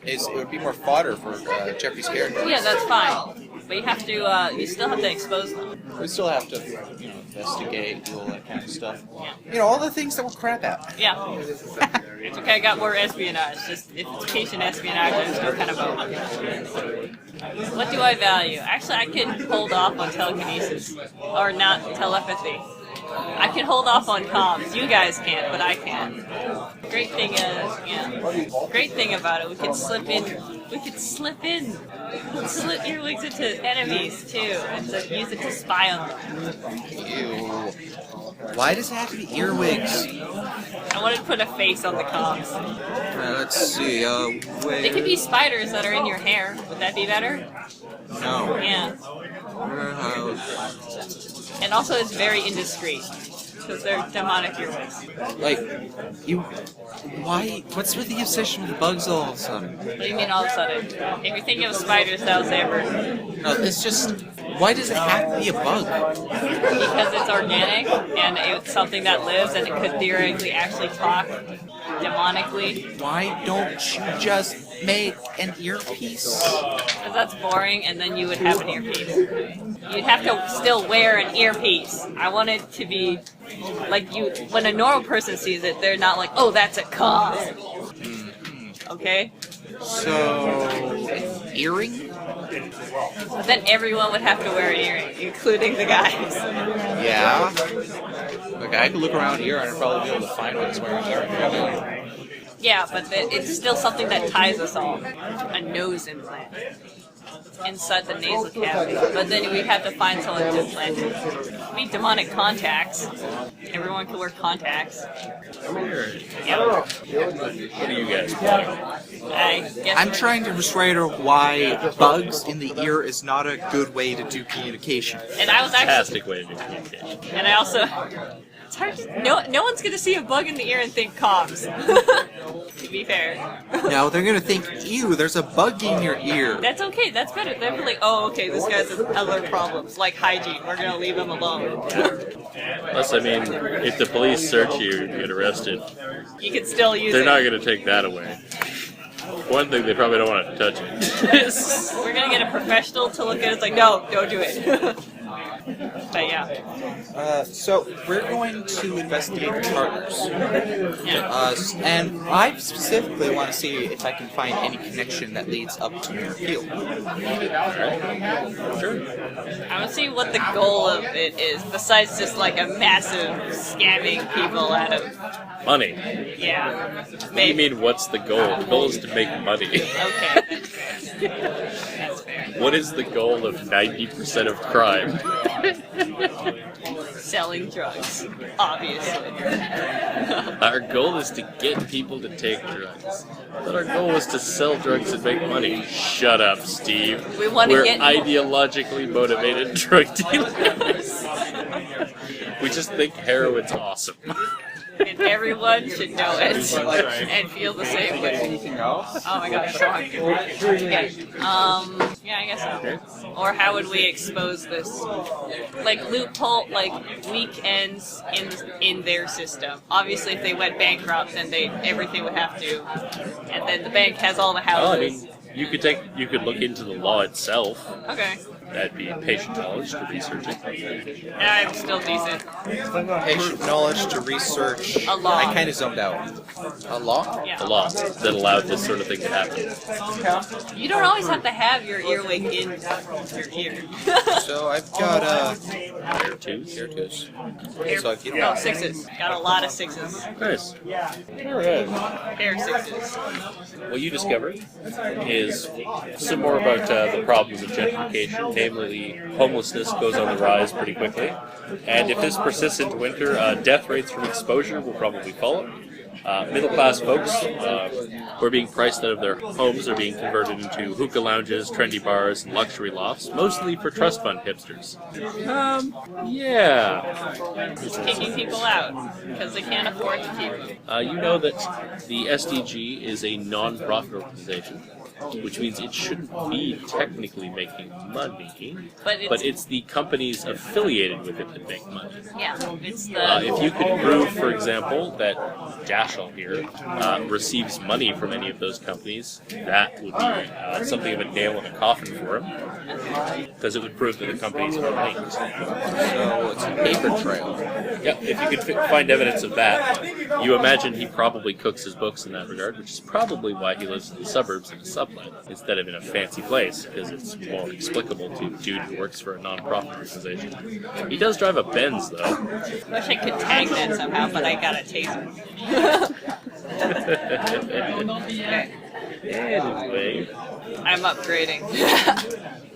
is it would be more fodder for Jeffrey's character. Yeah, that's fine. But you have to, you still have to expose them. We still have to, investigate, do all that kind of stuff. Yeah. All the things that we're crap at. Yeah. It's okay, I got more espionage. Just if it's patient espionage, I'm still kind of vote. What do I value? Actually, I can hold off on telekinesis. Or not telepathy. I can hold off on comms. You guys can't, but I can. Great thing about it, we could slip earwigs into enemies too, and so use it to spy on them. Ew. Why does it have to be earwigs? I wanted to put a face on the comms. Let's see. They could be spiders that are in your hair. Would that be better? No. Yeah. And also it's very indiscreet. Because they're demonic earwigs. Like, why? What's with the obsession with bugs all of a sudden? What do you mean all of a sudden? If you're thinking of spiders, that was ever. No, it's just. Why does it have to be a bug? Because it's organic and it's something that lives and it could theoretically actually talk demonically. Why don't you just make an earpiece? Because that's boring and then you would have an earpiece. You'd have to still wear an earpiece. I want it to be like when a normal person sees it, they're not like, oh, that's a cough. Okay? So, earring? But then everyone would have to wear an earring, including the guys. Yeah. Okay, I could look around here and I'd probably be able to find what's wearing an earring. Yeah, but it's still something that ties us all. A nose implant. Inside the nasal cavity. But then we'd have to find someone to implant it. We need demonic contacts. Everyone can wear contacts. Yeah. What do you guys want? I guess I'm trying to persuade her why bugs in the ear is not a good way to do communication. And I was actually... Fantastic way to do communication. And I also... It's hard to, no one's gonna see a bug in the ear and think comms. To be fair. No, they're gonna think, ew, there's a bug in your ear. That's okay, that's better. They'll be like, oh, okay, this guy has other problems, like hygiene. We're gonna leave him alone. Plus, I mean, if the police search you and get arrested, You can still use they're it. not going to take that away. One thing, they probably don't want to touch it. We're gonna get a professional to look at it. It's like, no, don't do it. But yeah. So we're going to investigate the charters. Yeah. And I specifically want to see if I can find any connection that leads up to your appeal. Sure. I want to see what the goal of it is, besides just like a massive scamming people out of. Money. Yeah. What do you mean, what's the goal? The goal is to make money. Okay, that's fair. That's fair. What is the goal of 90% of crime? Selling drugs, obviously. Our goal is to get people to take drugs. But our goal is to sell drugs and make money. Shut up, Steve. We want to We're get ideologically motivated drug dealers. We just think heroin's awesome. And everyone should know it and feel the same way. Anything else? Oh my gosh, okay. Yeah, I guess so. Or how would we expose this? Like loophole, like weak ends in their system. Obviously, if they went bankrupt, then everything would have to, and then the bank has all the Well, I houses. mean, you could look into the law itself. Okay, That'd be patient knowledge to research it. I'm still decent. Patient knowledge to research. A law. I kind of zoned out. A law? Yeah. The law that allowed this sort of thing to happen. You don't always have to have your earwig in your ear. So I've got There twos. tier twos. So I've Oh, sixes. Got a lot of sixes. Nice. Alright. Pair sixes. What you discovered is some more about the problems of gentrification, namely homelessness goes on the rise pretty quickly, and if this persists into winter, death rates from exposure will probably follow. Middle-class folks who are being priced out of their homes are being converted into hookah lounges, trendy bars, and luxury lofts, mostly for trust fund hipsters. Yeah. Just kicking people out because they can't afford to keep them. You know that the SDG is a non-profit organization, which means it shouldn't be technically making money, But it's the companies affiliated with it that make money. Yeah, it's the. If you could prove, for example, that Dashel here receives money from any of those companies, that would be something of a nail in a coffin for him, because it would prove that the companies are linked. So it's a paper trail. Yeah, if you could find evidence of that, you imagine he probably cooks his books in that regard, which is probably why he lives in the suburbs in a sublet instead of in a fancy place, because it's more explicable to a dude who works for a non-profit organization. He does drive a Benz, though. Wish I could tag that somehow, but I got a taser. Okay. Anyway. I'm upgrading.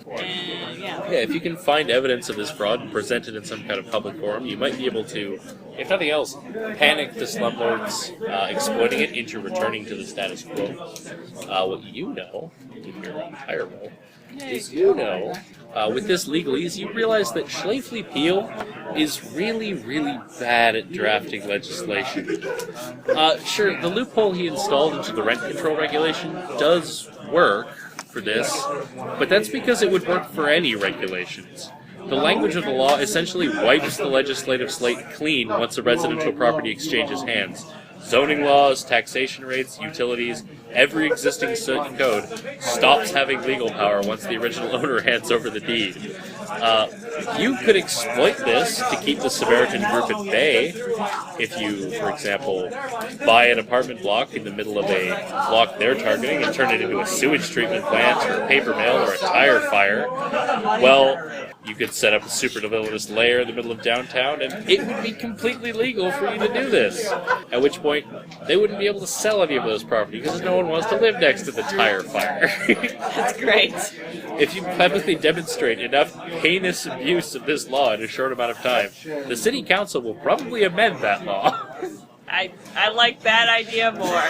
And yeah. Yeah, if you can find evidence of this fraud and present it in some kind of public forum, you might be able to, if nothing else, panic the slumlords exploiting it into returning to the status quo. What you know, in your higher role, is with this legalese, you realize that Schlafly Peel is really, really bad at drafting legislation. Sure, the loophole he installed into the rent control regulation does work for this, but that's because it would work for any regulations. The language of the law essentially wipes the legislative slate clean once a residential property exchanges hands. Zoning laws, taxation rates, utilities, every existing code stops having legal power once the original owner hands over the deed. You could exploit this to keep the Samaritan group at bay if you, for example, buy an apartment block in the middle of a block they're targeting and turn it into a sewage treatment plant or a paper mill or a tire fire. Well, you could set up a supervillainous lair in the middle of downtown, and it would be completely legal for you to do this. At which point, they wouldn't be able to sell any of those properties because no one wants to live next to the tire fire. That's great. If you publicly demonstrate enough heinous abuse of this law in a short amount of time, the city council will probably amend that law. I like that idea more.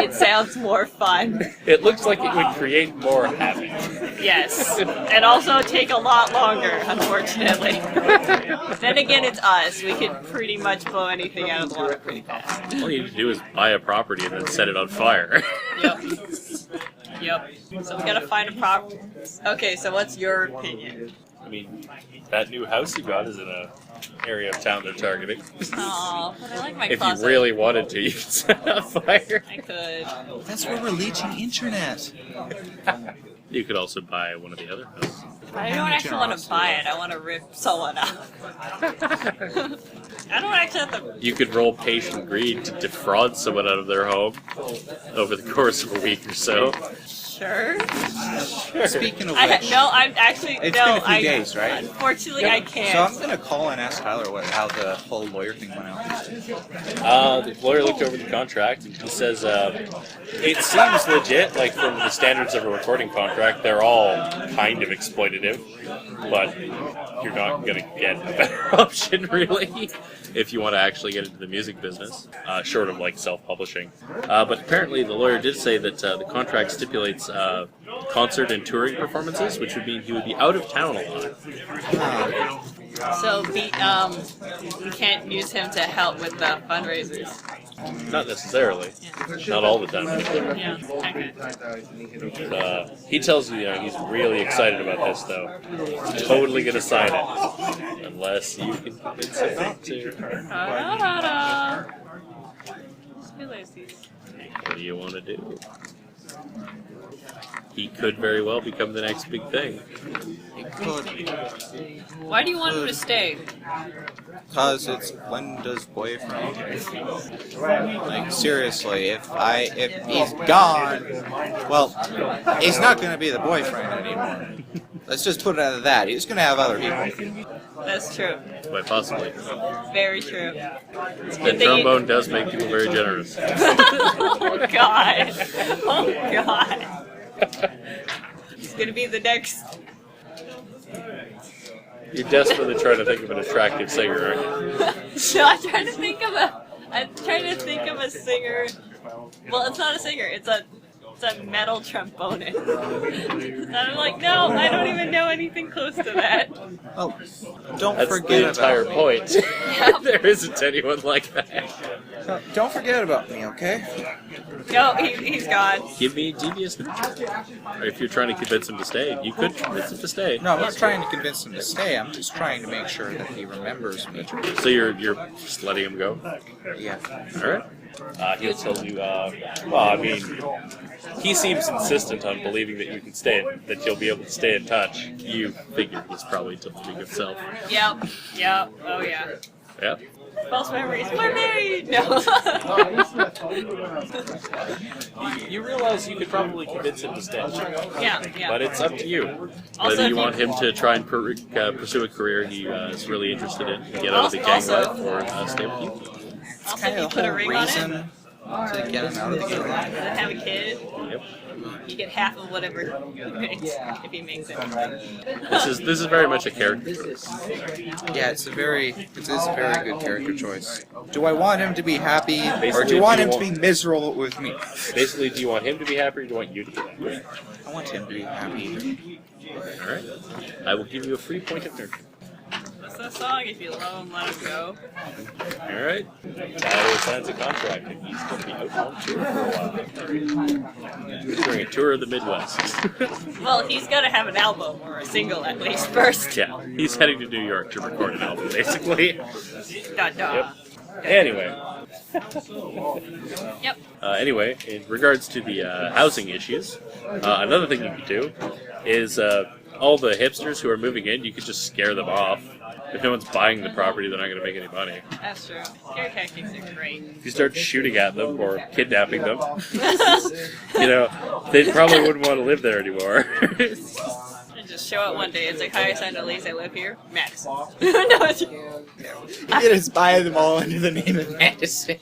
It sounds more fun. It looks like it would create more havoc. Yes. And also take a lot longer, unfortunately. Then again, it's us. We can pretty much blow anything out of the water pretty fast. All you need to do is buy a property and then set it on fire. Yep. So we gotta find a property. Okay, so what's your opinion? I mean, that new house you got is in a area of town they're targeting. Oh, but I like my If closet. you really wanted to, you could set it on fire. I could. That's where we're leeching internet. You could also buy one of the other houses. I don't actually want to buy it. I want to rip someone up. I don't actually have to. You could roll patient greed to defraud someone out of their home over the course of a week or so. Sure. Speaking of which, I'm actually it's no. been a few days, right? Unfortunately, I can't. So I'm gonna call and ask Tyler how the whole lawyer thing went out. The lawyer looked over the contract and he says, it seems legit, like from the standards of a recording contract, they're all kind of exploitative, but you're not going to get a better option, really, if you want to actually get into the music business, short of like self-publishing. But apparently the lawyer did say that the contract stipulates concert and touring performances, which would mean he would be out of town a lot. So you can't use him to help with the fundraisers. Not necessarily. Not all the time. Yeah. Okay. He tells you, he's really excited about this, though. He's totally going to sign it. Unless you can convince him not to. What do you want to do? He could very well become the next big thing. It could. Why do you want him to stay? Because it's Glinda's boyfriend. Like, seriously, if he's gone, well, he's not going to be the boyfriend anymore. Let's just put it at that. He's going to have other people. That's true. Quite possibly. Very true. And trombone does make people very generous. Oh God! Oh God! He's gonna be the next. You're desperately trying to think of an attractive singer, aren't you? No, I'm trying to think of a singer. Well, it's not a singer. It's a metal trombonist. And I'm like, no, I don't even know anything close to that. Oh, don't That's forget the entire about point. Yep. There isn't anyone like that. No, don't forget about me, okay? No, he's gone. Give me devious nature. Or if you're trying to convince him to stay, you could convince him to stay. No, I'm not trying to convince him to stay. I'm just trying to make sure that he remembers me. So you're just letting him go? Yeah. Alright. He'll tell you, well, I mean, he seems insistent on believing that you can stay, that you'll be able to stay in touch. You figure he's probably telling himself. Yep. Oh yeah. Yep. False memories. We're married. No. You realize you could probably convince him to stay. Yeah. But it's up to you. Also, Whether if you you- want him to try and pursue a career he is really interested in, get out of the gang Also- life, or stay with you. Also, if you put a ring on it, reason to get him out of the game. and have a kid, Yep. you get half of whatever he makes if he makes it. This is very much a character choice. Yeah, it is a very good character choice. Do I want him to be happy, or Basically, do you want do him you to be miserable with me? Basically, do you want him to be happy or do you want you to be happy? I want him to be happy. Alright. I will give you a free point of nurture. What's that song? If you love him, let him go. Alright. Tyler signs a contract and he's going to be out on tour for a while. He's doing a tour of the Midwest. Well, he's got to have an album or a single at least first. Yeah, he's heading to New York to record an album, basically. Yep. Anyway. Yep. Anyway, in regards to the housing issues, another thing you could do is all the hipsters who are moving in, you could just scare them off. If no one's buying the property, they're not going to make any money. That's true. Scare tactics are great. If you start shooting at them or kidnapping them, they probably wouldn't want to live there anymore. And just show up one day. It's like, hi, I signed a lease. I live here. Madison. No, it's... You just buy them all under the name of Madison.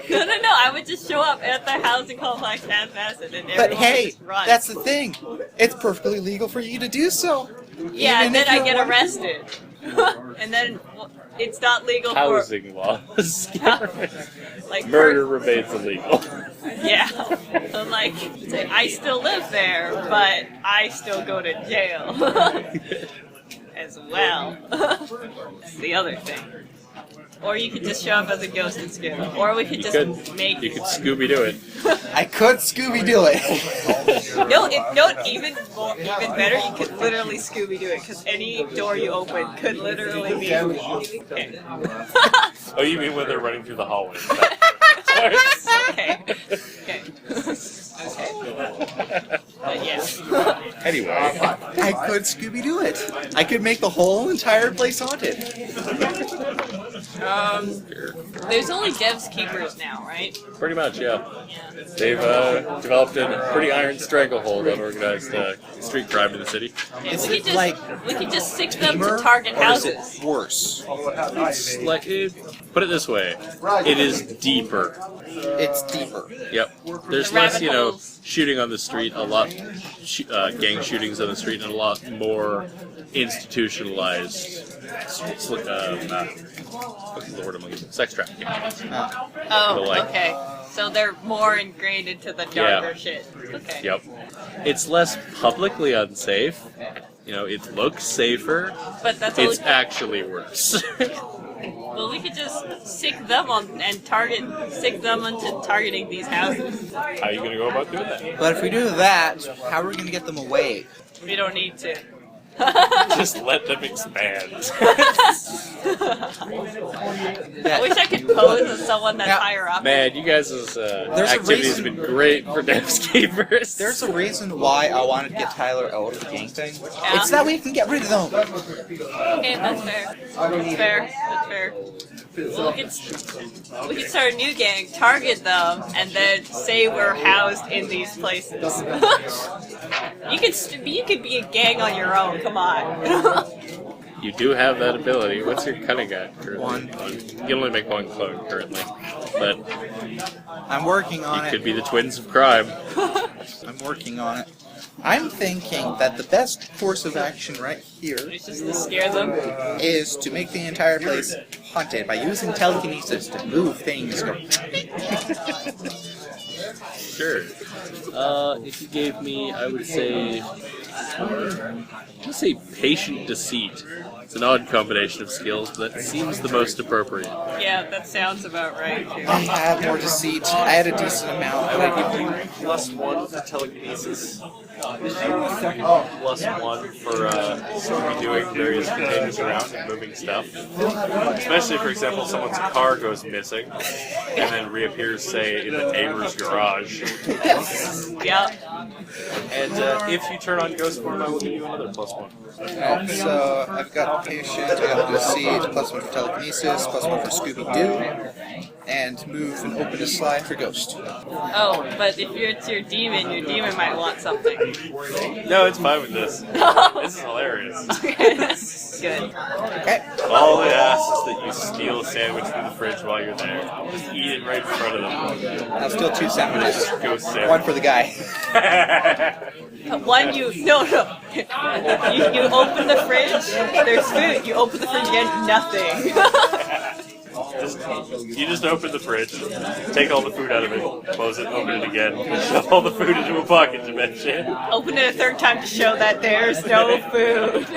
No. I would just show up at the housing complex at Madison, and everyone But hey, would just run. that's the thing. It's perfectly legal for you to do so. Yeah, Even and then if I you're get one- arrested. And then it's not legal for Housing laws. like Murder remains illegal. Yeah. So like, say, I still live there, but I still go to jail as well. That's the other thing. Or you could just show up as a ghost and scare them. Or we could just make... You could Scooby-Doo it. I could Scooby-Doo it. Even better, you could literally Scooby-Doo it, because any door you open could literally be... Okay. Oh, you mean when they're running through the hallway? Okay. Okay. But yeah. Anyway, I could Scooby-Doo it. I could make the whole entire place haunted. There's only Dev's Keepers now, right? Pretty much, yeah. Yeah. They've developed a pretty iron stranglehold on organized street crime in the city. Is we it could like just stick them tamer, to target or is houses. it worse? It's like, put it this way, it is deeper. It's deeper. Yep. There's The less, rabbit you know, holes. shooting on the street, a lot, gang shootings on the street, and a lot more institutionalized, what's the word I'm looking for? Sex trafficking. Oh, But, like- okay. So they're more ingrained into the darker shit. Okay. Yep. It's less publicly unsafe. You know, it looks safer. But that's only. It's actually worse. Well, we could just stick them into targeting these houses. How are you going to go about doing that? But if we do that, how are we going to get them away? We don't need to. Just let them expand. I wish I could pose as someone that's Yeah. higher up. Man, you guys' a activity has reason- been great for Devscapers. There's a reason why I wanted to get Tyler out of the gang thing. Yeah. It's that we can get rid of them. Okay, that's fair. That's fair. That's fair. Well, we could start a new gang, target them, and then say we're housed in these places. you could be a gang on your own. Come on. You do have that ability. What's your cunning at currently? One. You can only make one clone currently. But I'm working on you it. could be the twins of crime. I'm working on it. I'm thinking that the best course of action right here It's just to scare them. is to make the entire place haunted by using telekinesis to move things. Sure. If you gave me, I would say patient deceit. It's an odd combination of skills, but that seems the most appropriate. Yeah, that sounds about right. Too. I have more deceit. I had a decent amount, but I give you +1 for telekinesis. +1 for doing various containers around and moving stuff. Especially, for example, someone's car goes missing and then reappears, say, in the neighbor's garage. Yep. And if you turn on ghost form, I will give you another +1. Alright, so I've got patient, I got deceit, +1 for telekinesis, +1 for Scooby-Doo, and move and open a slide for ghost. Oh, but if it's your demon might want something. No, it's fine with this. This is hilarious. Good. Okay. All it asks is that you steal a sandwich from the fridge while you're there. Just eat it right in front of them. I'll steal 2 sandwiches. Ghost sandwich. One for the guy. One you you open the fridge, there's food. You open the fridge again, nothing. You just open the fridge, take all the food out of it, close it, open it again, shove all the food into a bucket to mention. Open it a third time to show that there's no food.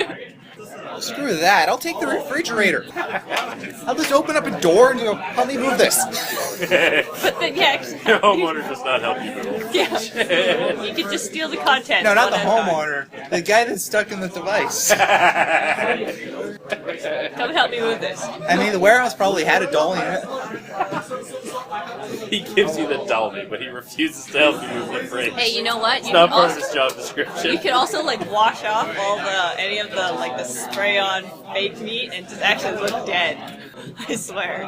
Screw that. I'll take the refrigerator. I'll just open up a door and go, help me move this. But then, yeah, Your homeowner does not help you move. yeah, you could just steal the contents. No, not the one at a time. homeowner. The guy that's stuck in the device. Come help me move this. I mean, the warehouse probably had a dolly in it. He gives you the dolly, but he refuses to help you move the fridge. Hey, you know what? It's You not can part of also, his job description. you can also like wash off any of the like the spray on fake meat and just actually look dead. I swear.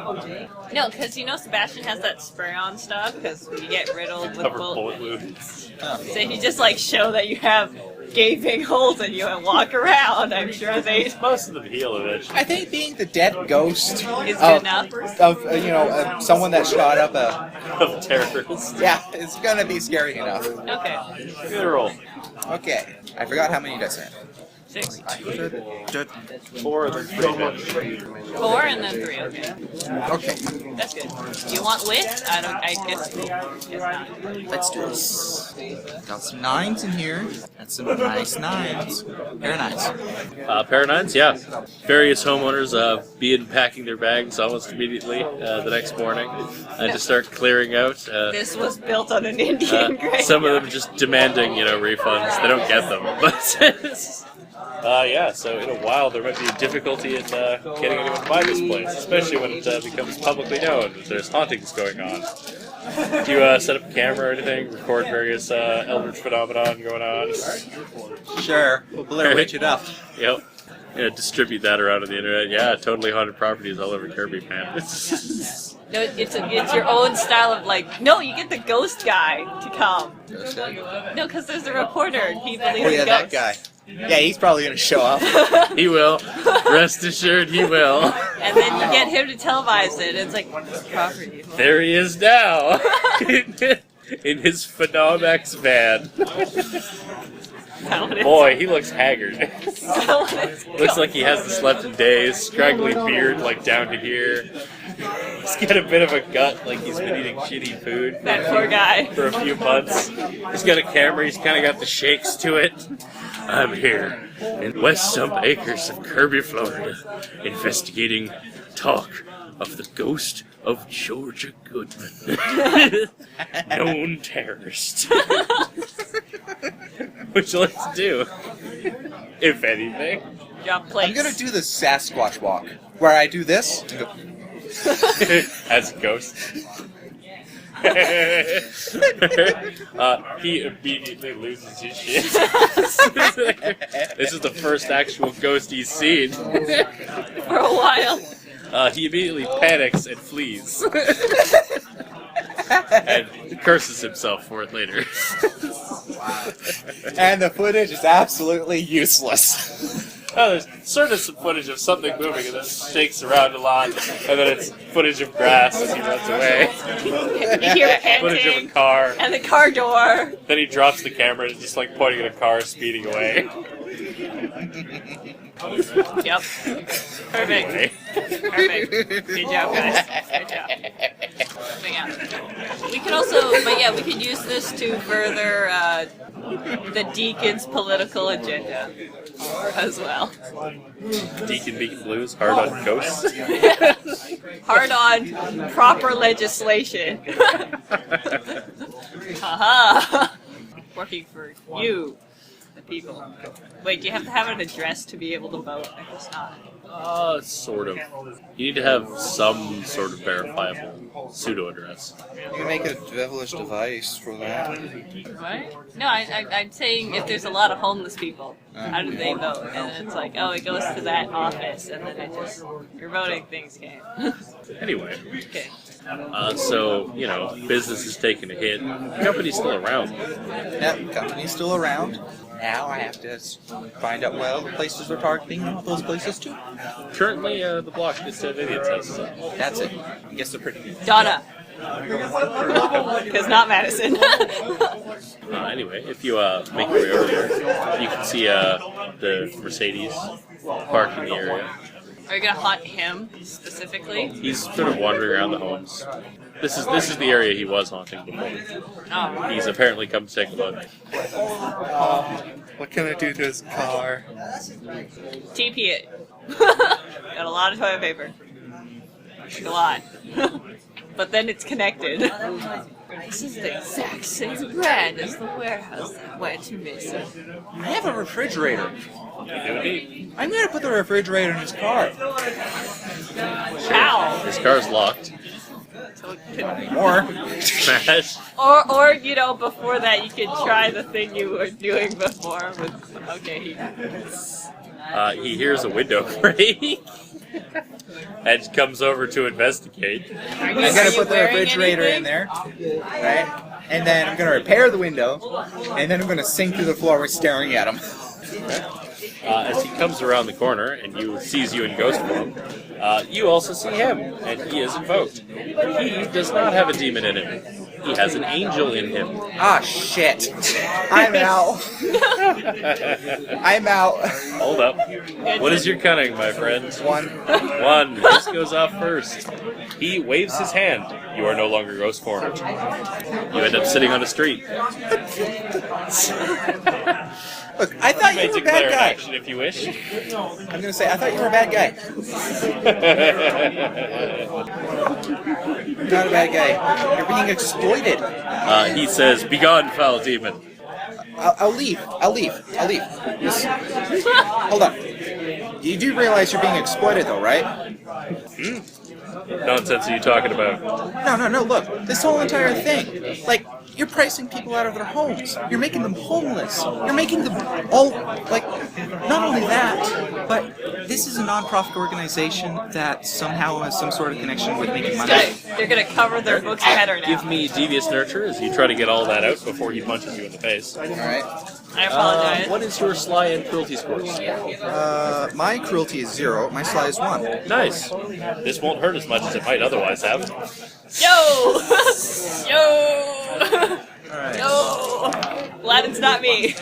No, because you know Sebastien has that spray on stuff because you get riddled with Cover bullet. bullet wounds. Oh. So if you just like show that you have gaping holes in you and walk around, I'm sure they Most of them heal eventually. I think being the dead ghost is good of, enough. someone that shot up a... Of terrorists. Yeah, it's gonna be scary enough. Okay, Good roll. Okay, I forgot how many dice I have. 6, 4 and then 3 damage. 4, and then 3. Okay, Okay, that's good. You want wit? I guess not. let's do this. Got some 9s in here. That's some nice 9s. Very nice. Pair of 9s, yeah. Various homeowners began packing their bags almost immediately the next morning to start clearing out. This was built on an Indian grave. Some of them just demanding, refunds. They don't get them, but yeah. So in a while, there might be a difficulty in getting anyone to buy this place, especially when it becomes publicly known that there's hauntings going on. Do you set up a camera or anything? Record various eldritch phenomenon going on? Sure, we'll Blair Witch it up. Yep. Yeah, distribute that around on the internet. Yeah, totally haunted properties all over Kirby, man. No, it's your own style of like. No, you get the ghost guy to come. Ghost guy? No, because there's a reporter and he believes Oh yeah, in that ghosts. guy. Yeah, he's probably gonna show up. He will. Rest assured, he will. And then you get him to televise it. It's like this property. There he is now, in his Phenomex van. Boy, he looks haggard. Looks like he hasn't slept in days. Scraggly beard, like down to here. He's got a bit of a gut, like he's been eating shitty food That poor guy. for a few months. He's got a camera. He's kind of got the shakes to it. I'm here in West Stump Acres of Kirby, Florida, investigating talk of the ghost of Georgia Goodman, known terrorist. What you like to do, if anything? Drop plates. I'm gonna do the Sasquatch walk, where I do this. And go, As a ghost. He immediately loses his shit. This is the first actual ghost he's seen. For a while. He immediately panics and flees. And curses himself for it later. and the footage is absolutely useless. Oh, there's sort of some footage of something moving and then shakes around a lot, and then it's footage of grass as he runs away. You hear it Footage of a panting. car. And the car door. Then he drops the camera and just like pointing at a car speeding away. Yep. Perfect. Perfect. Good job, guys. Good job. But yeah. We could also, we could use this to further the deacon's political agenda as well. Deacon Beacon Blues, hard on ghosts. Hard on proper legislation. Haha. Working for you, the people. Wait, do you have to have an address to be able to vote? I guess not. Sort of. You need to have some sort of verifiable pseudo-address. You can make a devilish device for that. What? No, I'm saying if there's a lot of homeless people, how do they vote? And then it's like, oh, it goes to that office, and then it just, your voting things came. Anyway, Okay. so, business is taking a hit. The company's still around. Yep, company's still around. Now I have to find out the places they're targeting those places too. Currently, the block just said idiots has. That's it. I guess they're pretty good. Donna. Because not Madison. Anyway, if you make your way over there, you can see the Mercedes parked in the area. Are you gonna hunt him specifically? He's sort of wandering around the homes. This is the area he was haunting before. Oh. He's apparently come to take a look. What can I do to his car? TP it. Got a lot of toilet paper. Like a lot. But then it's connected. This is the exact same brand as the warehouse that went missing. I have a refrigerator. You do indeed. I'm gonna put the refrigerator in his car. How? His car's locked. So it could- Or Smash. Or before that you could try the thing you were doing before with He hears a window break and comes over to investigate. I'm gonna put the refrigerator in there, right? And then I'm gonna repair the window, and then I'm gonna sink through the floor with staring at him. As he comes around the corner and sees you in ghost form, you also see him, and he is invoked. He does not have a demon in him. He has an angel in him. Ah, shit. I'm out. I'm out. Hold up. What is your cunning, my friend? One. This goes off first. He waves his hand. You are no longer ghost formed. You end up sitting on a street. Look, I thought You you may were a declare bad an guy. action if you wish. I'm gonna say, I thought you were a bad guy. You're not a bad guy. You're being exploited. He says, "Begone, foul demon." I'll leave. Just, hold on. You do realize you're being exploited, though, right? nonsense are you talking about? No, look. This whole entire thing. Like, you're pricing people out of their homes. You're making them homeless. You're making them all, like, not only that, but this is a non-profit organization that somehow has some sort of connection with making money. They're gonna cover their books better now. Give me devious nurture as you try to get all that out before he punches you in the face. Alright. I apologize. What is your sly and cruelty scores? My cruelty is 0. My sly is 1. Nice. This won't hurt as much as it might otherwise have. Yo! Yo! Alright. Yo! Glad it's not me.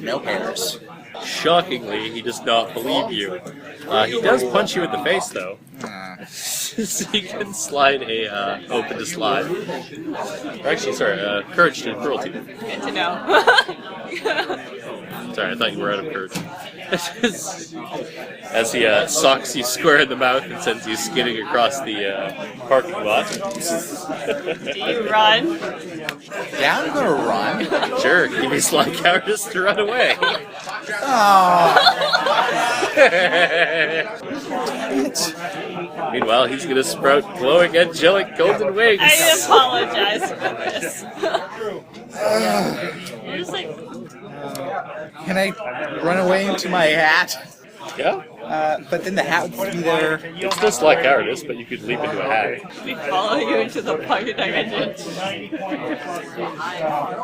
No pairs. Shockingly, he does not believe you. He does punch you in the face, though. So you can slide a open to slide. Or actually, sorry, courage to cruelty. Good to know. Sorry, I thought you were out of courage. As he socks you square in the mouth and sends you skidding across the parking lot. Do you run? Yeah, I'm gonna run. Sure, give me sly cowardice to run away. Oh. Meanwhile, he's gonna sprout glowing angelic golden wings. I apologize for this. You're just like, Can I run away into my hat? Yeah? But then the hat would be there. It's just like cowardice, but you could leap into a hat. we follow you into the pocket dimension.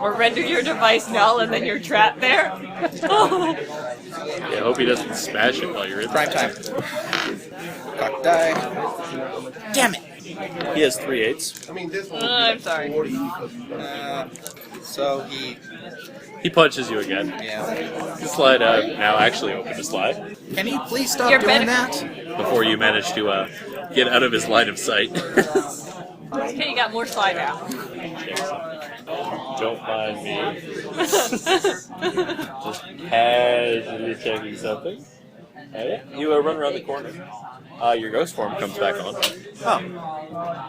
Or render your device null and then you're trapped there. Oh. Yeah, I hope he doesn't smash it while you're in Prime there. time. Cock die. Damn it! He has 3/8. I'm sorry. So He punches you again. yeah. You slide out, now actually open to slide, Can you please stop You're doing better- that? before you manage to get out of his line of sight. Okay, you got more slide out. Don't mind me. Just casually checking something. Hey, you run around the corner. Your ghost form comes back on. Oh.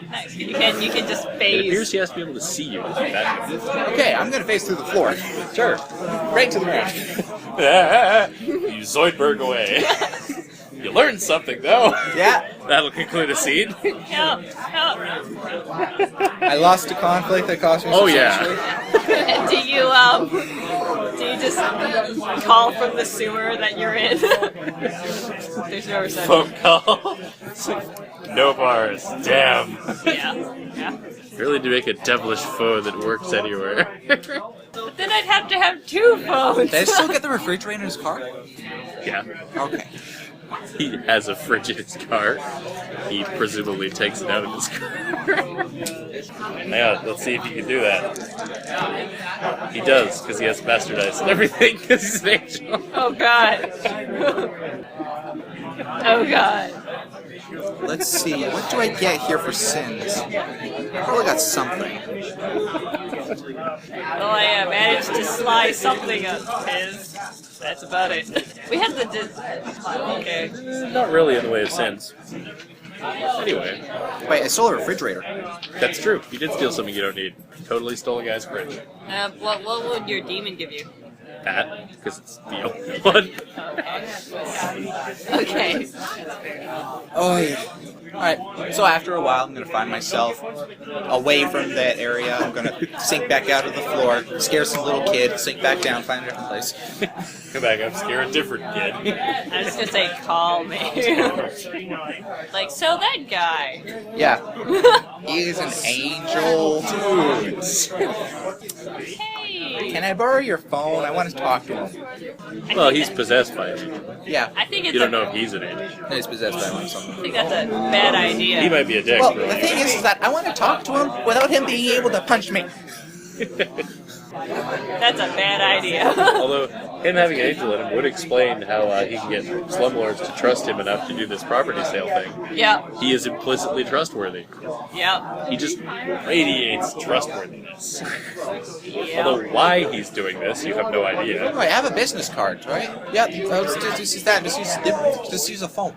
Nice. You can just It phase. appears he has to be able to see you to do that. Okay, I'm gonna face through the floor. Sure. Right to the ground. You Zoidberg away. You learned something, though. Yeah. That'll conclude a scene. Help! Help! I lost a conflict that cost me Oh, substantially. yeah. Do you just call from the sewer that you're in? There's no reception. Phone call. No bars. Damn. Yeah. Really to make a devilish foe that works anywhere. But then I'd have to have 2 phones. Did I still get the refrigerator in his car? Yeah. Okay. He has a fridge in his car. He presumably takes it out of his car. Hang on, let's see if he can do that. He does, because he has master dice and everything, because he's an angel. Oh god. Oh god. Let's see. What do I get here for sins? Probably got something. Well, I managed to sly something of his. That's about it. We had the. Okay. Not really in the way of sins. Anyway, Wait, I stole a refrigerator. that's true. You did steal something you don't need. Totally stole a guy's fridge. What would your demon give you? That, because it's the only one. Okay. Oh yeah. Alright, so after a while I'm gonna find myself away from that area. I'm gonna sink back out of the floor, scare some little kid, sink back down, find a different place. Come back up, scare a different kid. I was gonna say, call me. Like, so that guy. Yeah. He is an angel. Hey. Can I borrow your phone? I want to talk to him. Well, he's possessed by it. Yeah. I think it's You don't know if he's an angel. He's possessed by one I something. think that's a bad idea. He might be a dick. Well, but- the thing is that I want to talk to him without him being able to punch me. That's a bad idea. Although, him having an angel in him would explain how he can get slumlords to trust him enough to do this property sale thing. Yep. He is implicitly trustworthy. Yep. He just radiates trustworthiness. Yep. Although why he's doing this, you have no idea. Oh, I have a business card, right? Yeah, just use that. Just use a phone.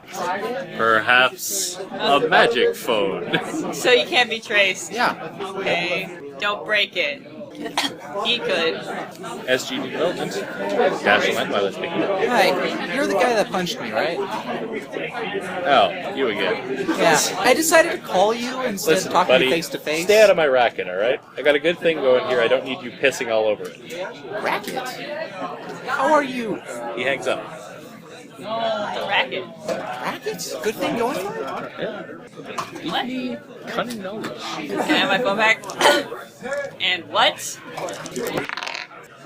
Perhaps a magic phone. So you can't be traced. Yeah. Okay. Don't break it. He could. SGD development. Dash line while it's picking up. Hi, you're the guy that punched me, right? Oh, you again. Yeah. I decided to call you instead Listen, of talking buddy, face to face. stay out of my racket, alright? I got a good thing going here. I don't need you pissing all over it. Racket? How are you? He hangs up. The racket. Rackets? Good thing going for it? Yeah. What? Cunning knowledge. Can I have my phone back? And what?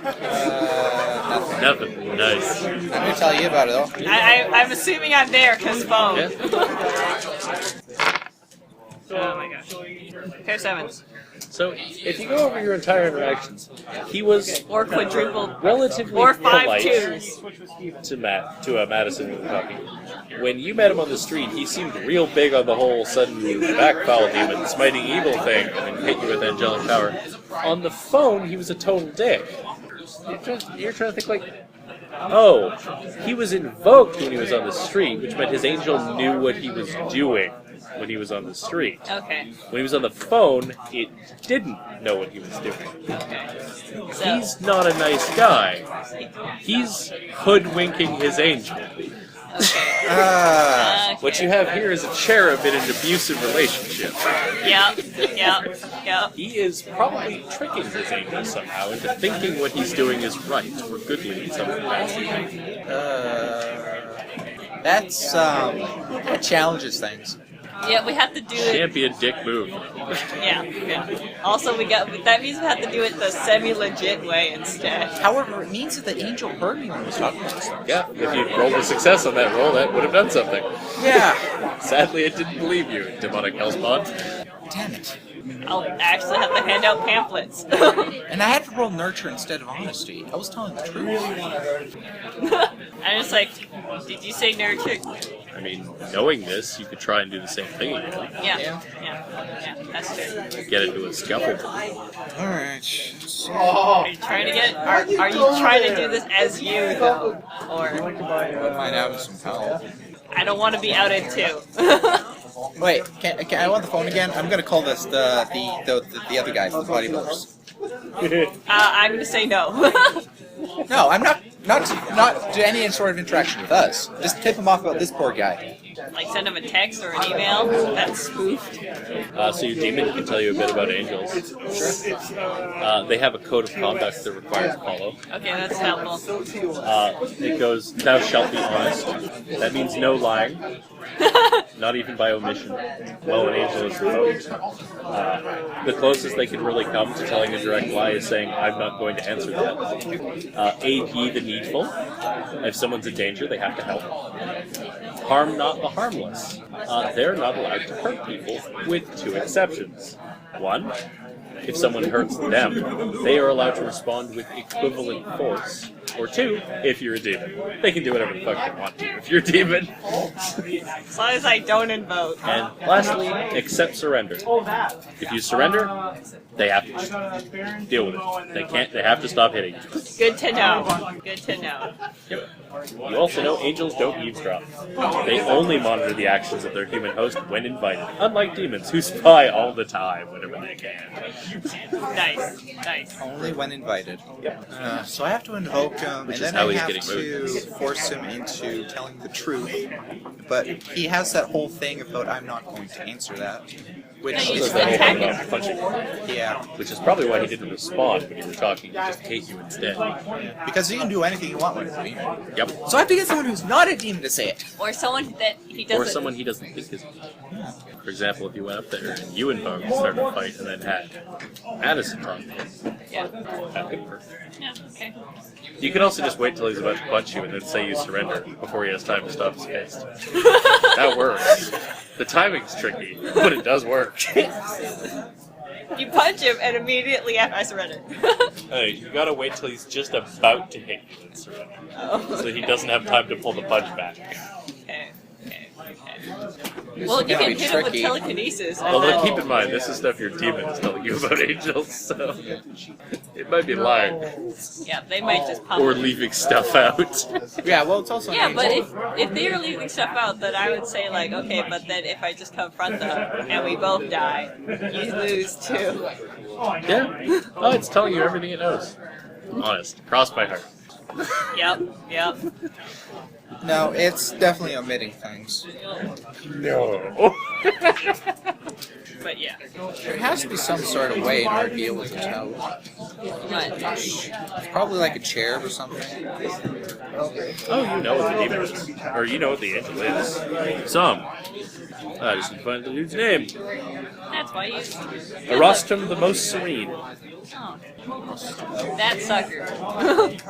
Nothing. Nothing. Nice. I'm gonna tell you about it though. I'm assuming I'm there because phone. Yeah. Oh my gosh. Pair sevens. So, if you go over your entire interactions, he was Or quadruple. relatively Or five polite twos. to Madison and Puppy. When you met him on the street, he seemed real big on the whole sudden backfoul demon, smiting evil thing, and hit you with angelic power. On the phone, he was a total dick. You're trying to think like, oh, he was invoked when he was on the street, which meant his angel knew what he was doing when he was on the street. Okay. When he was on the phone, it didn't know what he was doing. So, He's not a nice guy. He's hoodwinking his angel. okay. What you have here is a cherub in an abusive relationship. Yep. He is probably tricking his angel somehow into thinking what he's doing is right, or goodly in some capacity. That challenges things. Yeah, we have to do it. Champion dick move. Yeah. Also, that means we have to do it the semi-legit way instead. However, it means that the angel heard me when I was talking about stuff. Yeah, if you'd rolled a success on that roll, that would have done something. Yeah. Sadly, it didn't believe you, demonic hellspawn. Damn it. I'll actually have to hand out pamphlets. And I had to roll nurture instead of honesty. I was telling the truth. I'm just like, did you say nurture? I mean, knowing this, you could try and do the same thing again. Yeah, that's true. Get into a scuffle. Alright. Are you trying to get? Are you trying to do this as you though, or I might have some help. I don't want to be outed too. Wait, can I want the phone again? I'm gonna call this the other guys, the bodybuilders. I'm gonna say no. No, I'm not do any sort of interaction with us. Just tip him off about this poor guy. Like send him a text or an email that's spoofed. So your demon can tell you a bit about angels. Sure. They have a code of conduct that requires follow. Okay, that's helpful. It goes, thou shalt be honest. That means no lying. Not even by omission. Well, an angel is revoked. The closest they can really come to telling a direct lie is saying, I'm not going to answer that. Aid ye the needful. If someone's in danger, they have to help. Harm not the harmless. They're not allowed to hurt people, with two exceptions. One, if someone hurts them, they are allowed to respond with equivalent force. Or two, if you're a demon. They can do whatever the fuck they want to if you're a demon. As long as I don't invoke. And lastly, accept surrender. If you surrender, they have to deal with it. They have to stop hitting you. Good to know. Good to know. Yep. You also know angels don't eavesdrop. They only monitor the actions of their human host when invited, unlike demons who spy all the time whenever they can. Nice. Only when invited. Yep. So I have to invoke him, Which and is then how I he's have getting to force him into telling the truth. But he has that whole thing about I'm not going to answer that. Which No, you is just The whole attack thing him. about punching. yeah, Which is probably why he didn't respond when you were talking. He just hate you instead. because you can do anything you want with a demon. Yep. So I have to get someone who's not a demon to say it. Or someone that he doesn't. Or someone he doesn't think is. For example, if you went up there and you invoked, started a fight, and then had Madison talk, Yeah. that could work. Yeah. Okay. You can also just wait till he's about to punch you and then say you surrender before he has time to stop his fist. That works. The timing's tricky, but it does work. You punch him, and immediately after I surrender. Hey, you gotta wait till he's just about to hit you and surrender. So that he doesn't have time to pull the punch back. Okay. Well, you gonna can be hit him with tricky. telekinesis. and Although then- keep in mind, this is stuff your demon is telling you about angels, so it might be lying. Yeah, they might just pump Or him. leaving stuff out. Yeah, well, it's also an Yeah, but angel. if they are leaving stuff out, then I would say like, okay, but then if I just confront them and we both die, you lose too. Yeah. Oh, it's telling you everything it knows. Honest. Cross my heart. Yep. No, it's definitely omitting things. No. But yeah. There has to be some sort of way in order to be able to tell. But Probably like a chair or something. Oh, you know what the demon is. Or you know what the angel is. Some. I just need to find the dude's name. that's why you. Erostum the Most Serene. Oh. That sucker. I don't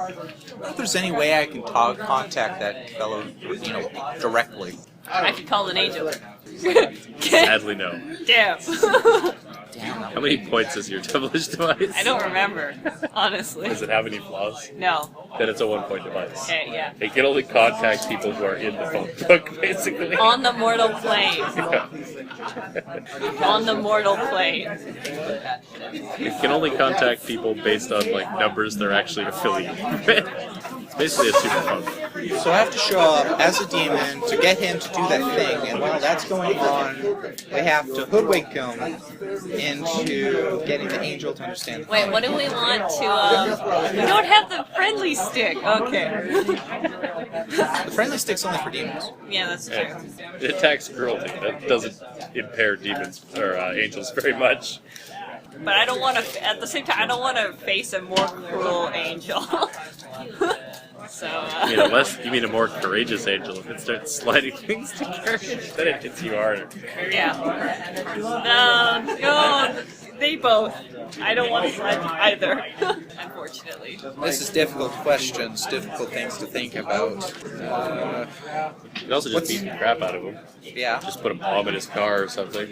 know if there's any way I can contact that fellow, directly. I could call an angel. Sadly, no. Damn. Damn. How many points is your devilish device? I don't remember, honestly. Does it have any flaws? No. Then it's a 1-point device. Okay, yeah. It can only contact people who are in the phone book, basically. On the mortal plane. Yeah. On the mortal plane. It can only contact people based on like numbers they're actually affiliated with. It's basically a super phone. So I have to show up as a demon to get him to do that thing, and while that's going on, we have to hoodwink him into getting the angel to understand. Wait, what do we want to, we don't have the friendly stick. Okay. The friendly stick's only for demons. Yeah, that's true. Yeah. It attacks cruelty. That doesn't impair demons or angels very much. But I don't want to, at the same time, I don't want to face a more cruel angel. So, You mean a more courageous angel if it starts sliding things to courage, then it hits you harder. yeah. No, they both. I don't want to slide either, unfortunately. This is difficult questions, difficult things to think about. You can also just beat the crap out of him. Yeah. Just put a bomb in his car or something.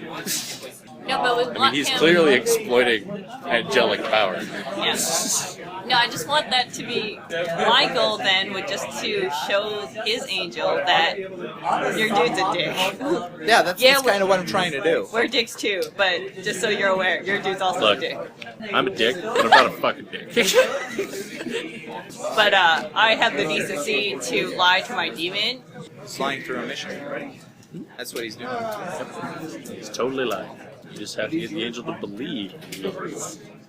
No, but we want I mean, he's him. clearly exploiting angelic power. Yes. No, I just want that to be my goal. Then would just to show his angel that your dude's a dick. Yeah, that's Yeah, kind of what I'm trying to do. We're dicks too, but just so you're aware, your dude's also Look, a dick. I'm a dick, but I'm not a fucking dick. But I have the decency to lie to my demon. Flying through a mission. That's what he's doing. He's totally lying. You just have to get the angel to believe.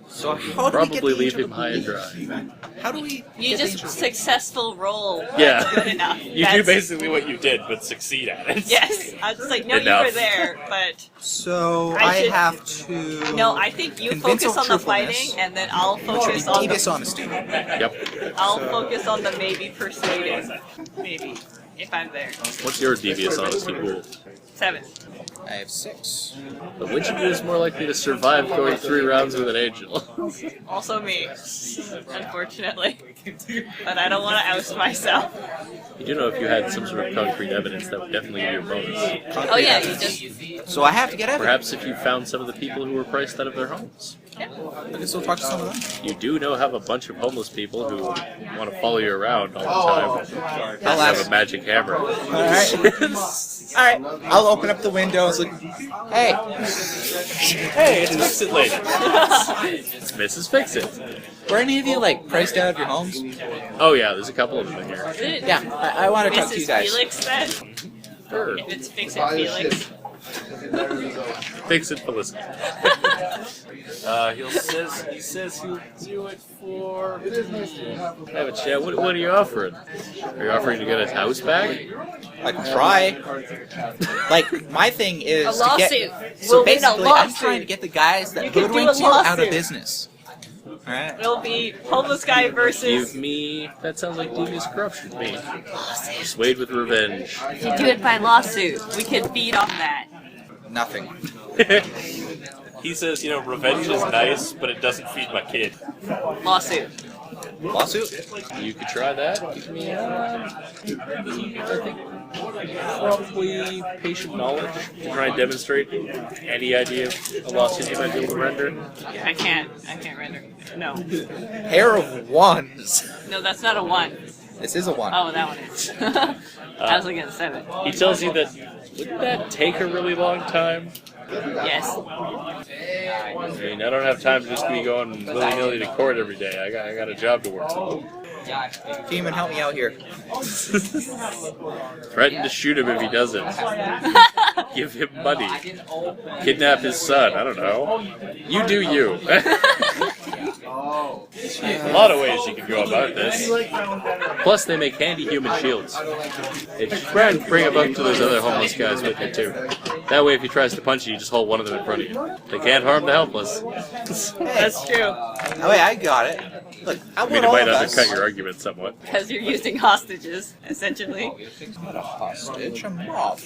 So how do we get Probably the leave angel him to high and believe? dry. How do we You get the just angel to successful roll. Yeah. That's good enough. You do basically what you did, but succeed at it. Yes, I was just like, no, Enough. you were there, but So I I should- have to. no, I think you Convince focus of on the truthfulness. fighting, and then I'll focus on Devious the, honesty. Yep. I'll focus on the maybe persuading, maybe if I'm there. What's your devious honesty pool? 7. I have 6. But which of you is more likely to survive going 3 rounds with an angel? Also me, unfortunately. But I don't want to oust myself. You do know if you had some sort of concrete evidence, that would definitely be your bonus. Oh yeah, you just So I have to get evidence. Perhaps if you found some of the people who were priced out of their homes. I guess we'll talk to some of them. You do know have a bunch of homeless people who want to follow you around all the time. I'll You have ask. a magic hammer. Alright. Alright. I'll open up the windows. Like, hey. Hey, it's Fix-It Lady. It's Mrs. Fix-It. Were any of you, like, priced out of your homes? Oh yeah, there's a couple of them in here. Yeah. I want to talk to you Mrs. guys. Felix then? Sure. If it's Fix It Felix. Fix-It Felicity. He says he'll do it for... Have a chat. What are you offering? Are you offering to get his house back? I can try. Like, my thing is A to lawsuit. get... So We'll win a basically, I'm lawsuit. trying to get the guys that You can do a hoodwinked you out of lawsuit. business. Alright? It'll be homeless guy Give versus. me... That sounds like devious corruption to me. Swayed with revenge. You do it by lawsuit. We can feed off that. Nothing. He says, revenge is nice, but it doesn't feed my kid. Lawsuit. Lawsuit? You could try that. Give me, I think, probably patient knowledge to try and demonstrate any idea of a lawsuit you might be able to render. I can't render. No. Pair of ones. No, that's not a 1. This is a 1. Oh, that one is. I was looking at 7. He tells you that, wouldn't that take a really long time? Yes. I mean, I don't have time to just be going willy-nilly to court every day. I got a job to work. Demon, help me out here. Threaten to shoot him if he doesn't. give him money, kidnap his son. I don't know. You do you. A lot of ways you can go about this. Plus, they make handy human shields. If you bring a bunch of those other homeless guys with you too. That way, if he tries to punch you, you just hold one of them in front of you. They can't harm the helpless. That's true. Oh wait, I got it. Look, I I mean, want it all might of us. undercut your argument somewhat. Because you're using hostages, essentially. Not a hostage, a mob.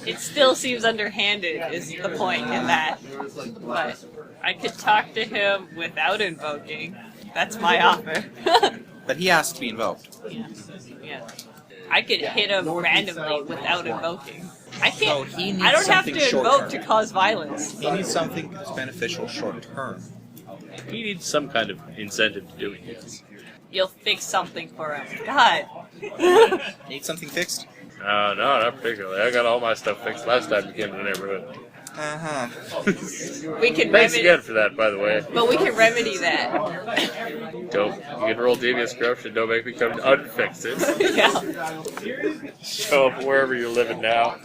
It still seems underhanded, is the point in that. But I could talk to him without invoking. That's my offer. But he has to be invoked. Yeah. I could hit him randomly without invoking. I So can't. he needs I don't have to something invoke short-term. to cause violence. He needs something that's beneficial short term. He needs some kind of incentive to doing this. You'll fix something for him. God. Need something fixed? No, not particularly. I got all my stuff fixed last time you came to the neighborhood. Uh-huh. We can Thanks remedy. again for that, by the way. But we can remedy that. Don't. You can roll devious corruption. Don't make me come to unfix it. Yeah. Show up wherever you're living now.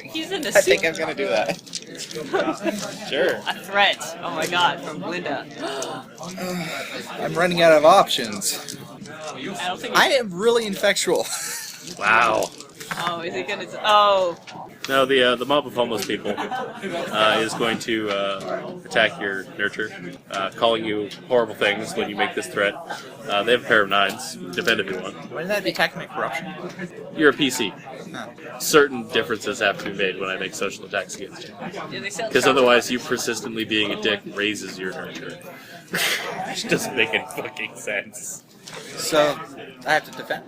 He's in a I think suit. I'm gonna do that. Sure. A threat. Oh my God, from Glinda. I'm running out of options. I don't think. I am really infectual. Wow. Oh, is he gonna? Oh, No, the mob of homeless people is going to attack your nurture, calling you horrible things when you make this threat. They have a pair of 9s. Defend if you want. Wouldn't that be attacking my corruption? You're a PC. Huh. Certain differences have to be made when I make social attacks against you. do they sell? Because otherwise, you persistently being a dick raises your nurture. Which doesn't make any fucking sense. So, I have to defend.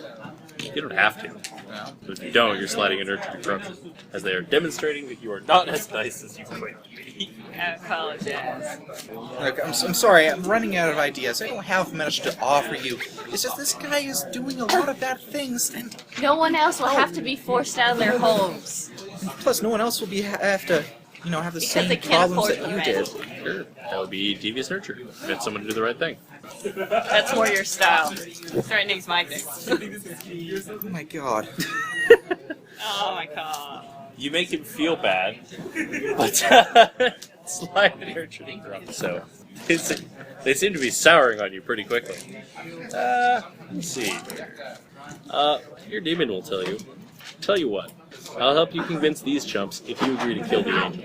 You don't have to. No. But if you don't, you're sliding a nurture to corruption. As they are demonstrating that you are not as nice as you claim to be. I apologize. Look, I'm sorry, I'm running out of ideas. I don't have much to offer you. It's just this guy is doing a lot of bad things, and No one else will have to be forced out of their homes. plus no one else will be have to, have the Because same they can't problems afford that you the did. Sure. That would be devious nurture. Get someone to do the right thing. That's more your style. Threatening's my thing. Oh my god. Oh my God. You make him feel bad, but slide the nurture to corruption. So they seem to be souring on you pretty quickly. Let's see. Your demon will tell you. Tell you what. I'll help you convince these chumps if you agree to kill the angel.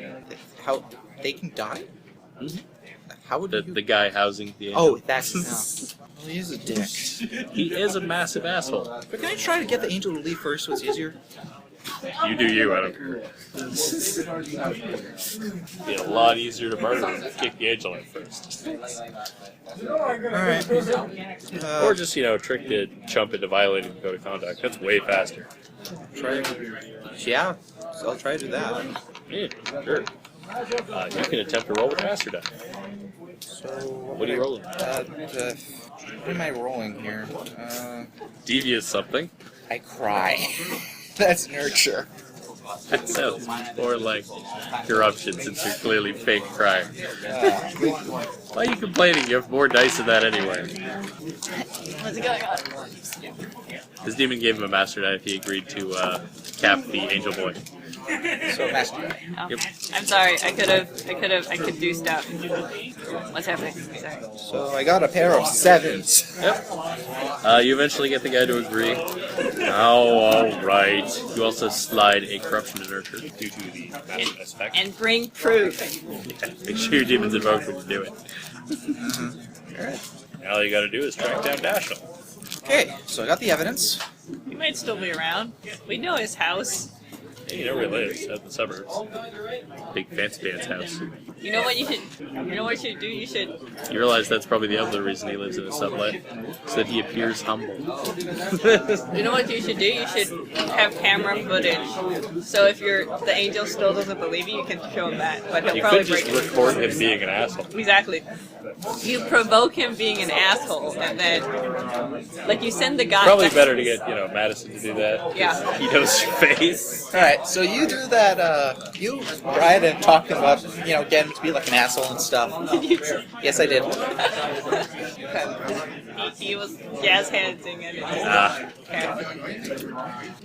How they can die? Mhm. How would The you? guy housing the angel. Oh, that's no. Well, he is a dick. He is a massive asshole. But can I try to get the angel to leave first so it's easier? You do you, I don't care. Be a lot easier to murder than kick the angel out first. Alright. Or just, trick the chump into violating the code of conduct. That's way faster. Try. Yeah, so I'll try to do that. Yeah, sure. You can attempt to roll with master die. So, What are you rolling? What am I rolling here? Devious something. I cry. That's nurture. That sounds more like corruption since you're clearly fake crying. Why are you complaining? You have more dice than that anyway. What's going on? His demon gave him a master die if he agreed to cap the angel boy. So master. Oh. Yep. I'm sorry. I could do stuff. What's happening? Sorry. So I got a pair of 7s. Yep. You eventually get the guy to agree. Oh, alright. You also slide a corruption to nurture due to the master aspect. And bring proof. Yeah, make sure your demon's invoked when you do it. Alright. All you gotta do is track down Dashel. Okay, so I got the evidence. He might still be around. We know his house. Hey, you know where he lives, out in the suburbs. Big fancy pants house. You know what you should? You know what you should do? You should. You realize that's probably the other reason he lives in a sublet, so that he appears humble. You know what you should do? You should have camera footage. So if the angel still doesn't believe you can show him that. But he'll You probably could just break it. record him being an asshole. Exactly. You provoke him being an asshole, and then, like, you send the guy. Probably better to get, Madison to do that. Yeah. He knows your face. Alright, so you do that, you write and talking about, getting to be like an asshole and stuff. Did you just- Yes, I did. he was jazz handsing it.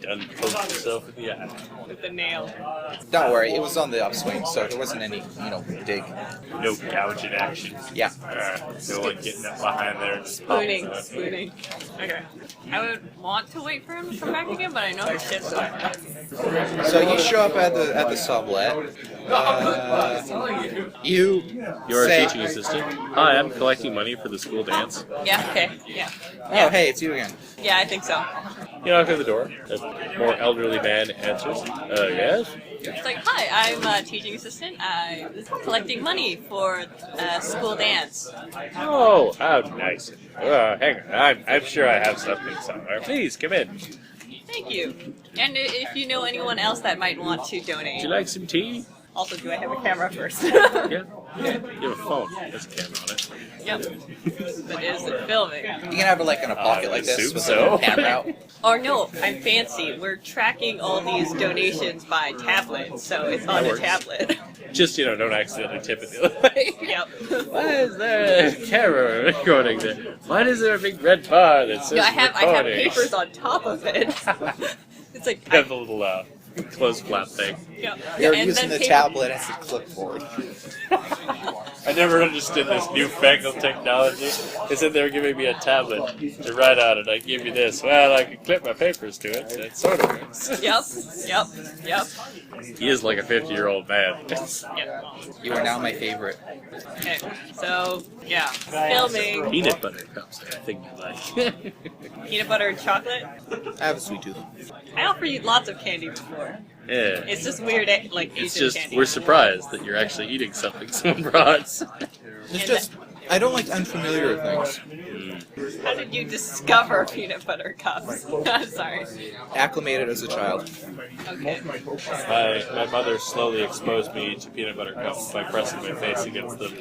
Done poked yourself in the eye. With the nail. Don't worry, it was on the upswing, so there wasn't any, dig. No gouging action. Yeah. No one getting up behind there and Spooning. Okay. I would want to wait for him to come back again, but I know his shift's on. So you show up at the sublet. You You're say, a teaching assistant. Hi, I'm collecting money for the school dance. Yeah, okay. Yeah. Oh, hey, it's you again. Yeah, I think so. You knock on the door. A more elderly man answers. Yes? It's like, hi, I'm a teaching assistant. I'm collecting money for a school dance. Oh, how nice. Hang on. I'm sure I have something somewhere. Please, come in. Thank you. And if you know anyone else that might want to Would donate. you like some tea? Also, do I have a camera first? Yeah. You have a phone. There's a camera on it. Yep. But is it filming? You can have it like in a pocket like this assume with so. a camera out. Or no, I'm fancy. We're tracking all these donations by tablet, so it's on That a works. tablet. Just, don't accidentally tip it the other way. Yep. Why is there a camera recording there? Why is there a big red bar that says No, I have recording? papers on top of it. It's like You have the little closed flap thing. yep. You're And using then the paper- tablet as a clipboard. I never understood this newfangled technology. They said they were giving me a tablet to write on it. I give you this. Well, I could clip my papers to it. It sort of works. Yep. He is like a 50-year-old man. Yep. You are now my favorite. Okay. So yeah, filming. Peanut butter cups, I think you like. Peanut butter and chocolate? I have a sweet tooth. I offered you lots of candy before. Yeah. It's just weird, like It's Asian just, candy. we're surprised that you're actually eating something someone brought. It's just, I don't like unfamiliar things. How did you discover peanut butter cups? I'm sorry. Acclimated as a child. Okay. My mother slowly exposed me to peanut butter cups by pressing my face against them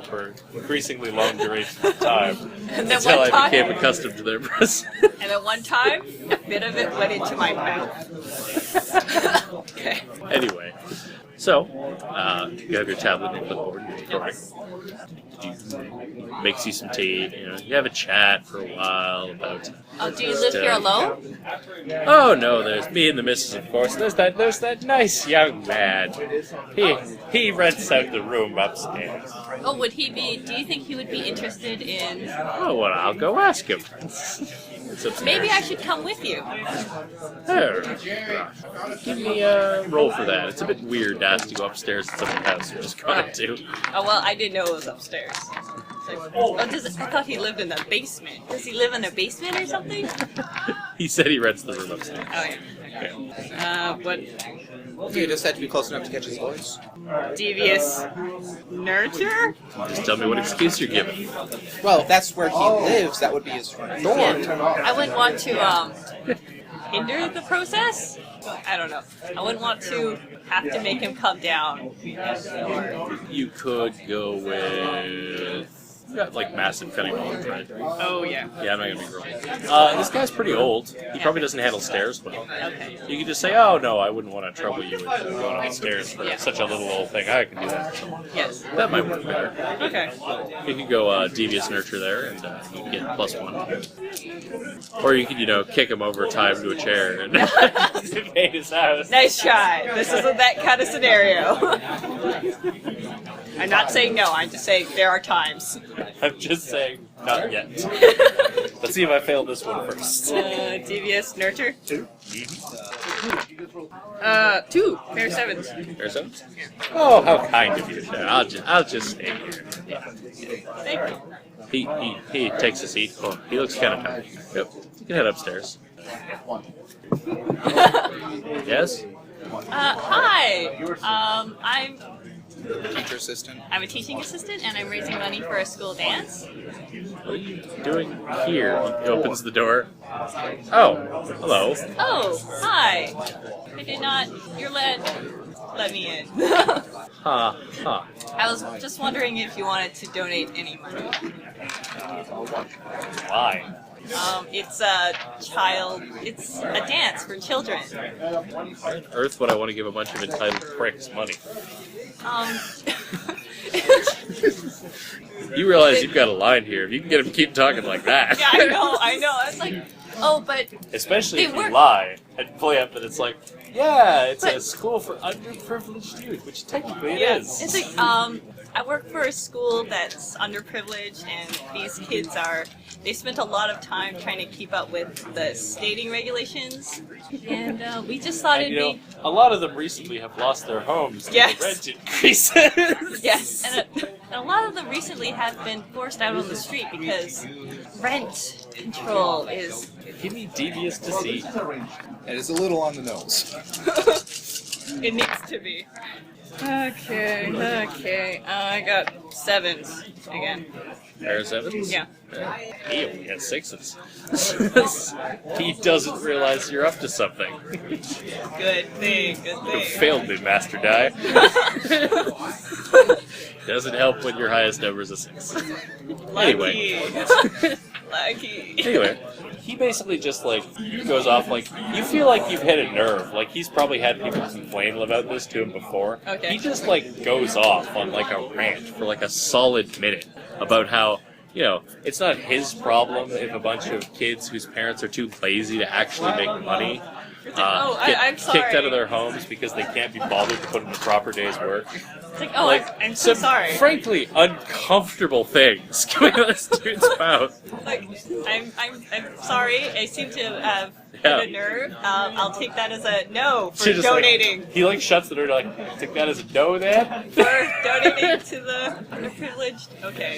for increasingly long durations of time And then until one I time, became accustomed to their presence. and then one time, a bit of it went into my mouth. Okay. Anyway, so you have your tablet and your clipboard and you're recording. Makes you some tea. You have a chat for a while about. Oh, do you live here alone? Oh no, there's me and the missus, of course. There's that nice young man. He rents out the room upstairs. Oh, would he be? Do you think he would be interested in? Oh well, I'll go ask him. It's upstairs. Maybe I should come with you. There. Give me a roll for that. It's a bit weird to ask to go upstairs to someone's house you're just going to. Oh, well, I didn't know it was upstairs. It's like, I thought he lived in the basement. Does he live in a basement or something? He said he rents the room upstairs. Oh, yeah. But You just had to be close enough to catch his voice. devious nurture? Just tell me what excuse you're giving. Well, if that's where he lives, that would be his front door. I wouldn't want to Hinder the process? I don't know. I wouldn't want to have to make him come down. Or, You could go with. You got like massive cutting knowledge, right? oh, yeah. Yeah, I'm not gonna be wrong. This guy's pretty old. He probably doesn't handle stairs well. Okay. You could just say, "Oh no, I wouldn't want to trouble you with going upstairs for Yeah. such a little old thing. I can do that for someone." Yes. That might work better. Okay. You could go devious nurture there, and you can get +1. Or you could, kick him over, tie him to a chair, and invade his house. Nice try. This isn't that kind of scenario. I'm not saying no. I'm just saying there are times. I'm just saying, not yet. Let's see if I fail this one first. Devious nurture. 2. 2. Fair 7s. There's some. Oh, how kind of you, sir. I'll just stay here. Thank you. He takes a seat. Oh, he looks kind of tired. Yep. You can head upstairs. Yes? Hi. Teacher assistant. I'm a teaching assistant, and I'm raising money for a school dance. What are you doing here? He opens the door. Oh, hello. Oh, hi. I did not. You're let me in. Ha, ha. I was just wondering if you wanted to donate any money. Why? It's a dance for children. Why on earth would I want to give a bunch of entitled pricks money? You realize you've got a line here. If you can get him to keep talking like that. Yeah, I know. I was like, oh, but Especially if They you work- lie and play up that it's like, yeah, it's a But- school for underprivileged youth, which technically it Yeah. is. it's like, I work for a school that's underprivileged, and these kids they spent a lot of time trying to keep up with the stating regulations, and we just thought And, it'd you know, be... a lot of them recently have lost their homes to Yes. the rent increases. Yes. and a lot of them recently have been forced out on the street because rent control is. Give me devious deceit. It is a little on the nose. It needs to be. Okay. I got 7s again. Pair of 7s? Yeah. He only has 6s. He doesn't realize you're up to something. Good thing. You failed me, Master Die. Doesn't help when your highest number is a 6. Anyway. Lucky. Anyway, he basically just, like, goes off, like, you feel like you've hit a nerve. Like, he's probably had people complain about this to him before. Okay. He just, like, goes off on, like, a rant for, like, a solid minute about how, you know, it's not his problem if a bunch of kids whose parents are too lazy to actually make money I'm get sorry. kicked out of their homes because they can't be bothered to put in a proper day's work. It's like, I'm so some sorry. frankly uncomfortable things coming out of this dude's mouth. Like, I'm sorry. I seem to have Yeah. hit a nerve. I'll take that as a no for She just, like, donating. he like shuts the door, like, take that as a no, then. For donating to the underprivileged. Okay.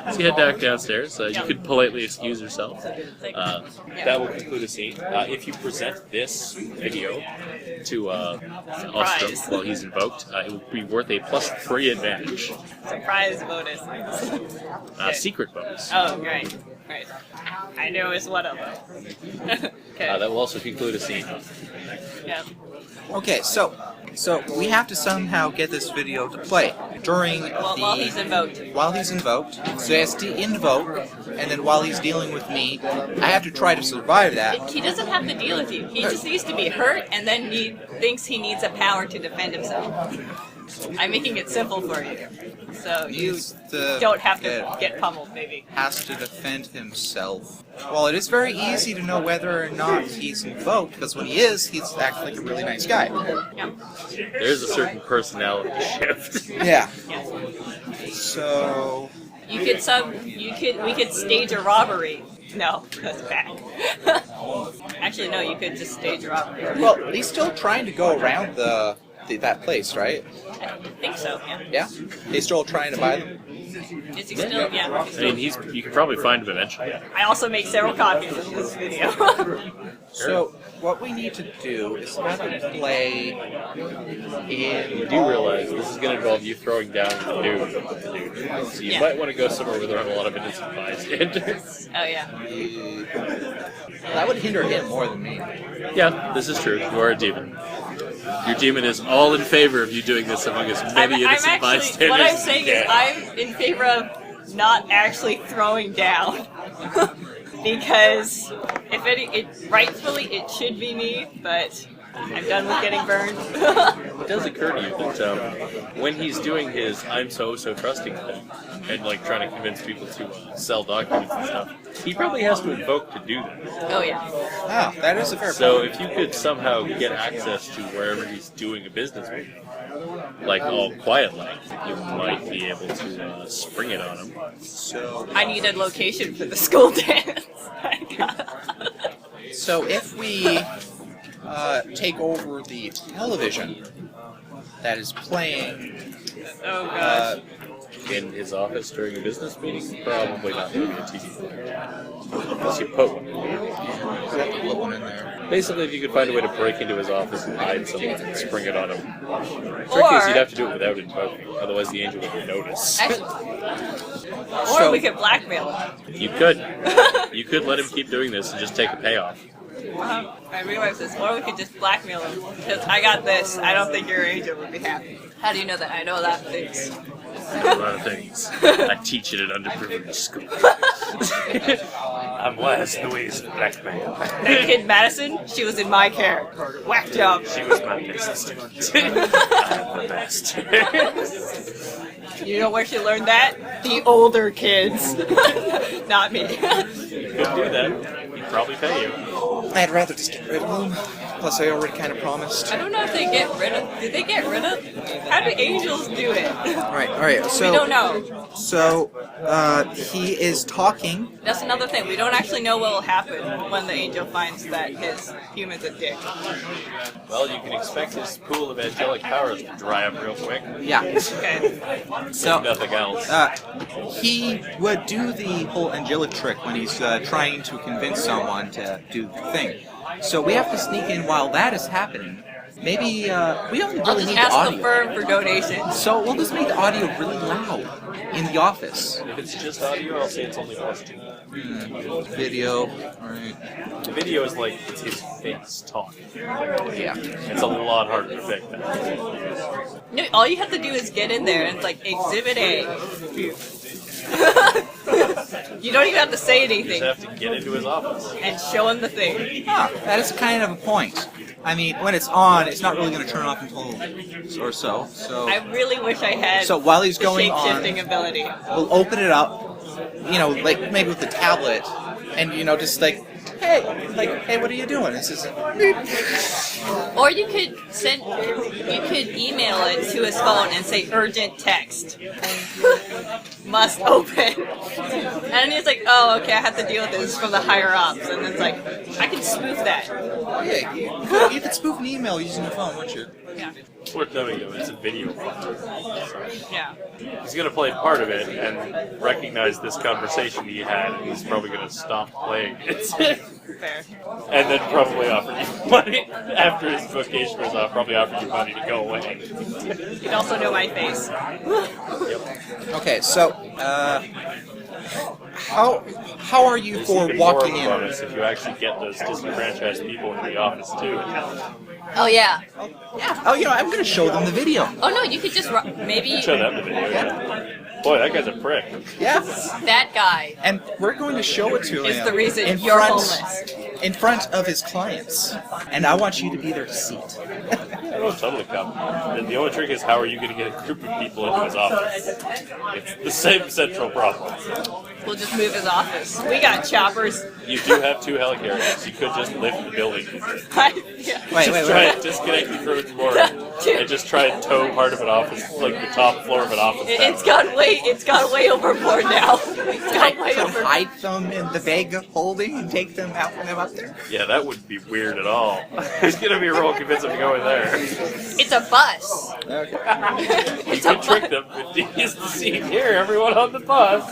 So you head back downstairs. You could politely excuse yourself. Like, That will conclude a scene. If you present this video to Austin Surprise. while he's invoked, it will be worth a +3 advantage. surprise bonus. Secret bonus. Oh, right. I know it's one of them. Okay. That will also conclude a scene. Yeah. Okay, so we have to somehow get this video to play during While he's invoked. While he's invoked, so he has to invoke, and then while he's dealing with me, I have to try to survive that. He doesn't have to deal with you. He just needs to be hurt, and then he thinks he needs a power to defend himself. I'm making it simple for you, so you Needs to don't have to get pummeled, maybe. has to defend himself. Well, it is very easy to know whether or not he's invoked, because when he is, he's actually like a really nice guy. Yeah. There's a certain personality shift. Yeah. Yeah. So We could stage a robbery. No, that's bad. Actually, no, you could just stage a robbery. well, he's still trying to go around that place, right? I think so. Yeah. Yeah. He's still trying to buy them. Is he still? Yeah. I mean, you can probably find him eventually. I also make several copies of this video. So what we need to do is have him play in. You do realize this is going to involve you throwing down the dude. So you Yeah. might want to go somewhere where there aren't a lot of innocent bystanders. Oh yeah. That would hinder him more than me. Yeah, this is true. You are a demon. Your demon is all in favor of you doing this among as many innocent bystanders. What I'm as saying you is can. I'm in favor of not actually throwing down. Because rightfully it should be me, but I'm done with getting burned. It does occur to you that when he's doing his "I'm so trusting" thing and like trying to convince people to sell documents and stuff, he probably has to invoke to do that. Oh yeah. Oh, that is a fair So point. if you could somehow get access to wherever he's doing a business meeting, like all quietly, you might be able to spring it on him. So, I need a location for the school dance. so if we take over the television that is playing, Oh gosh. In his office during a business meeting, probably not going to be a TV player. Unless you put one in there. we have to put one in there. Basically, if you could find a way to break into his office and hide something and spring it on him. Trick Or- is you'd have to do it without invoking, otherwise the angel would notice. Or we could blackmail him. You could. You could let him keep doing this and just take a payoff. I realize this. Or we could just blackmail him. Because I got this. I don't think your angel would be happy. How do you know that? I know a lot of things. A lot of things. I teach at an underprivileged school. I'm Les, Louise, black man. That kid Madison, she was in my care. Whack job. She was my best student. I'm the best. You know where she learned that? The older kids. Not me. You could do that. He'd probably pay you. I'd rather just get rid of them. Plus, I already kind of promised. I don't know if they get rid of... Did they get rid of... How do angels do it? Alright, so... We don't know. So, he is talking. That's another thing. We don't actually know what will happen when the angel finds that his human's a dick. Well, you can expect his pool of angelic powers to dry up real quick. Yeah. Okay. So, Nothing else. he would do the whole angelic trick when he's trying to convince someone to do the thing. So we have to sneak in while that is happening. Maybe, we don't really I'll just need ask the audio. the firm for donations. So we'll just make the audio really loud in the office. If it's just audio, I'll say it's only +2. Video, alright. The video is like, it's his face talking. Yeah. It's a lot harder to fake that. No, all you have to do is get in there and it's like Exhibit A. You don't even have to say You anything just have to get into his office. and show him the thing. Ah, that is kind of a point. I mean, when it's on, it's not really going to turn off until or so. So, I really wish I had so while he's the going shape-shifting on, ability. we'll open it up, you know, like maybe with the tablet, and you know, just like, hey, what are you doing? This is. Or you could email it to his phone and say urgent text. Must open. And he's like, oh, okay, I have to deal with this from the higher ups. And it's like, I can spoof that. Yeah, you could spoof an email using your phone, wouldn't you? Yeah. It's worth noting though, it's a video file. Yeah. He's gonna play part of it and recognize this conversation he had, and he's probably gonna stop playing it. Fair. And then probably offer you money after his vacation was off. Probably offer you money to go away. You'd also know my face. Yep. Okay, so how are you There's for even more walking of a in? bonus if you actually get those disenfranchised people into the office too. Oh yeah. Yeah. Oh, you know, I'm going to show them the video. Oh no, you could just maybe Show them the video. Yeah. Boy, that guy's a prick. Yeah. that guy. And we're going to show it to him. It's the reason in you're front, homeless. In front of his clients. And I want you to be there to see it. I don't totally come. The only trick is how are you going to get a group of people into his office? It's the same central problem. We'll just move his office. We got choppers. You do have 2 helicarriers. You could just lift the building. Yeah. Just try and disconnect the curtain board and just try and tow part of an office, like the top floor of an office. It's gone way overboard now. It's gone way To overboard. hide them in the bag of holding and take them out when them up there. Yeah, that wouldn't be weird at all. It's gonna be a roll convince him to go in there. It's a bus. Okay. You can trick them if you use the scene here, everyone on the bus.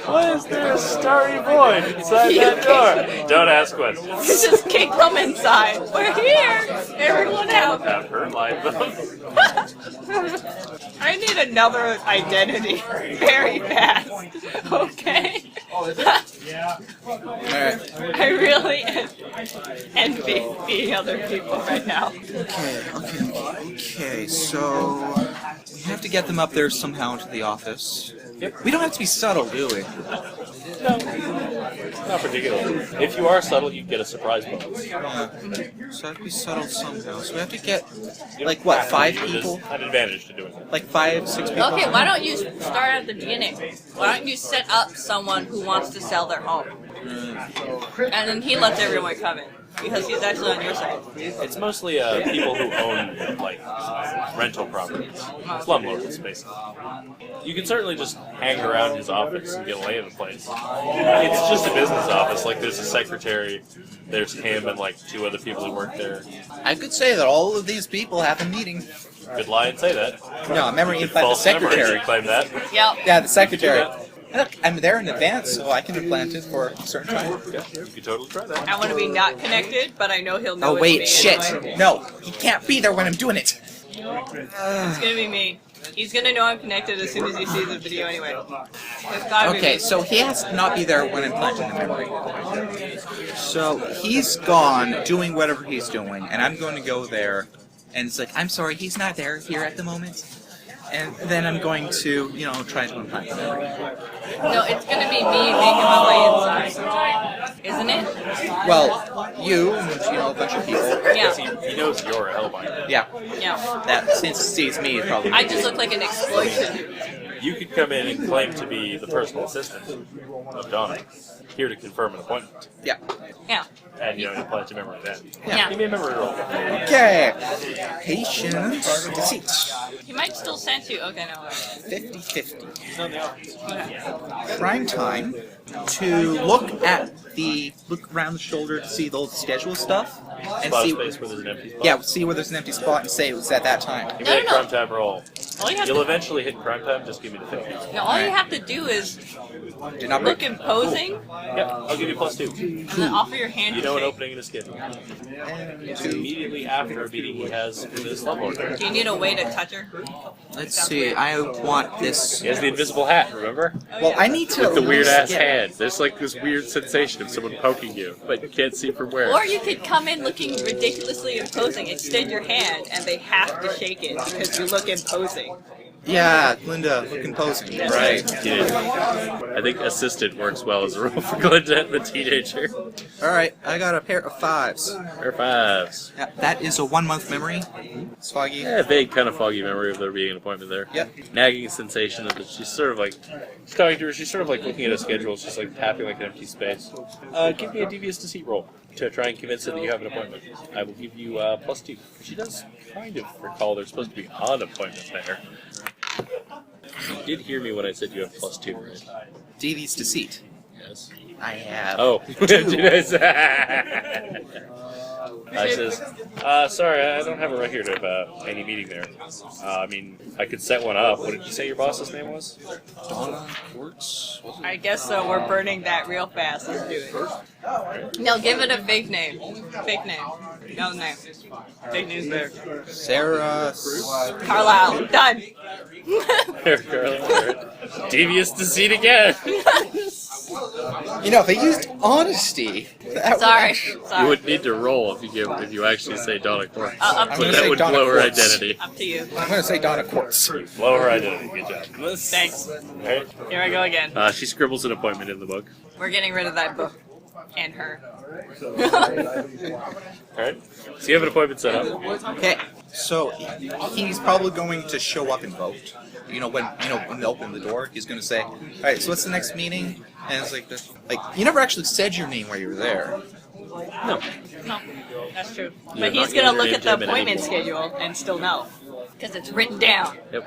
Why is there a starry void inside that door? Don't ask questions. You just kick them inside. We're here. Everyone out. Have her line them. I need another identity very fast. Okay. Alright. I really envy the other people right now. Okay, so we have to get them up there somehow to the office. We don't have to be subtle, do we? No, not particularly. If you are subtle, you get a surprise bonus. Yeah. So I have to be subtle somehow. So we have to get, like, what, 5 There's people? an advantage to doing that. Like 5, 6 people? Okay, why don't you start at the beginning? Why don't you set up someone who wants to sell their home? And then he lets everyone come in. Because he's actually on your side. It's mostly people who own like rental properties, slumlords, basically. You can certainly just hang around his office and get a lay of the place. It's just a business office. Like there's a secretary, there's him and like 2 other people who work there. I could say that all of these people have a meeting. Could lie and say that. No, memory Could by the false memories secretary. and claim that. Yep. Yeah, the secretary. You could Look, I'm there in advance, so I can implant it for a certain time. Yeah, you could totally try that. I want to be not connected, but I know he'll know Oh it's wait, me shit! anyway. No, he can't be there when I'm doing it. It's gonna be me. He's gonna know I'm connected as soon as he sees the video anyway. It's gotta be Okay, me. so he has to not be there when I'm planting the memory. So he's gone doing whatever he's doing, and I'm going to go there, and it's like, I'm sorry, he's not there here at the moment. And then I'm going to, try to unpack the memory. No, it's gonna be me making my way inside. Isn't it? Well, you and, a bunch of people. Yeah. He knows you're a hellbinder. Yeah. Yeah. That, since he sees me, it probably... I just look like an explosion. You could come in and claim to be the personal assistant of Donna, here to confirm an appointment. Yeah. Yeah. And, implant a memory then. Yeah. Give me a memory roll. Okay. Patience. Deceit. He might still send you. Okay, no. 50-50. He's not in the office. Okay. Prime time to look around the shoulder to see the old schedule stuff. And Spot a see, space where there's an empty spot. yeah, see where there's an empty spot and say it was at that time. Give me No, that no, crime no. time roll. All you have You'll to, eventually hit crime time, just give me the 50. no, all you have to do is Did not look break. imposing Yep, I'll give you +2. and then offer your hand You to know an shake. opening in his skin. It's immediately after a meeting he has with his slumlord. Do you need a way to touch her? Let's see. I want this. He has the invisible hat, remember? Oh, Well, yeah. I need to. With the at weird least ass get- hand. There's like this weird sensation of someone poking you, but you can't see from where. Or you could come in looking ridiculously imposing, extend your hand, and they have to shake it because you look imposing. Yeah, Glinda, look imposing. Right. Yeah. I think assistant works well as a role for Glinda and the teenager. All right, I got a pair of 5s. Or 5s. Yeah, that is a 1-month memory. It's foggy. Yeah, vague, kind of foggy memory of there being an appointment there. Yep. Nagging sensation of that she's sort of like, she's talking to her, she's sort of like looking at a schedule, she's like tapping like an empty space. Give me a devious deceit roll to try and convince her that you have an appointment. I will give you +2. She does kind of recall there's supposed to be an appointment there. You did hear me when I said you have +2, right? Devious deceit. Yes. I have. Oh, did I say? I says, sorry, I don't have a record of any meeting there. I mean, I could set one up. What did you say your boss's name was? Donna Quartz. I guess so. We're burning that real fast. Let's do it. No, give it a fake name. Fake name. No name. Fake news there. Sarah. Carlisle. Done. There, Carly. Devious deceit again. If they used honesty. That Sorry. You Sorry. would need to roll if you actually say Donna Quartz. Up I'm to gonna you. That say would Donna blow her Quartz. identity. Up to you. I'm going to say Donna Quartz. Blow her identity. Good job. Thanks. Alright. Here I go again. She scribbles an appointment in the book. We're getting rid of that book. And her. Alright. So you have an appointment set up. Okay, so he's probably going to show up invoked. When they open the door, he's going to say, "All right, so what's the next meeting?" And it's like you never actually said your name while you were there. No. No, that's true. You're But he's not gonna look your at the name to appointment anymore. schedule and still know. Because it's written down. Yep.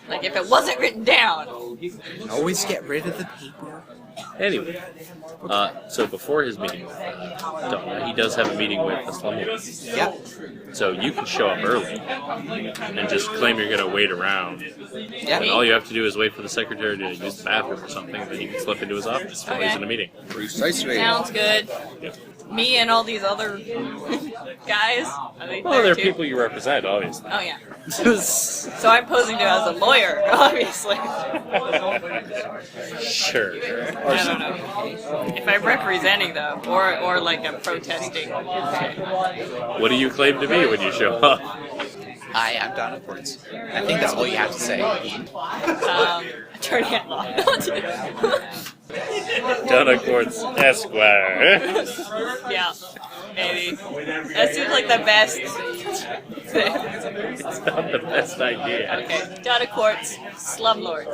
Like, if it wasn't written down. Always get rid of the paper. Anyway, so before his meeting with Donna, he does have a meeting with the slumlord. Yep. So you can show up early and just claim you're going to wait around. Yeah. And all you have to do is wait for the secretary to use the bathroom or something, and then you can slip into his office while he's Okay. in a meeting. Precisely. Sounds good. Yep. Me and all these other guys. Are they Well, there they're too? people you represent, obviously. Oh yeah. So I'm posing to as a lawyer, obviously. Sure. I don't know. If I'm representing them, or like I'm protesting. Okay. What do you claim to be when you show up? I am Donna Quartz. I think that's all you have to say. Attorney at law. Donna Quartz, Esquire. Yeah, maybe. That seems like the best thing. It's not the best idea. Okay, Donna Quartz, slumlord.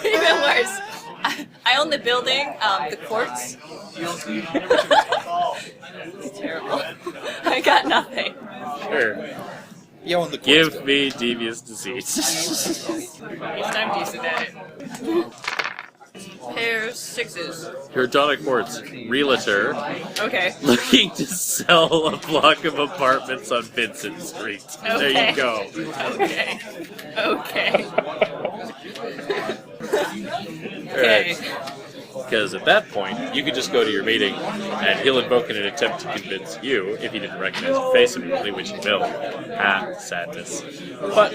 Even worse. I own the building, the courts. It's terrible. I got nothing. Sure. You own the Quartz. Give me devious deceit. It's time decent at it. Pairs, 6s. You're Donna Quartz, realtor, Okay. looking to sell a block of apartments on Vincent Street. There Okay. you go. Okay. Okay. Alright. Because at that point, you could just go to your meeting, and he'll invoke in an attempt to convince you, if he didn't recognize your face immediately, which he will. Ah, sadness. But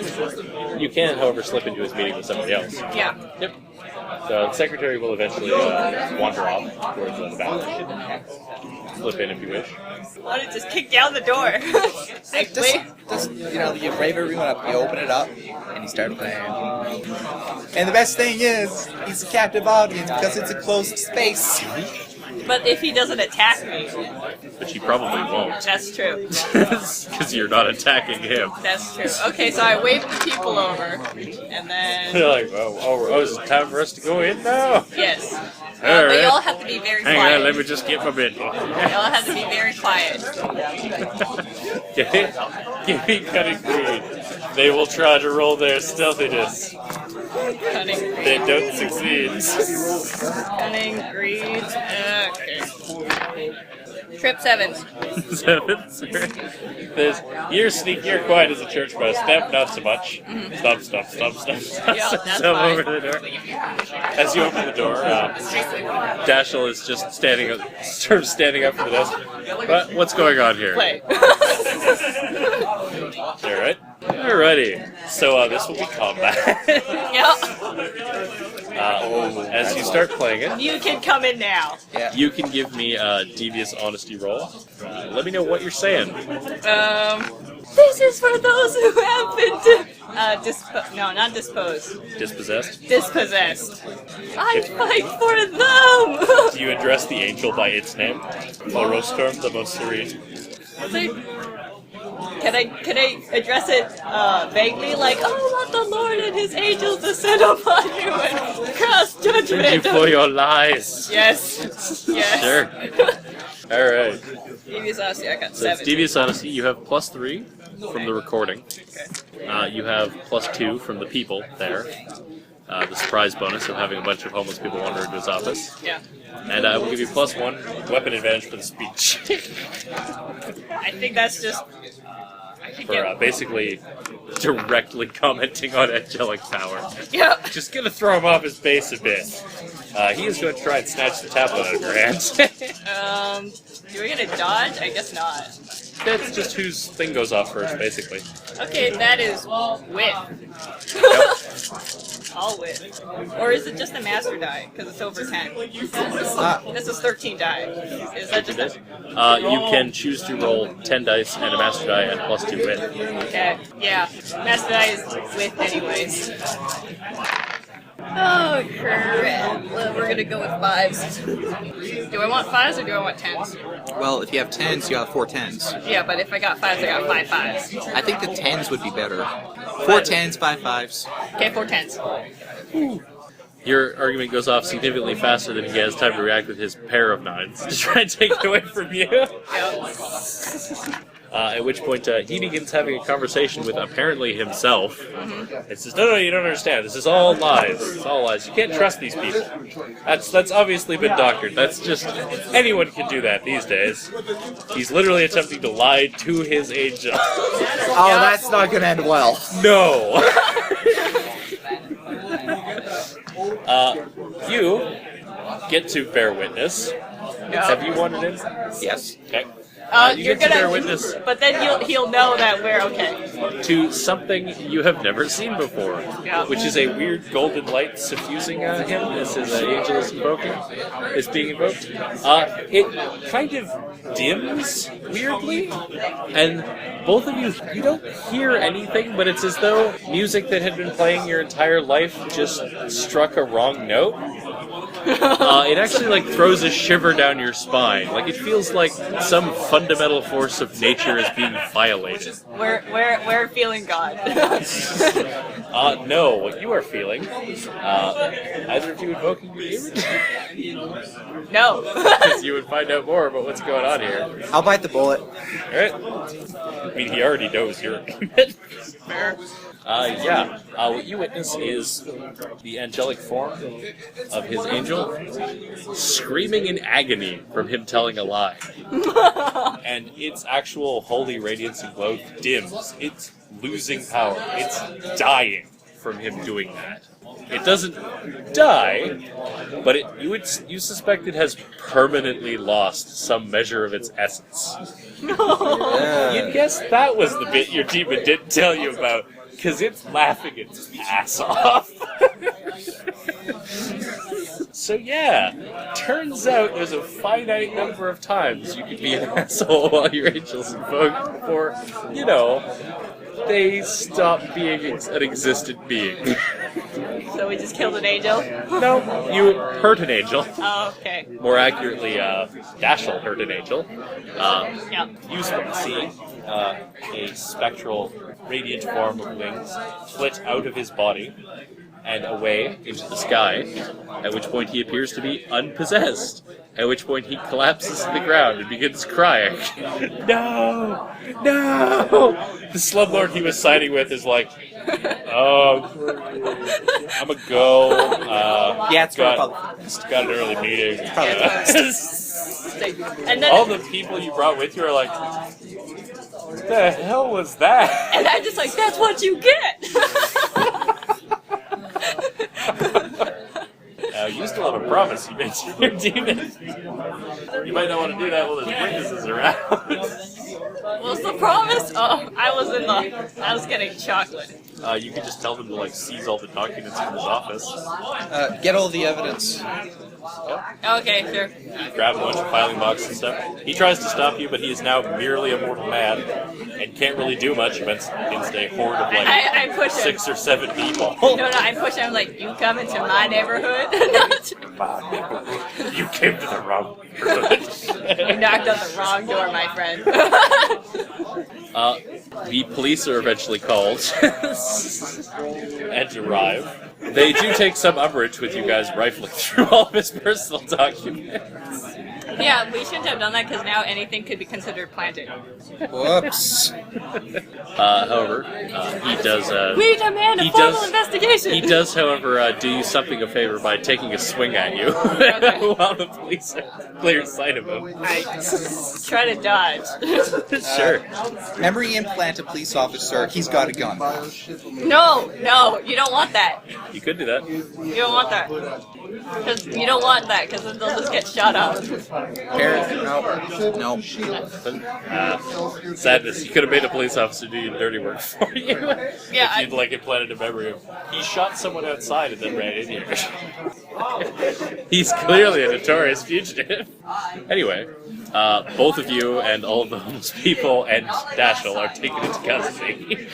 you can, however, slip into his meeting with somebody else. Yeah. Yep. So the secretary will eventually wander off towards the bathroom. flip in if you wish. Why don't you just kick down the door? Just, you brave everyone up, you open it up, and you start playing. And the best thing is, he's a captive audience because it's a closed space. But if he doesn't attack me, But you probably won't. that's true. Because you're not attacking him. That's true. Okay, so I wave the people over, and then They're like, oh, is it time for us to go in now? yes. All But right. you all have to be very Hang quiet. on, let me just get my bit. You all have to be very quiet. Give me cunning greed. They will try to roll their stealthiness. Cunning greed. They don't succeed. Cunning greed. Okay. Trip 7. 7. There's, you're sneaky, you're quiet as a church mouse. Them, not so much. Stop. Yeah, that's Stop fine. over the door. As you open the door, Dashiell is just standing up for the desk. But what's going on here? Play. Alright. Alrighty. So this will be combat. Yep. As you start playing it, You can come in now. you can give me a devious honesty roll. Let me know what you're saying. This is for those who have been not disposed. Dispossessed. Dispossessed. I fight for them. Do you address the angel by its name? Orostorm, the most serene. Can I address it vaguely, like, oh, let the Lord and His angels descend upon you and cross Thank you judgment? for your lies. Yes. Yes. Sure. Alright. Devious honesty, I got So it's 7. devious honesty. You have +3 from the recording. You have +2 from the people there. The surprise bonus of having a bunch of homeless people wander into his office. Yeah. And I will give you +1 weapon advantage for the speech. I think that's just. I could For get. basically directly commenting on angelic power. Yeah. Just gonna throw him off his base a bit. He is going to try and snatch the tablet out of your hand. Do we get a dodge? I guess not. That's just whose thing goes off first, basically. Okay, that is wit. All wit. Or is it just a master die? Because it's over 10. This is 13 die. Is that just a... You can choose to roll 10 dice and a master die and +2 wit. Okay, yeah. Master die is wit anyways. Oh, crap. Well, we're gonna go with 5s. Do I want 5s or do I want 10s? Well, if you have 10s, you have 4 10s. Yeah, but if I got 5s, I got 5 5s. I think the 10s would be better. 4 10s, 5 5s. Okay, 4 10s. Your argument goes off significantly faster than he has time to react with his pair of 9s to try and take it away from you. Yep. At which point he begins having a conversation with apparently himself. It says, no, you don't understand. This is all lies. It's all lies. You can't trust these people. That's obviously been doctored. That's just... anyone can do that these days. He's literally attempting to lie to his angel. Oh, that's not gonna end well. No! You get to bear witness. Have you wanted in? Yes. Okay. You You're get to bear gonna... witness But then he'll know that we're okay. to something you have never seen before, Yeah. which is a weird golden light suffusing him as his angel is being invoked. It kind of dims weirdly, and both of you don't hear anything, but it's as though music that had been playing your entire life just struck a wrong note. It actually throws a shiver down your spine. It feels like some fundamental force of nature is being violated. We're feeling God. No, what you are feeling, either of you invoking your demon? No. Because you would find out more about what's going on here. I'll bite the bullet. Alright? I mean, he already knows you're commit. What you witness is the angelic form of his angel screaming in agony from him telling a lie. And its actual holy radiance and glow dims. It's losing power. It's dying from him doing that. It doesn't die, but you suspect it has permanently lost some measure of its essence. You'd guess that was the bit your demon didn't tell you about. because it's laughing its ass off. So yeah, turns out there's a finite number of times you can be an asshole while your angel's invoked before, you know, they stop being an existent being. So we just killed an angel? No, you hurt an angel. Oh, okay. More accurately, Dashel hurt an angel. Yeah. You see a spectral, radiant form of wings flit out of his body and away into the sky, at which point he appears to be unpossessed, at which point he collapses to the ground and begins crying. No! No! The slumlord he was siding with is like, oh, I'm a go. Yeah, it's got an early meeting. And then, All the people you brought with you are like, what the hell was that? and I'm just like, that's what you get! You still have a promise you made to your demon. You might not want to do that while there's witnesses around. What's the promise? Oh, I was getting chocolate. You could just tell them to like seize all the documents from his office. Get all the evidence. Okay, sure. Grab a bunch of filing boxes and stuff. He tries to stop you, but he is now merely a mortal man and can't really do much against a horde of like I push him. 6 or 7 people. No, I push him like, you come into my neighborhood? You came to the wrong neighborhood. You knocked on the wrong door, my friend. The police are eventually called and arrive. They do take some umbrage with you guys rifling through all of his personal documents. Yeah, we shouldn't have done that because now anything could be considered planting. Whoops. However, he does. We demand a formal investigation! He does, however, do you something a favor by taking a swing at you while the police clear sight of him. I try to dodge. Sure. Memory implant a police officer. He's got a gun. No, you don't want that. You could do that. You don't want that. Because you don't want that, because then they'll just get shot up. No. Sadness. You could have made a police officer do your dirty work for you. Yeah, if you'd like implanted a memory of. He shot someone outside and then ran in here. He's clearly a notorious fugitive. Anyway, both of you and all of the homeless people and Dashel are taken into custody.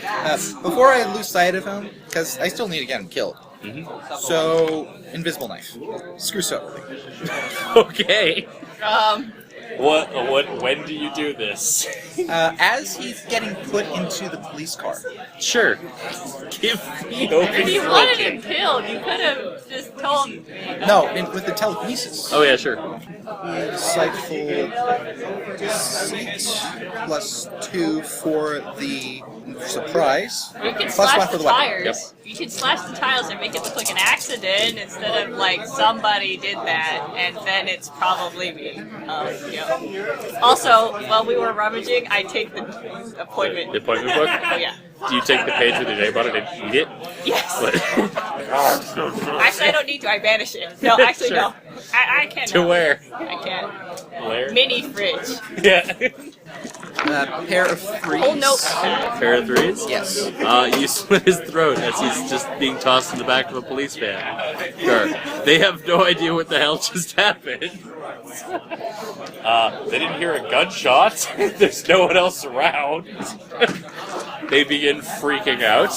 Before I lose sight of him, because I still need to get him killed. Mm-hmm. So, invisible knife. Screw so. Okay. When do you do this? As he's getting put into the police car. Sure. Give me open. If you wanted him killed, you could have just told him. No, with the telekinesis. Oh yeah, sure. Insightful deceit plus 2 for the surprise. You can Plus slash 1 for the the weapon. tires. Yep. You can slash the tires and make it look like an accident instead of like somebody did that and then it's probably me. Yeah. Also, while we were rummaging, I take the appointment. The appointment book? Oh yeah. Do you take the page with your name on it and eat it? Yes. What? Actually, I don't need to. I banish it. No, actually, Sure. no. I can't. To where? I can't. Lair? Mini fridge. Yeah. Pair of 3s. Oh, nope. Pair of 3s? Yes. You slit his throat as he's just being tossed in the back of a police van. Sure. They have no idea what the hell just happened. They didn't hear a gunshot. There's no one else around. They begin freaking out.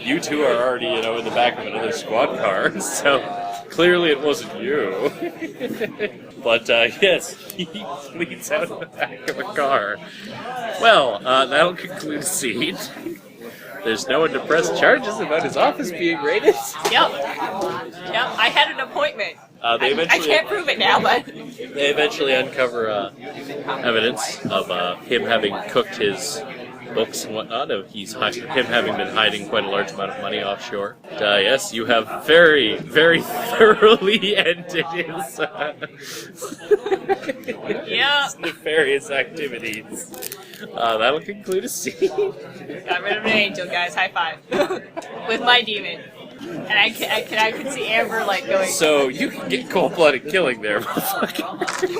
You two are already, in the back of another squad car, so clearly it wasn't you. But, yes, he leads out in the back of a car. Well, that'll conclude the scene. There's no one to press charges about his office being raided. Yep. I had an appointment. I Eventually, can't prove it now, but they eventually uncover evidence of him having cooked his books and whatnot, of him having been hiding quite a large amount of money offshore. Yes, you have very, very thoroughly ended his, his nefarious activities. That'll conclude a scene. got rid of an angel, guys. High five. With my demon. And I could see Amber like going. So you can get cold-blooded killing there, motherfucker.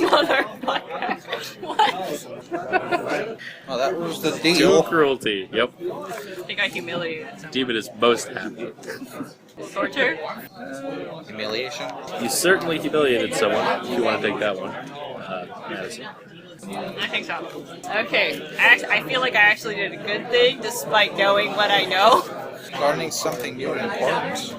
Motherfucker. What? Oh, that was the Dual deal. cruelty. Yep. I think I humiliated someone. Demon is most happy. Torture? Humiliation. You certainly humiliated someone. If you want to take that one, Madison. I think so. Okay. I feel like I actually did a good thing despite knowing what I know. Learning something new and important.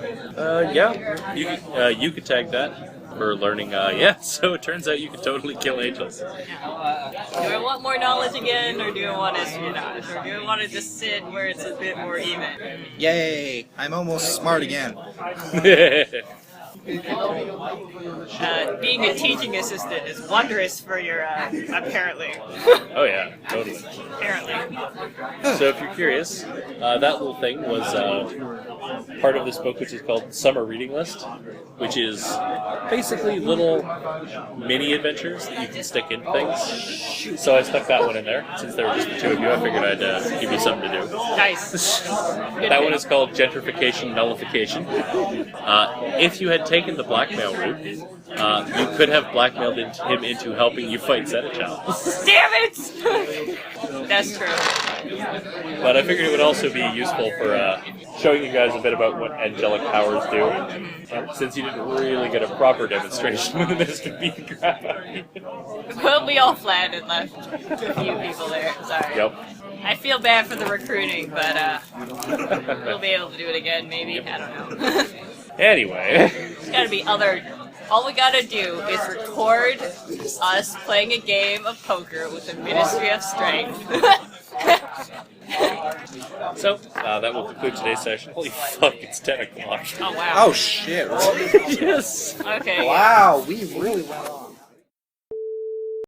Yeah. You could tag that for learning. Yeah. So it turns out you could totally kill angels. Do I want more knowledge again, or do I want espionage, or do I want to just sit where it's a bit more even? Yay! I'm almost smart again. Being a teaching assistant is wondrous for your, apparently. Oh yeah, totally. Apparently. So if you're curious, that little thing was part of this book, which is called Summer Reading List, which is basically little mini adventures that you can stick in things. So I stuck that one in there. Since there were just the two of you, I figured I'd give you something to do. Nice. That one is called Gentrification Nullification. If you had taken the blackmail route, you could have blackmailed him into helping you fight Sebastien. Damn it! That's true. But I figured it would also be useful for showing you guys a bit about what angelic powers do, since you didn't really get a proper demonstration when the minister beat the crap out of you. Well, we all fled and left a few people there. Sorry. Yep. I feel bad for the recruiting, but we'll be able to do it again, maybe. I don't know. Anyway. There's gotta be other. All we gotta do is record us playing a game of poker with the Ministry of Strength. So, that will conclude today's session. Holy fuck, it's 10 o'clock. Oh wow. Oh shit! Really? Yes! Okay. Wow, we really went on.